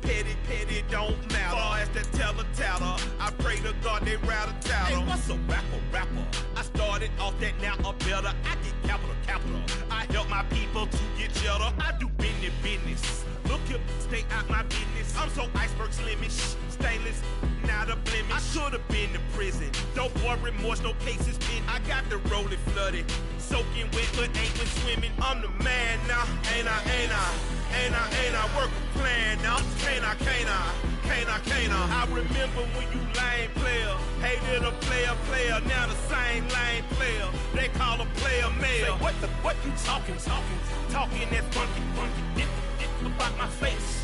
Speaker 9: Better, petty don't matter. Far as the teller, I pray to God they rattle tattle. Hey, what's a rapper? I started off that, now I'm better. I get capital. I help my people to get cheddar. I do business. Look here, stay out my business. I'm so iceberg slimish, stainless, not a blemish. I should've been to prison. Don't boy remorse, no cases pinned. I got the rolling flooded, soaking wet, but ain't been swimming. I'm the man now, ain't I? Work a plan now, can't I? I remember when you lame player, hated a player, now the same lame player. They call a player mayor. Say, what you talking that funky, about my face.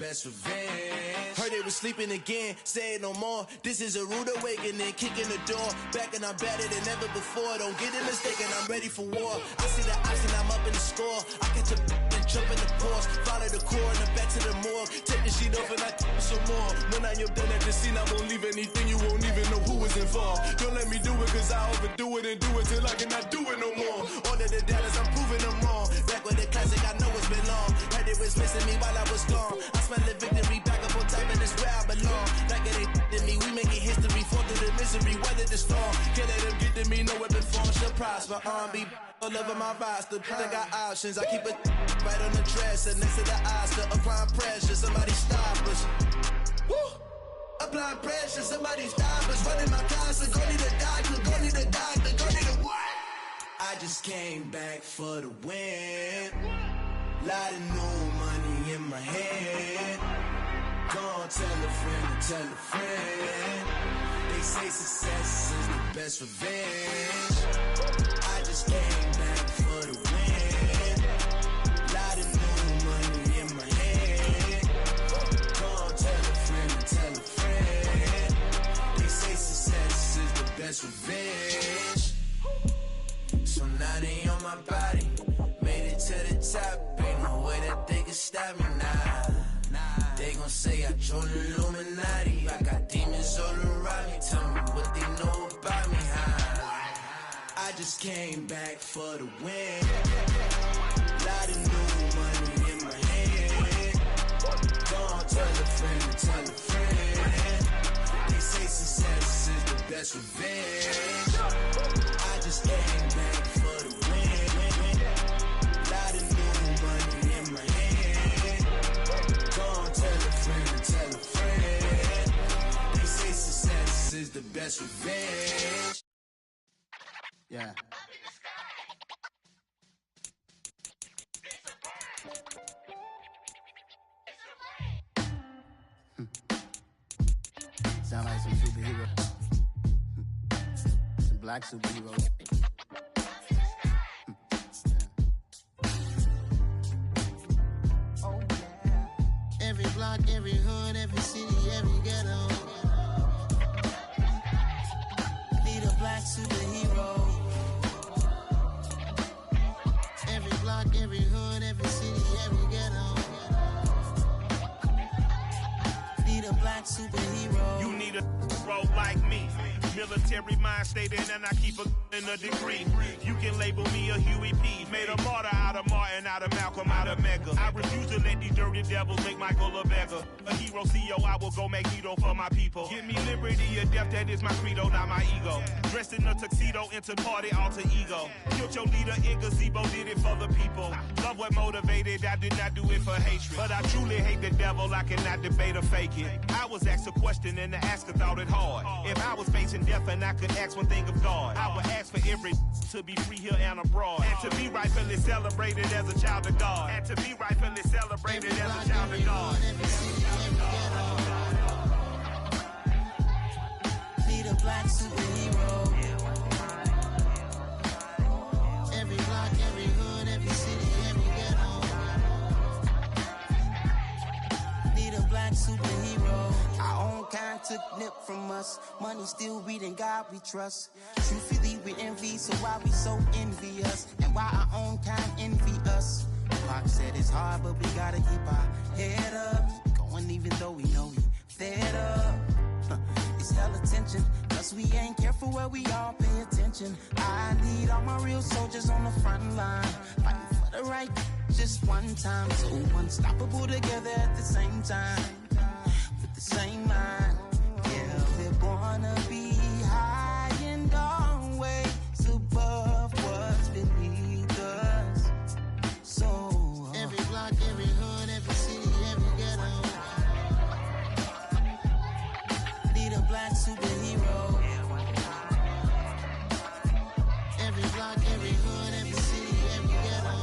Speaker 13: best revenge.
Speaker 14: Heard they was sleeping again, say it no more. This is a rude awakening, kicking the door. Back and I'm better than ever before. Don't get it mistaken, I'm ready for war. I see the option, I'm up in the score. I catch a and jump in the course. Follow the core and then back to the morgue. Take the sheet off and I some more. When I am done at the scene, I won't leave anything. You won't even know who is involved. Don't let me do it, cause I overdo it and do it till I cannot do it no more. All of the doubters, I'm proving them wrong. Back with the classic, I know it's been long. Heard it was missing me while I was gone. I smell the victory back up on top, and it's where I belong. Like it ain't to me, we making history. Fall through the misery, weather the storm. Can't let them get to me, no weapon form shall prosper. R&B all over my roster, I got options. I keep it right on the dresser, next to the Oscar. Applying pressure, somebody stop us. Woo! Applying pressure, somebody stop us. Running my concert, go need a doctor, go need a doctor, go need a what?
Speaker 13: I just came back for the win. Lot of new money in my hand. Gonna tell a friend to tell a friend. They say success is the best revenge. I just came back for the win. Lot of new money in my hand. Gonna tell a friend to tell a friend. They say success is the best revenge. So now they on my body. Made it to the top. Ain't no way that they can stop me now. They gon' say I joined the Illuminati. I got demons all around me. Tell me what they know about me, huh? I just came back for the win. Lot of new money in my hand. Gonna tell a friend to tell a friend. They say success is the best revenge. I just came back for the win. Lot of new money in my hand. Gonna tell a friend to tell a friend. They say success is the best revenge.
Speaker 14: Yeah. Sound like some superhero. Some black superheroes. Oh yeah. Every block, every hood, every city, every ghetto. Need a black superhero. Every block, every hood, every city, every ghetto. Need a black superhero.
Speaker 15: You need a role like me. Military mind stated, and I keep in a degree. You can label me a Huey P. Made a martyr out of Martin, out of Malcolm, out of Mega. I refuse to let these dirty devils make Michael a beggar. A hero CEO, I will go Magneto for my people. Give me liberty or death, that is my credo, not my ego. Dressed in a tuxedo, into party, alter ego. Killed your leader in gazebo, did it for the people. Love what motivated, I did not do it for hatred. But I truly hate the devil, I cannot debate or fake it. I was asked a question and the asker thought it hard. If I was facing death and I could ask one thing of God, I would ask for every to be free here and abroad. And to be rightfully celebrated as a child of God. And to be rightfully celebrated as a child of God.
Speaker 14: Need a black superhero. Every block, every hood, every city, every ghetto. Need a black superhero. Our own kind took nip from us. Money still reading God we trust. Truthfully we envy, so why we so envious? And why our own kind envy us? Pac said it's hard, but we gotta keep our head up. Going even though we know we fed up. It's hell attention, cause we ain't careful where we all pay attention. I need all my real soldiers on the front line, fighting for the right just one time. So unstoppable together at the same time, with the same mind. Yeah, we're gonna be high and always above what's beneath us. So every block, every hood, every city, every ghetto. Need a black superhero. Every block, every hood, every city, every ghetto.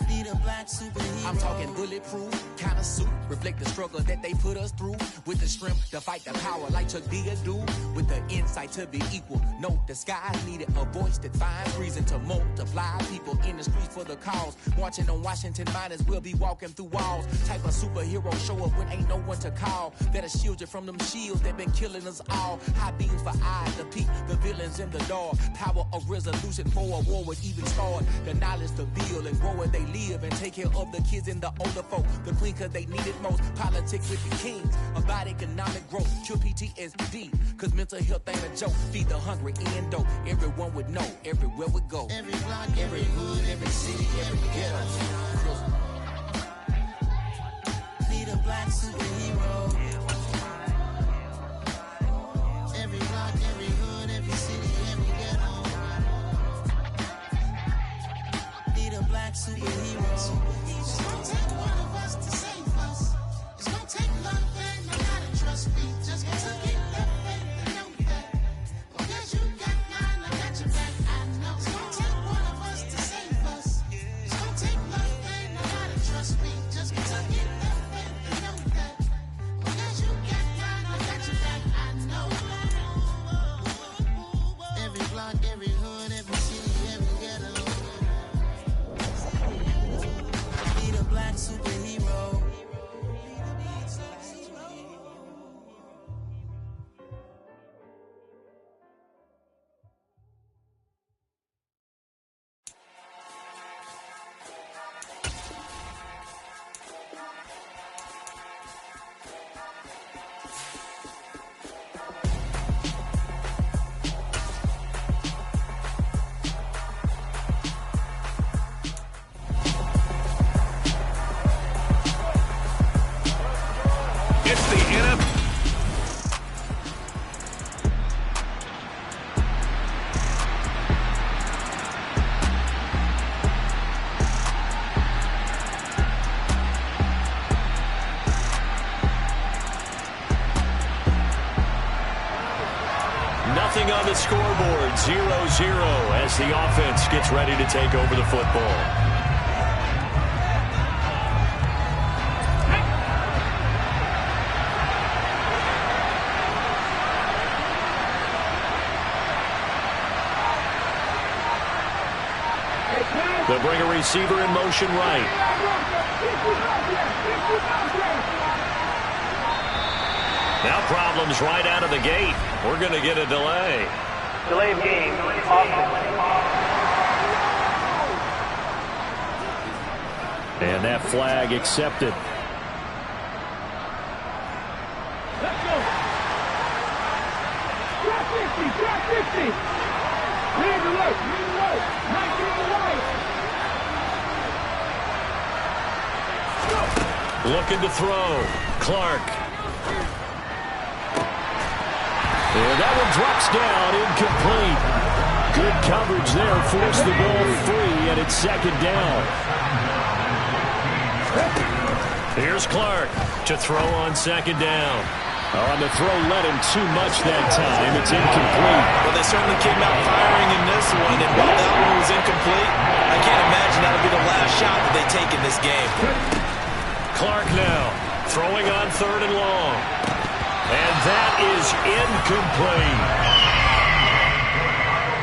Speaker 14: Need a black superhero.
Speaker 16: I'm talking bulletproof, kind of suit reflect the struggle that they put us through. With the strength to fight the power like Chuck D do. With the insight to be equal. Note the skies needed a voice that finds reason to multiply. People in the streets for the cause. Marching on Washington miners will be walking through walls. Type of superhero show up when ain't no one to call. That'll shield you from them shields that been killing us all. High beams for eyes to peek the villains in the dark. Power of resolution for a war would even start. The knowledge to build and grow where they live and take care of the kids and the older folk. The queen cause they need it most. Politics with the kings. About economic growth. Cure PTSD. Cause mental health ain't a joke. Feed the hungry and dope. Everyone would know. Everywhere we go. Every block, every hood, every city, every ghetto. Need a black superhero. Every block, every hood, every city, every ghetto. Need a black superhero. It's gonna take one of us to save us. It's gonna take love and I gotta trust me. Just to get that faith and know that. Because you got mine, I got your back. I know. It's gonna take one of us to save us. It's gonna take love and I gotta trust me. Just to get that faith and know that. Because you got mine, I got your back. I know. Every block, every hood, every city, every ghetto. Need a black superhero.
Speaker 1: Nothing on the scoreboard, 0-0 as the offense gets ready to take over the football. They'll bring a receiver in motion right. Now problems right out of the gate. We're going to get a delay.
Speaker 17: Delay of game. Offense.
Speaker 3: And that flag accepted.
Speaker 7: Let's go. Drop 50. Drop 50. Lead the right. Lead the right. 19 to the right.
Speaker 1: Looking to throw. Clark. And that one drops down, incomplete. Good coverage there, forced the ball free, and it's second down. Here's Clark to throw on second down. On the throw, led him too much that time. It's incomplete.
Speaker 2: Well, they certainly came out firing in this one, and while that one was incomplete, I can't imagine that'll be the last shot that they take in this game.
Speaker 1: Clark now throwing on third and long. And that is incomplete.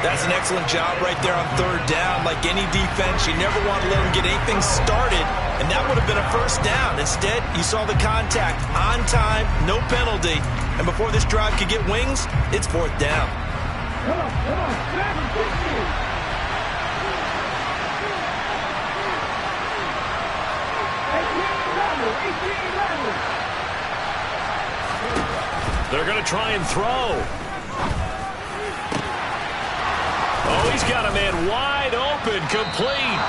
Speaker 2: That's an excellent job right there on third down. Like any defense, you never want to let them get anything started, and that would have been a first down. Instead, you saw the contact on time, no penalty, and before this drive could get wings, it's fourth down.
Speaker 7: Come on, come on. 18-11.
Speaker 1: They're going to try and throw. Oh, he's got a man wide open, complete.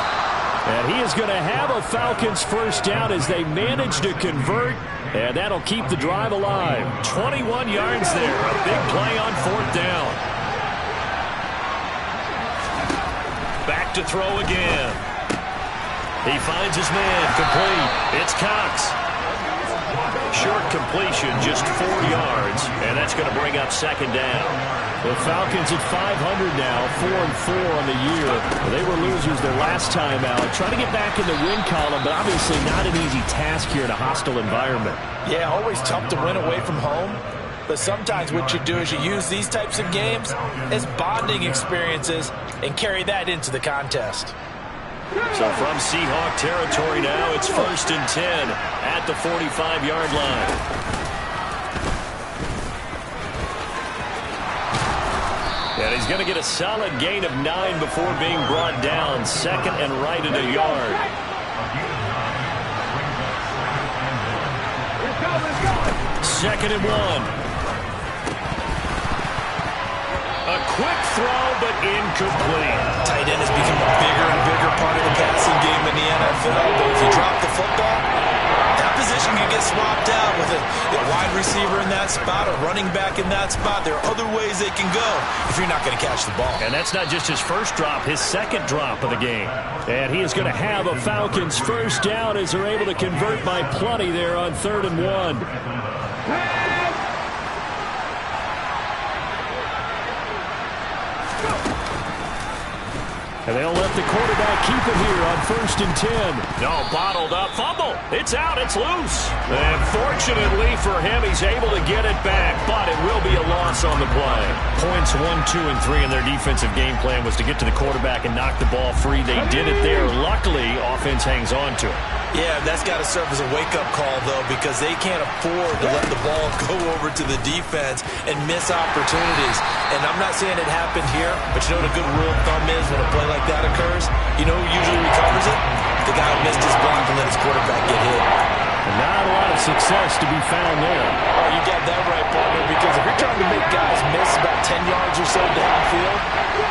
Speaker 3: And he is going to have a Falcons first down as they manage to convert, and that'll keep the drive alive.
Speaker 1: 21 yards there, a big play on fourth down. Back to throw again. He finds his man, complete. It's Cox. Short completion, just 4 yards, and that's going to bring up second down.
Speaker 3: The Falcons at 500 now, 4-4 on the year. They were losers their last time out. Trying to get back in the win column, but obviously not an easy task here in a hostile environment.
Speaker 2: Yeah, always tough to win away from home. But sometimes what you do is you use these types of games as bonding experiences and carry that into the contest.
Speaker 1: So from Seahawk territory now, it's 1st and 10 at the 45-yard line. And he's going to get a solid gain of 9 before being brought down. 2nd and right at a yard. Second and 1. A quick throw, but incomplete.
Speaker 2: Tight end has become a bigger and bigger part of the passing game in the NFL. But if you drop the football, that position can get swapped out with a wide receiver in that spot, a running back in that spot. There are other ways they can go if you're not going to catch the ball.
Speaker 3: And that's not just his first drop, his second drop of the game. And he is going to have a Falcons first down as they're able to convert by plenty there on 3rd and 1. And they'll let the quarterback keep it here on 1st and 10.
Speaker 1: No, bottled up. Fumble. It's out. It's loose. And fortunately for him, he's able to get it back, but it will be a loss on the play.
Speaker 3: Points 1, 2, and 3 in their defensive game plan was to get to the quarterback and knock the ball free. They did it there. Luckily, offense hangs on to it.
Speaker 2: Yeah, that's got to serve as a wake-up call, though, because they can't afford to let the ball go over to the defense and miss opportunities. And I'm not saying it happened here, but you know what a good rule of thumb is when a play like that occurs? You know who usually recovers it? The guy who missed his block and let his quarterback get hit.
Speaker 3: And not a lot of success to be found there.
Speaker 2: Oh, you got that right, partner, because if you're trying to make guys miss about 10 yards or so downfield,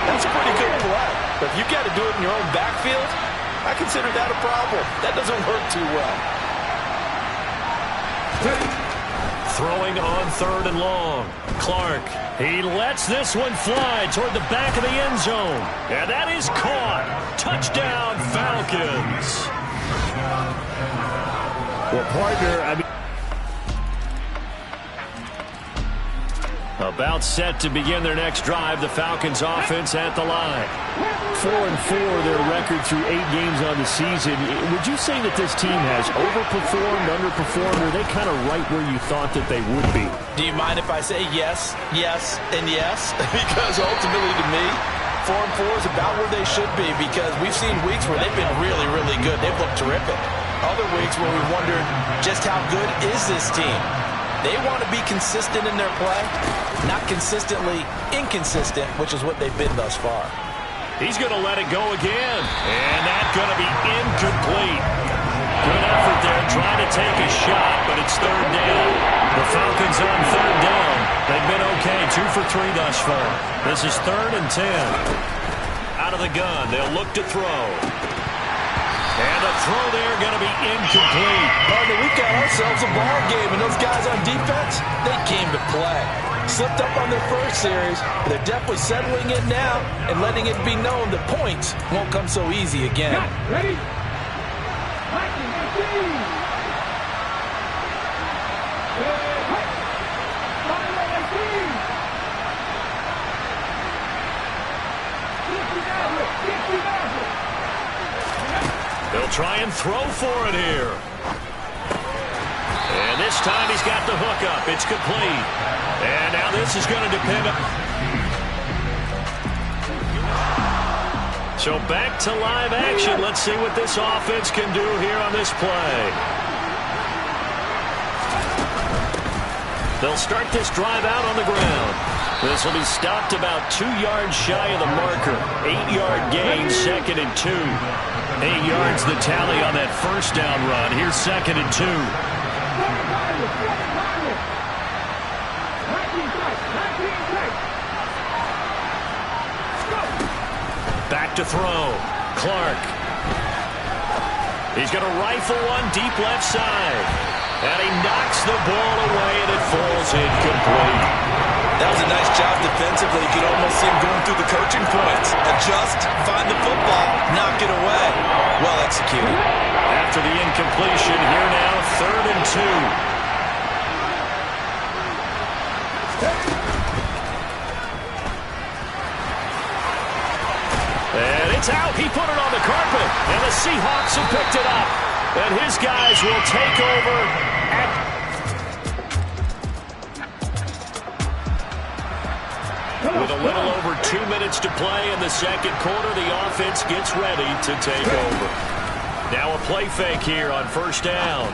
Speaker 2: that's a pretty good play. But if you got to do it in your own backfield, I consider that a problem. That doesn't work too well.
Speaker 1: Throwing on 3rd and long. Clark.
Speaker 3: He lets this one fly toward the back of the end zone.
Speaker 1: And that is caught. Touchdown, Falcons.
Speaker 3: Well, partner, I mean,
Speaker 1: about set to begin their next drive. The Falcons offense at the line.
Speaker 3: 4-4 their record through 8 games on the season. Would you say that this team has overperformed, underperformed, or are they kind of right where you thought that they would be?
Speaker 2: Do you mind if I say yes, yes, and yes? Because ultimately to me, 4-4 is about where they should be, because we've seen weeks where they've been really, really good. They've looked terrific. Other weeks where we wondered just how good is this team? They want to be consistent in their play, not consistently inconsistent, which is what they've been thus far.
Speaker 1: He's going to let it go again, and that's going to be incomplete. Good effort there, trying to take a shot, but it's 3rd down. The Falcons on 3rd down. They've been okay, 2 for 3 thus far. This is 3rd and 10. Out of the gun, they'll look to throw. And a throw there going to be incomplete.
Speaker 2: Partner, we've got ourselves a ball game, and those guys on defense, they came to play. Slipped up on their first series. They're definitely settling it now and letting it be known that points won't come so easy again.
Speaker 7: Ready?
Speaker 1: They'll try and throw for it here. And this time he's got the hook up. It's complete. And now this is going to depend on... So back to live action. Let's see what this offense can do here on this play. They'll start this drive out on the ground. This will be stopped about 2 yards shy of the marker. 8-yard gain, 2nd and 2. 8 yards the tally on that first down run. Here's 2nd and 2. Back to throw. Clark. He's going to rifle one deep left side. And he knocks the ball away, and it falls incomplete.
Speaker 2: That was a nice job defensively. You could almost see him going through the coaching points. Adjust, find the football, knock it away. Well executed.
Speaker 1: After the incompletion, here now, 3rd and 2. And it's out. He put it on the carpet. And the Seahawks have picked it up. And his guys will take over with a little over 2 minutes to play in the second quarter. The offense gets ready to take over. Now a play fake here on first down.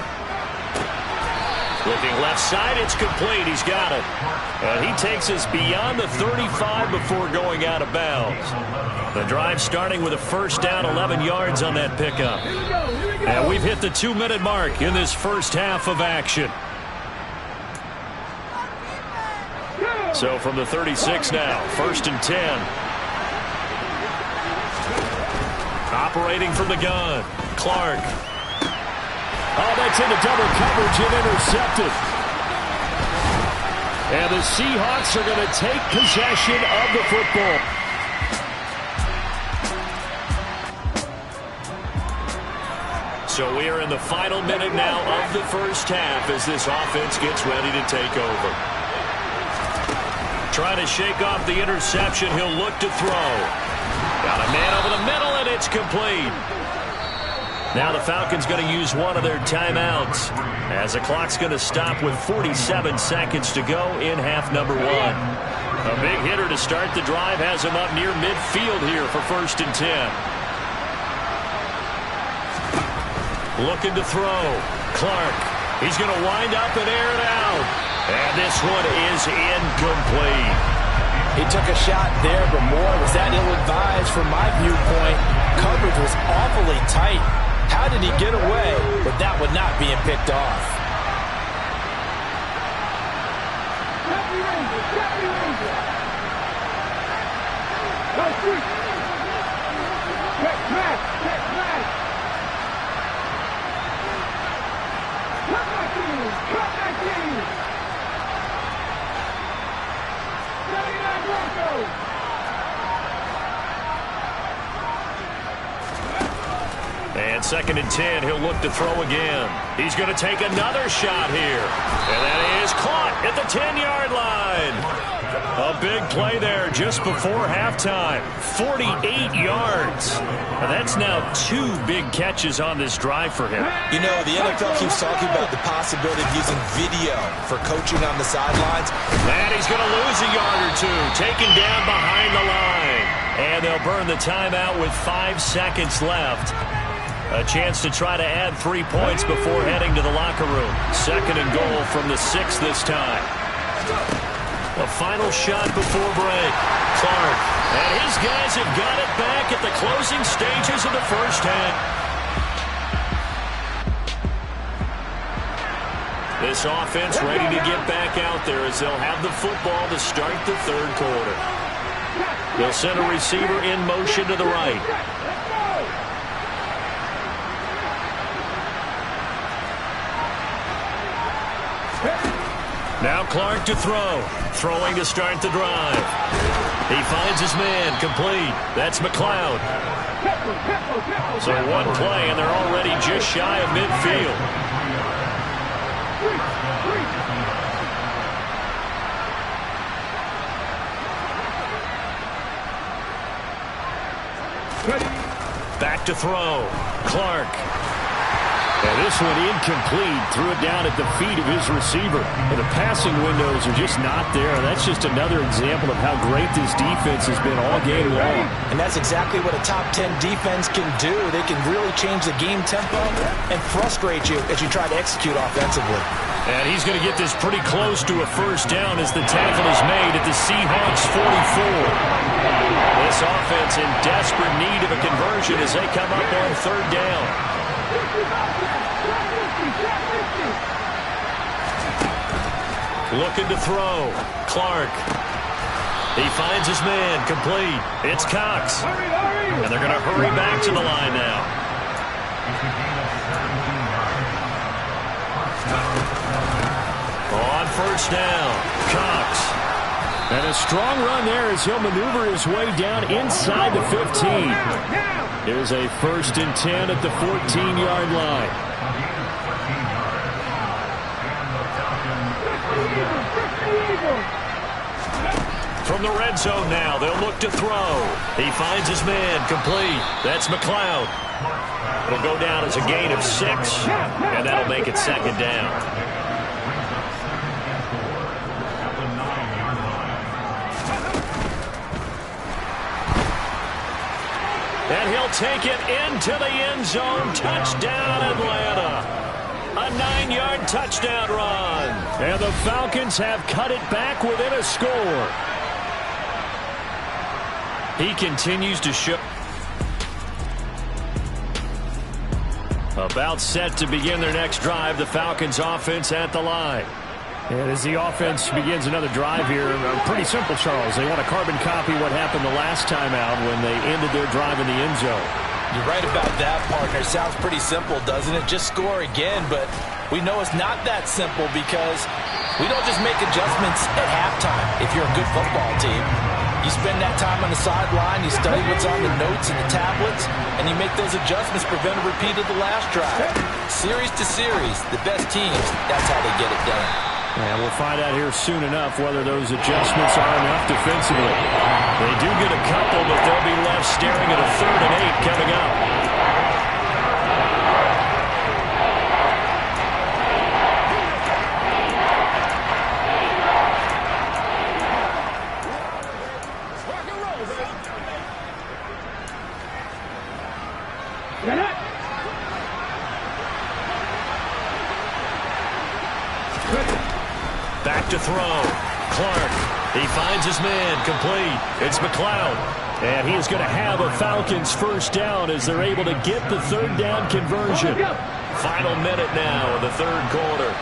Speaker 1: Looking left side, it's complete. He's got it. And he takes us beyond the 35 before going out of bounds. The drive starting with a first down, 11 yards on that pickup. And we've hit the 2-minute mark in this first half of action. So from the 36 now, first and 10. Operating from the gun, Clark. Oh, that's into double coverage and intercepted. And the Seahawks are going to take possession of the football. So we are in the final minute now of the first half as this offense gets ready to take over. Trying to shake off the interception. He'll look to throw. Got a man over the middle, and it's complete. Now the Falcons going to use one of their timeouts as the clock's going to stop with 47 seconds to go in half number one. A big hitter to start the drive has him up near midfield here for first and 10. Looking to throw. Clark. He's going to wind up and air it out. And this one is incomplete.
Speaker 4: He took a shot there, but more was that ill-advised from my viewpoint. Coverage was awfully tight. How did he get away with that one not being picked off?
Speaker 1: And second and 10, he'll look to throw again. He's going to take another shot here. And that is caught at the 10-yard line. A big play there just before halftime. 48 yards. And that's now 2 big catches on this drive for him.
Speaker 4: You know, the NFL keeps talking about the possibility of using video for coaching on the sidelines.
Speaker 1: And he's going to lose a yard or 2. Taken down behind the line. And they'll burn the timeout with 5 seconds left. A chance to try to add 3 points before heading to the locker room. Second and goal from the 6 this time. A final shot before break. Clark. And his guys have got it back at the closing stages of the first half. This offense ready to get back out there as they'll have the football to start the third quarter. They'll send a receiver in motion to the right. Now Clark to throw. Throwing to start the drive. He finds his man. Complete. That's McLeod. So one play, and they're already just shy of midfield. Back to throw. Clark. And this one incomplete. Threw it down at the feet of his receiver. And the passing windows are just not there. That's just another example of how great this defense has been all game long.
Speaker 4: And that's exactly what a top 10 defense can do. They can really change the game tempo and frustrate you as you try to execute offensively.
Speaker 1: And he's going to get this pretty close to a first down as the tackle is made at the Seahawks 44. This offense in desperate need of a conversion as they come up on third down. Looking to throw. Clark. He finds his man. Complete. It's Cox. And they're going to hurry back to the line now. On first down, Cox. And a strong run there as he'll maneuver his way down inside the 15. Here's a first and 10 at the 14-yard line. From the red zone now, they'll look to throw. He finds his man, complete. That's McLeod. It'll go down as a gain of 6, and that'll make it second down. And he'll take it into the end zone. Touchdown, Atlanta. A 9-yard touchdown run.
Speaker 3: And the Falcons have cut it back within a score.
Speaker 1: He continues to show. About set to begin their next drive. The Falcons offense at the line.
Speaker 3: And as the offense begins another drive here, pretty simple, Charles. They want to carbon copy what happened the last time out when they ended their drive in the end zone.
Speaker 2: You're right about that, partner. Sounds pretty simple, doesn't it? Just score again, but we know it's not that simple because we don't just make adjustments at halftime if you're a good football team. You spend that time on the sideline, you study what's on the notes and the tablets, and you make those adjustments, prevent a repeat of the last drive. Series to series, the best teams, that's how they get it done.
Speaker 3: And we'll find out here soon enough whether those adjustments are enough defensively.
Speaker 1: They do get a couple, but they'll be left staring at a 3rd and 8 coming up. Back to throw. Clark. He finds his man, complete. It's McLeod.
Speaker 3: And he is going to have a Falcons first down as they're able to get the 3rd down conversion.
Speaker 1: Final minute now of the 3rd quarter.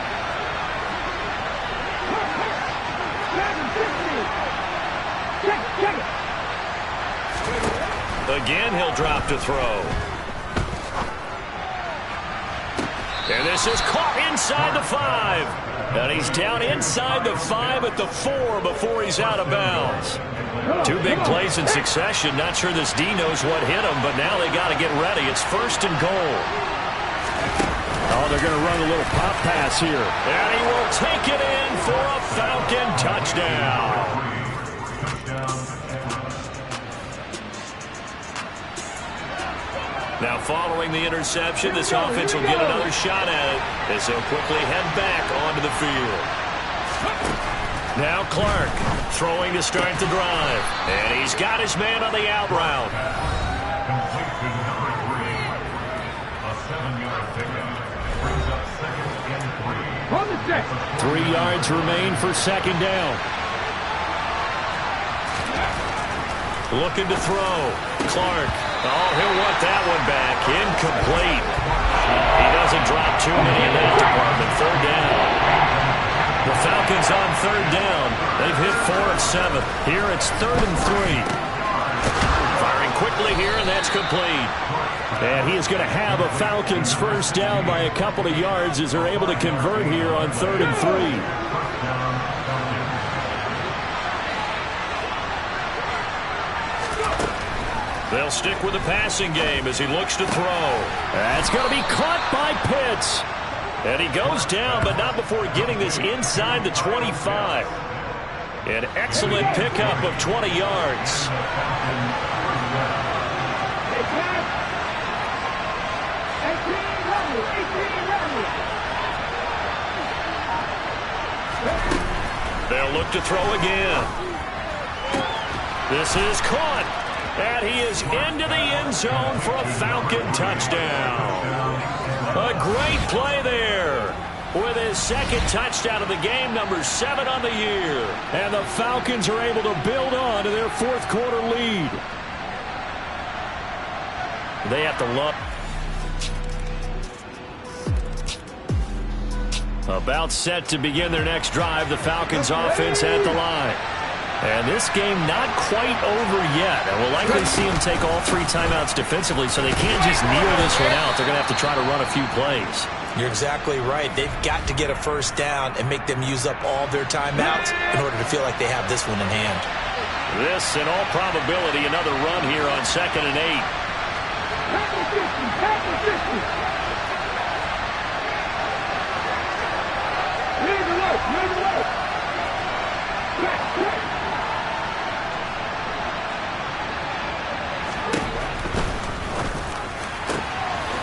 Speaker 1: Again, he'll drop to throw. And this is caught inside the 5. And he's down inside the 5 at the 4 before he's out of bounds. 2 big plays in succession. Not sure this D knows what hit him, but now they got to get ready. It's 1st and goal.
Speaker 3: Oh, they're going to run a little pop pass here.
Speaker 1: And he will take it in for a Falcon touchdown. Now, following the interception, this offense will get another shot at it as they'll quickly head back onto the field. Now Clark throwing to start the drive. And he's got his man on the out route.
Speaker 5: Completion number 3. A 7-yard pickup brings up 2nd and 3.
Speaker 3: 3 yards remain for 2nd down.
Speaker 1: Looking to throw. Clark. Oh, he'll want that one back. Incomplete. He doesn't drop too many in that department. 3rd down. The Falcons on 3rd down. They've hit 4 of 7. Here it's 3rd and 3. Firing quickly here, and that's complete.
Speaker 3: And he is going to have a Falcons first down by a couple of yards as they're able to convert here on 3rd and 3.
Speaker 1: They'll stick with the passing game as he looks to throw.
Speaker 3: That's going to be caught by Pitts.
Speaker 1: And he goes down, but not before getting this inside the 25. An excellent pickup of 20 yards. They'll look to throw again. This is caught. And he is into the end zone for a Falcon touchdown. A great play there with his 2nd touchdown of the game, number 7 on the year.
Speaker 3: And the Falcons are able to build on to their 4th quarter lead.
Speaker 1: They have to look. About set to begin their next drive. The Falcons offense at the line. And this game not quite over yet. And we'll likely see them take all 3 timeouts defensively, so they can't just kneel this one out. They're going to have to try to run a few plays.
Speaker 2: You're exactly right. They've got to get a first down and make them use up all their timeouts in order to feel like they have this one in hand.
Speaker 1: This, in all probability, another run here on 2nd and 8.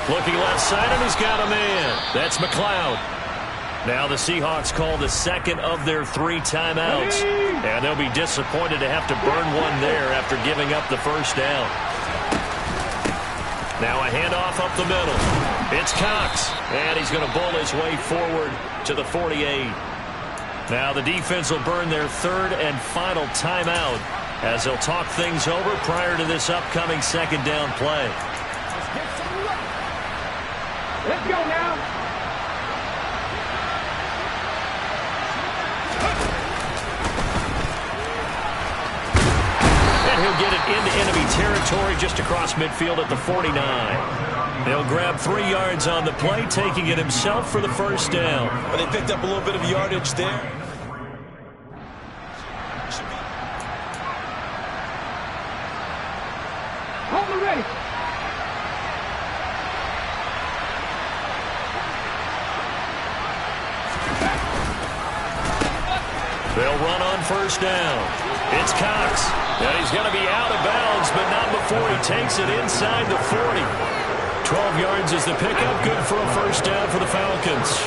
Speaker 3: Looking left side, and he's got a man. That's McLeod. Now the Seahawks call the second of their 3 timeouts. And they'll be disappointed to have to burn one there after giving up the first down. Now a handoff up the middle. It's Cox. And he's going to bowl his way forward to the 48. Now the defense will burn their 3rd and final timeout as they'll talk things over prior to this upcoming second down play.
Speaker 7: Let's go now.
Speaker 3: And he'll get it into enemy territory just across midfield at the 49. They'll grab 3 yards on the play, taking it himself for the first down.
Speaker 2: But they picked up a little bit of yardage there.
Speaker 7: Hold it ready.
Speaker 3: They'll run on first down. It's Cox. And he's going to be out of bounds, but not before he takes it inside the 40. 12 yards is the pickup. Good for a first down for the Falcons.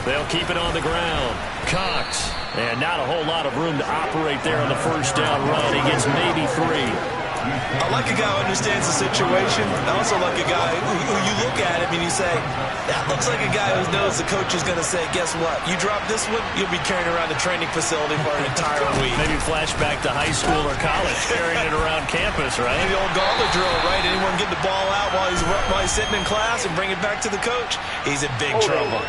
Speaker 3: They'll keep it on the ground. Cox. And not a whole lot of room to operate there on the first down run. He gets maybe 3.
Speaker 2: I like a guy who understands the situation. I also like a guy who you look at him and you say, that looks like a guy who knows the coach is going to say, guess what? You drop this one, you'll be carrying around the training facility for an entire week.
Speaker 3: Maybe flashback to high school or college, carrying it around campus, right?
Speaker 2: The old gauntlet drill, right? Anyone get the ball out while he's sitting in class and bring it back to the coach? He's in big trouble.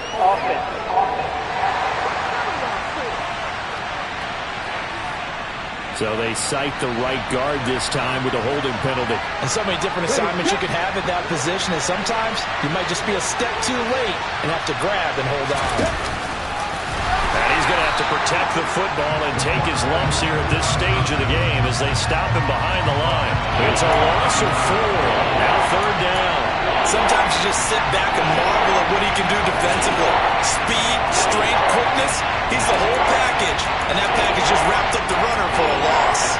Speaker 3: So they cite the right guard this time with a holding penalty.
Speaker 4: And so many different assignments you could have at that position, and sometimes you might just be a step too late and have to grab and hold on.
Speaker 3: And he's going to have to protect the football and take his lumps here at this stage of the game as they stop him behind the line. It's a loss of 4. Now 3rd down.
Speaker 2: Sometimes you just sit back and marvel at what he can do defensively. Speed, strength, quickness, he's the whole package. And that package just wrapped up the runner for a loss.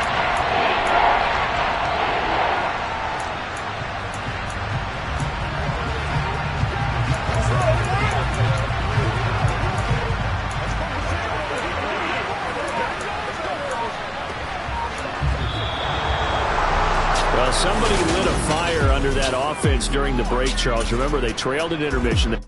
Speaker 3: Well, somebody lit a fire under that offense during the break, Charles. Remember, they trailed at intermission.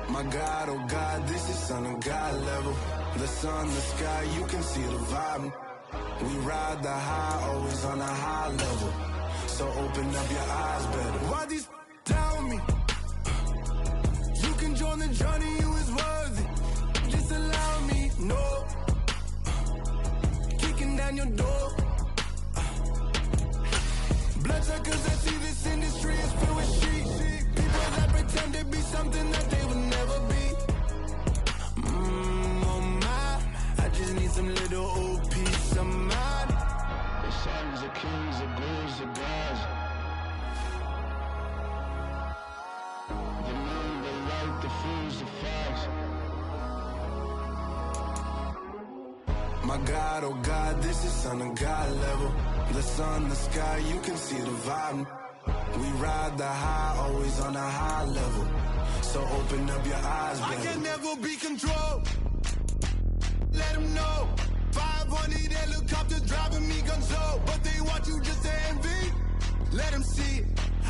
Speaker 13: My God, oh God, this is Son of God level. The sun, the sky, you can see the vibe. We ride the high, always on a high level. So open up your eyes better. Why these tell me? You can join the journey, you is worthy. Just allow me, no. Kicking down your door. Bloodsuckers, I see this industry is filled with sheep. People that pretend to be something that they would never be. Oh my, I just need some little old peace of mind. The sons of kings, the bulls, the gods. The moon, the light, the fools, the facts. My God, oh God, this is Son of God level. The sun, the sky, you can see the vibe. We ride the high, always on a high level. So open up your eyes, baby. I can never be controlled. Let them know. 500 helicopters driving me gonzo. But they want you just to envy. Let them see it.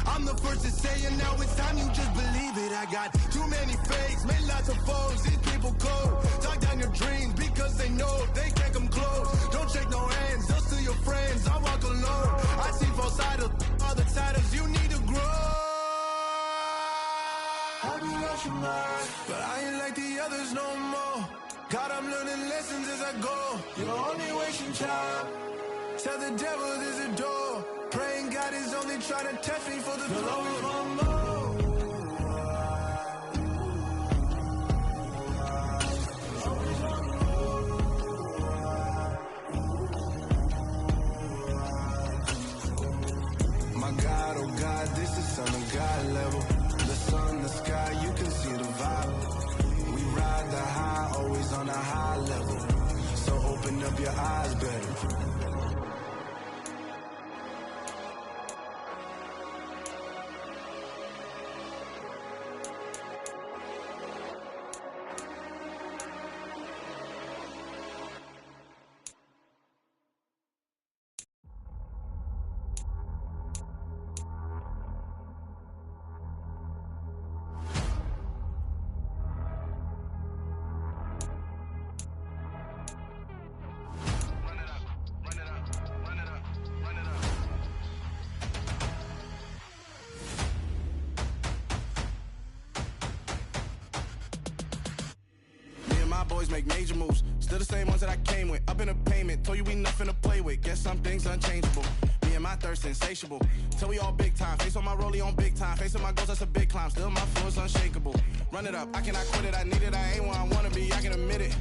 Speaker 13: I'm the first to say it, now it's time you just believe it. I got too many fakes, made lots of foes. These people cold. Talk down your dreams because they know they can't come close. Don't shake no hands, just to your friends. I walk alone. I see false idols, other titles. You need to grow. Have you lost your mind? But I ain't like the others no more. God, I'm learning lessons as I go. You're only wasting time. Tell the devil there's a door. Praying God is only trying to test me for the glory.
Speaker 10: my boys make major moves. Still the same ones that I came with. Up in the payment, told you we nothing to play with. Guess some things unchangeable. Me and my thirst insatiable. Till we all big time. Face on my rollie on big time. Facing my goals, that's a big climb. Still my flow is unshakable. Run it up, I cannot quit it. I need it, I ain't where I wanna be, I can admit it.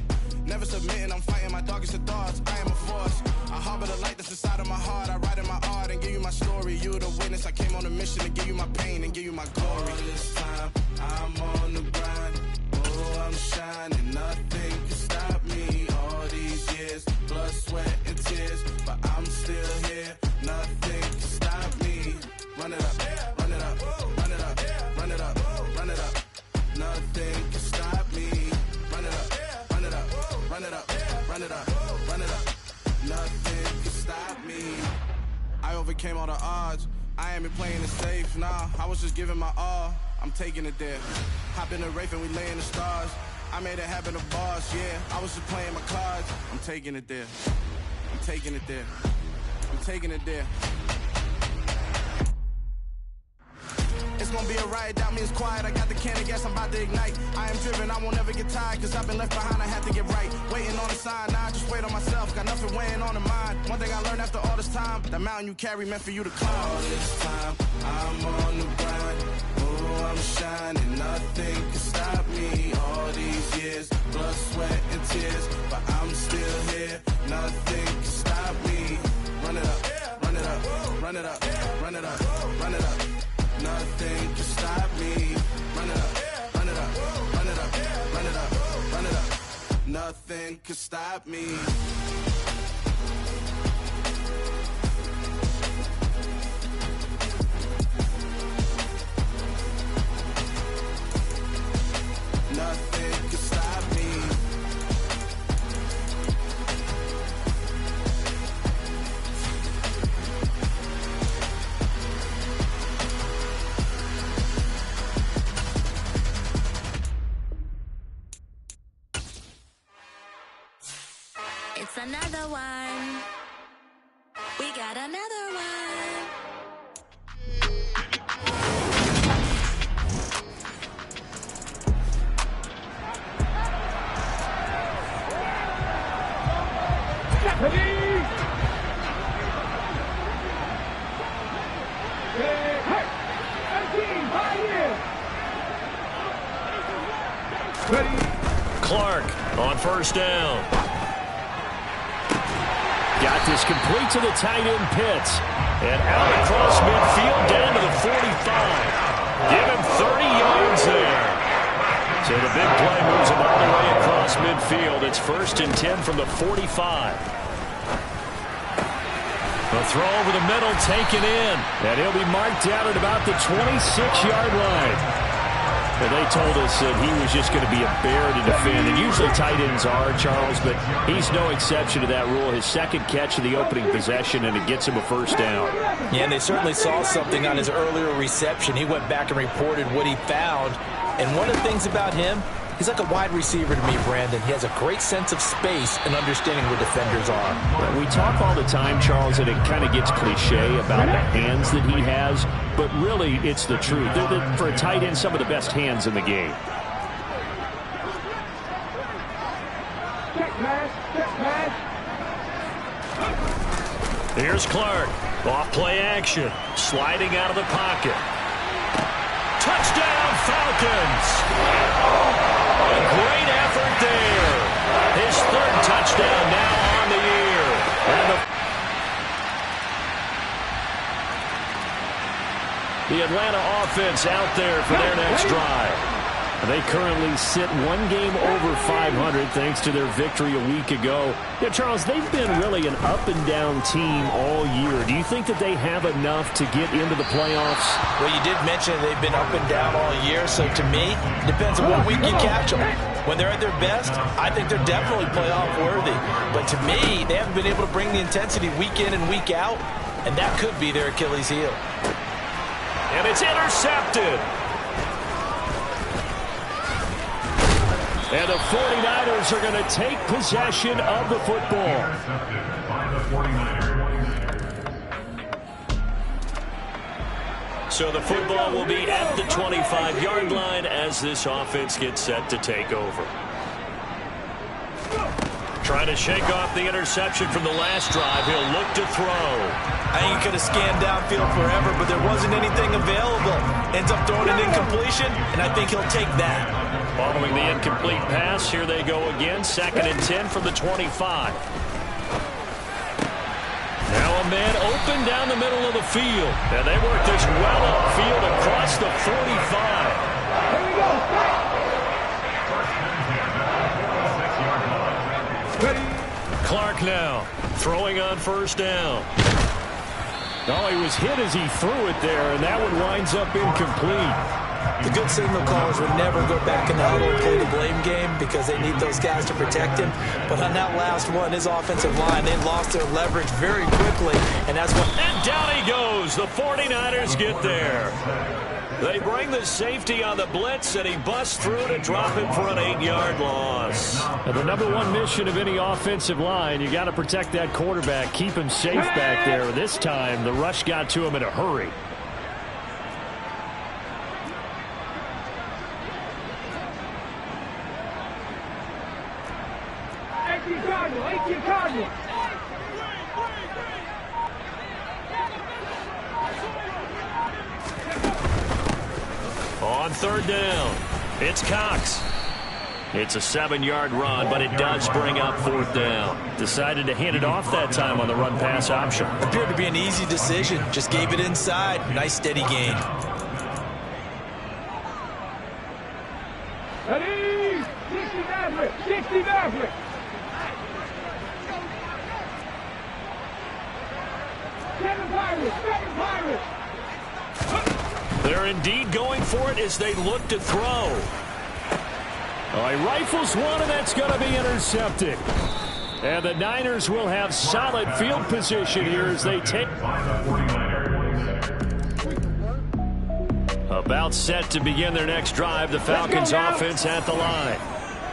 Speaker 10: Never submitting, I'm fighting my darkest of thoughts. I am a force. I harbor the light that's inside of my heart. I write in my art and give you my story. You the witness, I came on a mission to give you my pain and give you my glory. All this time, I'm on the grind. Oh, I'm shining, nothing can stop me. All these years, blood, sweat, and tears, but I'm still here. Nothing can stop me. Run it up, run it up, run it up, run it up, run it up. Nothing can stop me. Run it up, run it up, run it up, run it up, run it up. Nothing can stop me. I overcame all the odds. I ain't been playing it safe, nah. I was just giving my all. I'm taking it there. Hop in the Wraith and we lay in the stars. I made it happen to boss, yeah. I was just playing my cards. I'm taking it there. I'm taking it there. I'm taking it there. It's gonna be a riot, doubt me it's quiet. I got the can of gas, I'm about to ignite. I am driven, I won't ever get tired, cause I've been left behind, I have to get right. Waiting on the sign, now I just wait on myself. Got nothing weighing on the mind. One thing I learned after all this time, the mountain you carry meant for you to climb. All this time, I'm on the grind. Oh, I'm shining, nothing can stop me. All these years, blood, sweat, and tears, but I'm still here. Nothing can stop me. Run it up, run it up, run it up, run it up, run it up. Nothing can stop me. Run it up, run it up, run it up, run it up, run it up. Nothing can stop me. Nothing can stop me.
Speaker 18: It's another one. We got another one.
Speaker 1: Clark on first down.
Speaker 3: Got this complete to the tight end Pitts. And out across midfield down to the 45. Give him 30 yards there. So the big play moves him all the way across midfield. It's 1st and 10 from the 45. The throw over the middle taken in. And he'll be marked down at about the 26-yard line. And they told us that he was just going to be a bear to defend. And usually tight ends are, Charles, but he's no exception to that rule. His second catch of the opening possession, and it gets him a first down.
Speaker 2: Yeah, and they certainly saw something on his earlier reception. He went back and reported what he found. And one of the things about him, he's like a wide receiver to me, Brandon. He has a great sense of space and understanding where defenders are.
Speaker 3: We talk all the time, Charles, and it kind of gets cliche about the hands that he has, but really it's the truth. They're for a tight end, some of the best hands in the game.
Speaker 1: Here's Clark. Off play action. Sliding out of the pocket. Touchdown, Falcons! A great effort there. His 3rd touchdown now on the year. And the Atlanta offense out there for their next drive.
Speaker 3: They currently sit one game over 500 thanks to their victory a week ago. Yeah, Charles, they've been really an up-and-down team all year. Do you think that they have enough to get into the playoffs?
Speaker 2: Well, you did mention they've been up and down all year, so to me, it depends on what week you catch them. When they're at their best, I think they're definitely playoff worthy. But to me, they haven't been able to bring the intensity week in and week out, and that could be their Achilles heel.
Speaker 1: And it's intercepted.
Speaker 3: And the 49ers are going to take possession of the football.
Speaker 1: So the football will be at the 25-yard line as this offense gets set to take over. Trying to shake off the interception from the last drive. He'll look to throw.
Speaker 2: I think he could have scanned downfield forever, but there wasn't anything available. Ends up throwing an incompletion, and I think he'll take that.
Speaker 3: Following the incomplete pass, here they go again. 2nd and 10 from the 25. Now a man open down the middle of the field. And they work this well upfield across the 45.
Speaker 7: Here we go.
Speaker 3: Clark now throwing on 1st down. Oh, he was hit as he threw it there, and that one winds up incomplete.
Speaker 2: The good signal callers would never go back in the huddle and play the blame game because they need those guys to protect him. But on that last one, his offensive line, they lost their leverage very quickly, and that's what...
Speaker 1: And down he goes. The 49ers get there. They bring the safety on the blitz, and he busts through to drop him for an 8-yard loss.
Speaker 3: And the #1 mission of any offensive line, you got to protect that quarterback, keep him safe back there. This time, the rush got to him in a hurry.
Speaker 7: Cardinal.
Speaker 1: On 3rd down, it's Cox. It's a 7-yard run, but it does bring up 4th down.
Speaker 3: Decided to hand it off that time on the run-pass option.
Speaker 2: Appeared to be an easy decision. Just gave it inside. Nice steady gain.
Speaker 7: Ready? 60 Maverick. 60 Maverick. Seven Pirates.
Speaker 1: They're indeed going for it as they look to throw.
Speaker 3: Oh, he rifles one, and that's going to be intercepted. And the Niners will have solid field position here as they take. About set to begin their next drive. The Falcons offense at the line.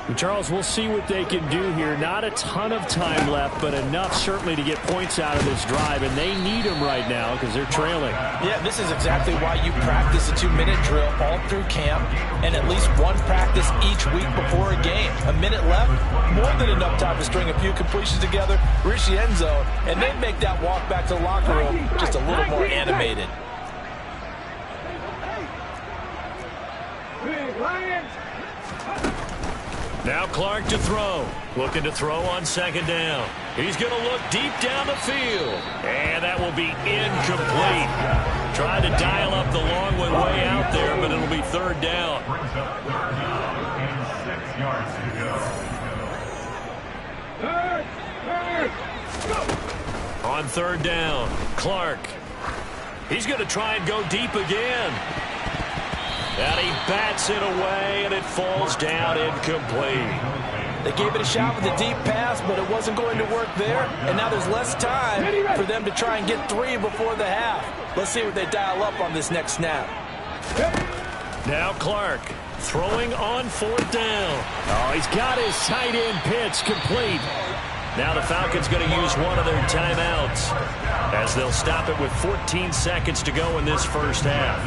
Speaker 3: And Charles, we'll see what they can do here. Not a ton of time left, but enough certainly to get points out of this drive, and they need them right now because they're trailing.
Speaker 2: Yeah, this is exactly why you practice a 2-minute drill all through camp and at least one practice each week before a game. A minute left, more than enough time to string a few completions together, reach the end zone, and then make that walk back to the locker room just a little more animated.
Speaker 1: Now Clark to throw. Looking to throw on 2nd down. He's going to look deep down the field. And that will be incomplete. Trying to dial up the long one way out there, but it'll be 3rd down. On 3rd down, Clark. He's going to try and go deep again. And he bats it away, and it falls down incomplete.
Speaker 2: They gave it a shot with a deep pass, but it wasn't going to work there. And now there's less time for them to try and get 3 before the half. Let's see what they dial up on this next snap.
Speaker 1: Now Clark throwing on 4th down.
Speaker 3: Oh, he's got his tight end pitch complete.
Speaker 1: Now the Falcons going to use one of their timeouts as they'll stop it with 14 seconds to go in this first half.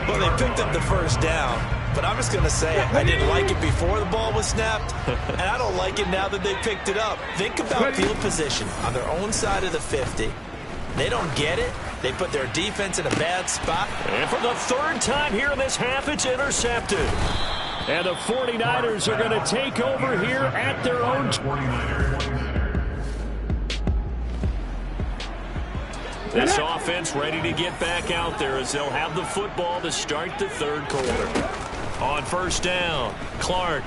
Speaker 2: Well, they picked up the 1st down, but I'm just going to say I didn't like it before the ball was snapped, and I don't like it now that they picked it up. Think about field position on their own side of the 50. They don't get it. They put their defense in a bad spot.
Speaker 1: And for the 3rd time here in this half, it's intercepted.
Speaker 3: And the 49ers are going to take over here at their own.
Speaker 1: This offense ready to get back out there as they'll have the football to start the 3rd quarter. On 1st down, Clark.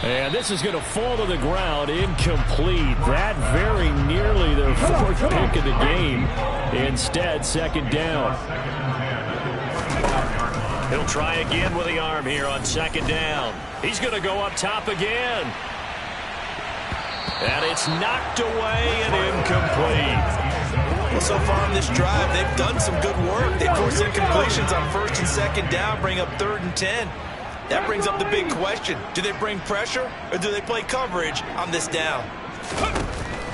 Speaker 3: And this is going to fall to the ground, incomplete. That very nearly their 4th pick of the game. Instead, 2nd down.
Speaker 1: He'll try again with the arm here on 2nd down. He's going to go up top again. And it's knocked away and incomplete.
Speaker 2: Well, so far on this drive, they've done some good work. They forced incompletions on 1st and 2nd down, bring up 3rd and 10. That brings up the big question. Do they bring pressure or do they play coverage on this down?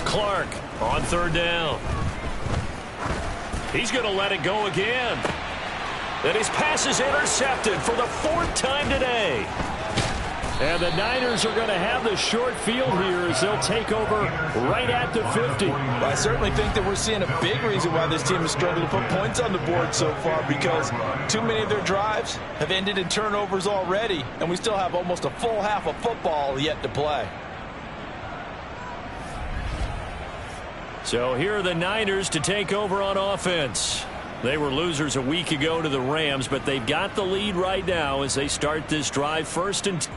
Speaker 1: Clark on 3rd down. He's going to let it go again. And his pass is intercepted for the 4th time today.
Speaker 3: And the Niners are going to have the short field here as they'll take over right at the 50.
Speaker 2: Well, I certainly think that we're seeing a big reason why this team has struggled to put points on the board so far, because too many of their drives have ended in turnovers already, and we still have almost a full half of football yet to play.
Speaker 3: So here are the Niners to take over on offense. They were losers a week ago to the Rams, but they've got the lead right now as they start this drive. First and 10.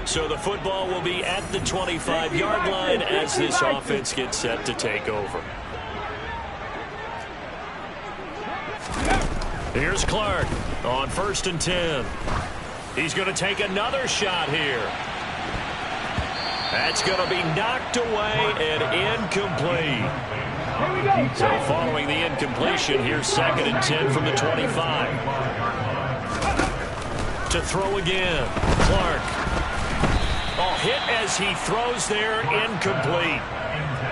Speaker 3: So the football will be at the 25-yard line as this offense gets set to take over. Here's Clark on 1st and 10. He's going to take another shot here. That's going to be knocked away and incomplete. So following the incompletion, here's 2nd and 10 from the 25. To throw again, Clark. Oh, hit as he throws there, incomplete.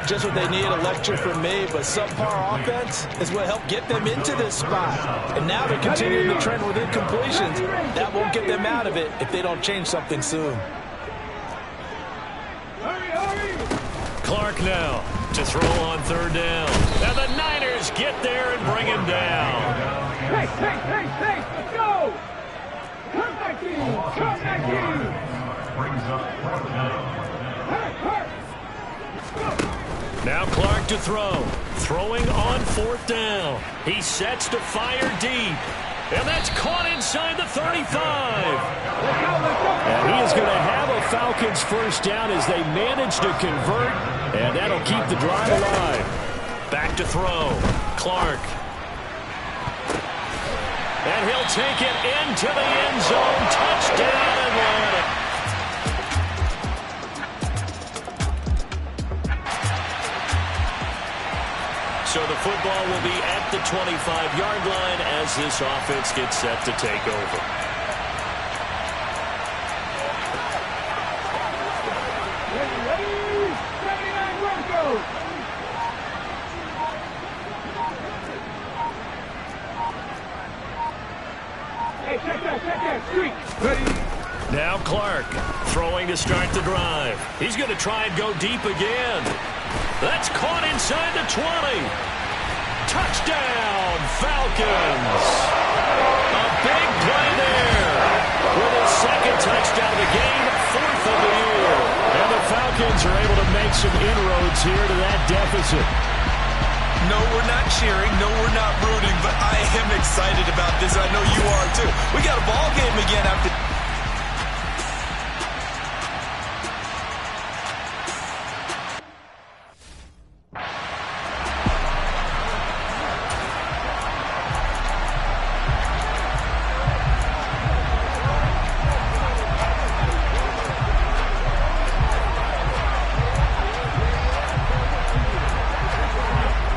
Speaker 2: Just what they need, a lecture from me, but subpar offense is what helped get them into this spot. And now they're continuing the trend with incompletions. That won't get them out of it if they don't change something soon.
Speaker 3: Clark now to throw on 3rd down. Now the Niners get there and bring him down.
Speaker 7: Hey, let's go! Come back in!
Speaker 3: Now Clark to throw. Throwing on 4th down. He sets to fire deep. And that's caught inside the 35. And he is going to have a Falcons first down as they manage to convert. And that'll keep the drive alive. Back to throw. Clark. And he'll take it into the end zone. Touchdown, Atlanta. So the football will be at the 25-yard line as this offense gets set to take over. Now Clark throwing to start the drive. He's going to try and go deep again. That's caught inside the 20. Touchdown, Falcons. A big play there. With his 2nd touchdown of the game, 4th of the year. And the Falcons are able to make some inroads here to that deficit.
Speaker 2: No, we're not cheering. No, we're not rooting. But I am excited about this. I know you are, too. We got a ball game again after...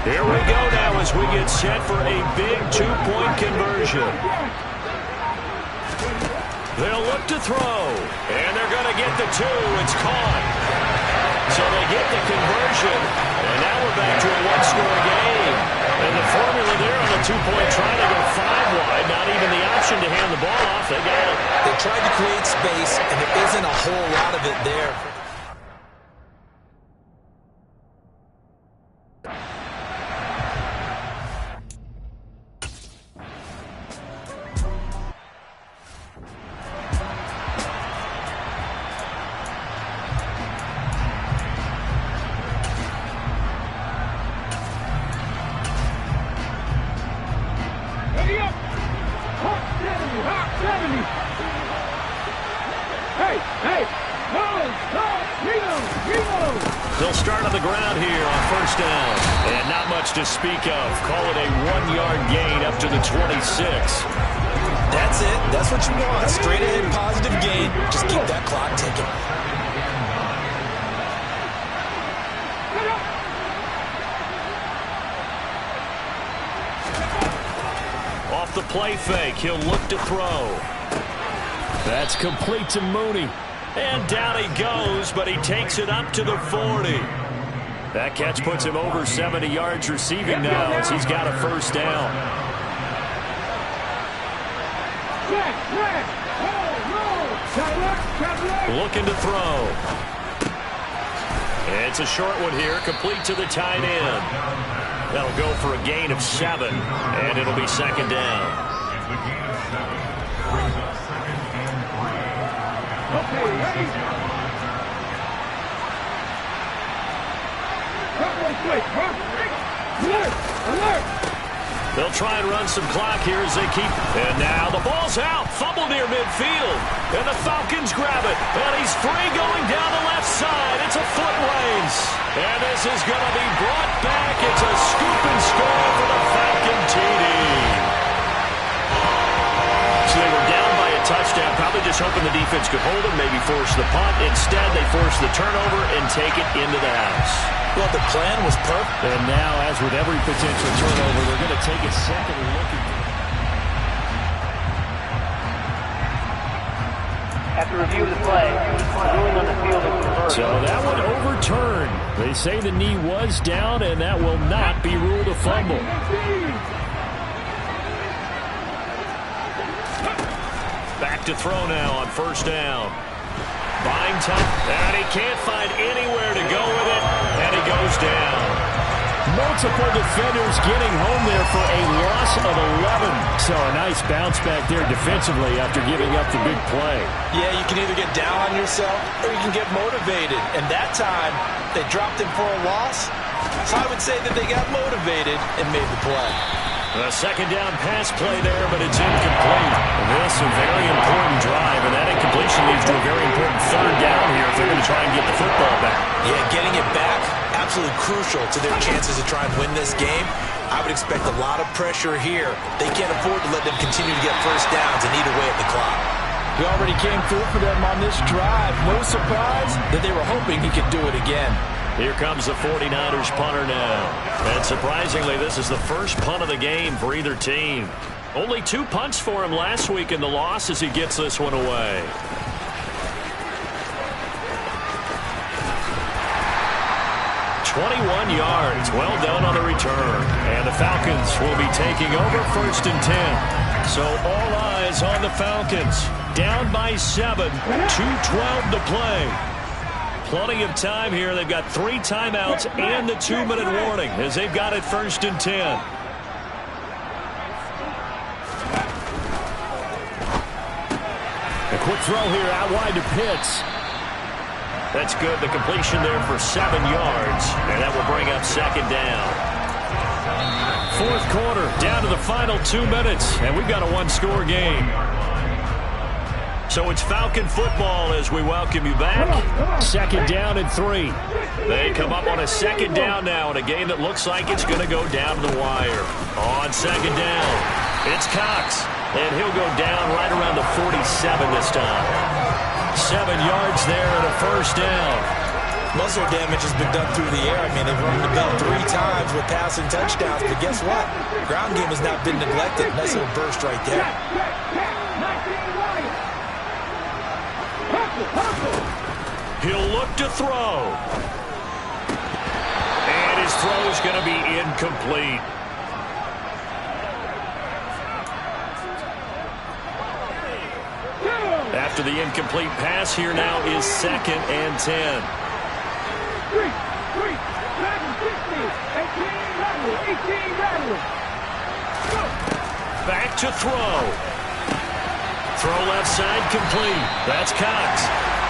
Speaker 3: Here we go now as we get set for a big 2-point conversion. They'll look to throw, and they're going to get the 2. It's caught. So they get the conversion, and now we're back to a one-score game. And the formula there on the 2-point try to go 5 wide, not even the option to hand the ball off. They got it.
Speaker 2: They tried to create space, and there isn't a whole lot of it there.
Speaker 7: 70. Hey,
Speaker 3: They'll start on the ground here on first down. And not much to speak of. Call it a 1-yard gain up to the 26.
Speaker 2: That's it. That's what you want. Straight ahead, positive gain. Just keep that clock ticking.
Speaker 3: Off the play fake, he'll look to throw. That's complete to Mooney. And down he goes, but he takes it up to the 40. That catch puts him over 70 yards receiving now as he's got a first down. Looking to throw. It's a short one here, complete to the tight end. That'll go for a gain of 7, and it'll be second down.
Speaker 7: Okay, ready? Alert!
Speaker 3: They'll try and run some clock here as they keep. And now the ball's out. Fumble near midfield. And the Falcons grab it. And he's free going down the left side. It's a foot race. And this is going to be brought back. It's a scoop and score for the Falcon TD. So they were down by a touchdown, probably just hoping the defense could hold them, maybe force the punt. Instead, they force the turnover and take it into the house.
Speaker 2: Well, the plan was perfect.
Speaker 3: And now, as with every potential turnover, they're going to take a second look at
Speaker 17: After review of the play, the ruling on the field is reversed.
Speaker 3: So that one overturned. They say the knee was down, and that will not be ruled a fumble. Back to throw now on first down. Buying time, and he can't find anywhere to go with it, and he goes down. Multiple defenders getting home there for a loss of 11. So a nice bounce back there defensively after giving up the big play.
Speaker 2: Yeah, you can either get down on yourself or you can get motivated. And that time, they dropped him for a loss. So I would say that they got motivated and made the play.
Speaker 3: A second down pass play there, but it's incomplete. This a very important drive, and that incompletion leads to a very important third down here if they're going to try and get the football back.
Speaker 2: Yeah, getting it back, absolutely crucial to their chances to try and win this game. I would expect a lot of pressure here. They can't afford to let them continue to get first downs and eat away at the clock. He already came through for them on this drive. No surprise that they were hoping he could do it again.
Speaker 3: Here comes the 49ers punter now. And surprisingly, this is the first punt of the game for either team. Only 2 punts for him last week in the loss as he gets this one away. "21 yards. Well done on the return. And the Falcons will be taking over first and 10. So all eyes on the Falcons. Down by 7. 2:12 to play. Plenty of time here. They've got 3 timeouts and the 2-minute warning as they've got it first and 10. A quick throw here out wide to Pitts. That's good. The completion there for 7 yards. And that will bring up second down. Fourth quarter, down to the final 2 minutes. And we've got a 1-score game. So it's Falcon football as we welcome you back. Second down and 3. They come up on a second down now in a game that looks like it's going to go down to the wire. On second down, it's Cox. And he'll go down right around the 47 this time. 7 yards there and a first down.
Speaker 2: Muscle damage has been done through the air. I mean, they've rung the bell 3 times with passing touchdowns. But guess what? Ground game has not been neglected. Nice little burst right there.
Speaker 3: He'll look to throw. And his throw's going to be incomplete. After the incomplete pass, here now is second and 10. Back to throw. Throw left side complete. That's Cox.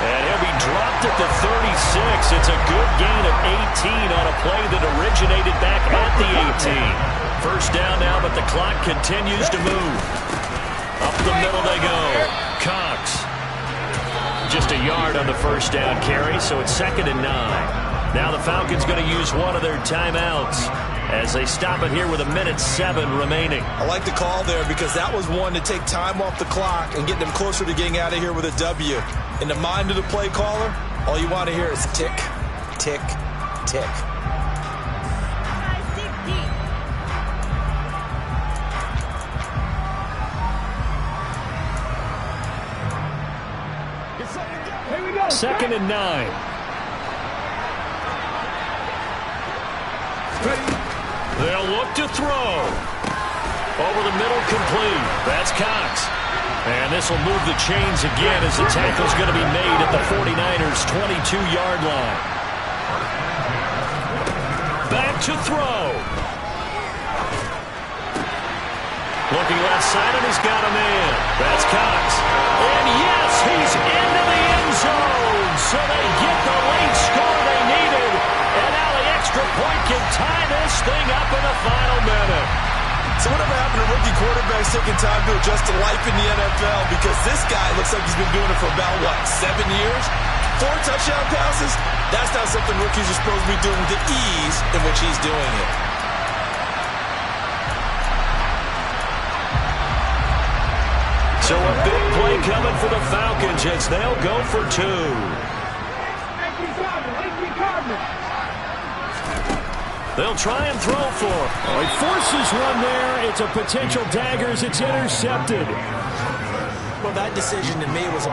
Speaker 3: And he'll be dropped at the 36. It's a good gain of 18 on a play that originated back at the 18. First down now, but the clock continues to move.
Speaker 1: Up the middle they go. Cox. Just a yard on the first down carry, so it's 2nd and 9. Now the Falcons going to use one of their timeouts as they stop it here with 1:07 remaining.
Speaker 4: I like the call there because that was one to take time off the clock and get them closer to getting out of here with a W. In the mind of the play caller, all you want to hear is tick, tick, tick.
Speaker 3: Here we go. 2nd and 9.
Speaker 1: They'll look to throw. Over the middle, complete. That's Cox. And this will move the chains again as the tackle's going to be made at the 49ers' 22-yard line. Back to throw. Looking left side, and he's got a man. That's Cox. And yes, he's into the end zone. So they get the late score they needed. And now the extra point can tie this thing up in the final minute.
Speaker 4: So whatever happened to rookie quarterbacks taking time to adjust to life in the NFL? Because this guy looks like he's been doing it for about, 7 years? 4 touchdown passes? That's not something rookies are supposed to be doing with the ease in which he's doing it.
Speaker 1: So a big play coming for the Falcons as they'll go for 2. They'll try and throw for him.
Speaker 3: Oh, he forces one there. It's a potential dagger as it's intercepted.
Speaker 2: Well, that decision to me was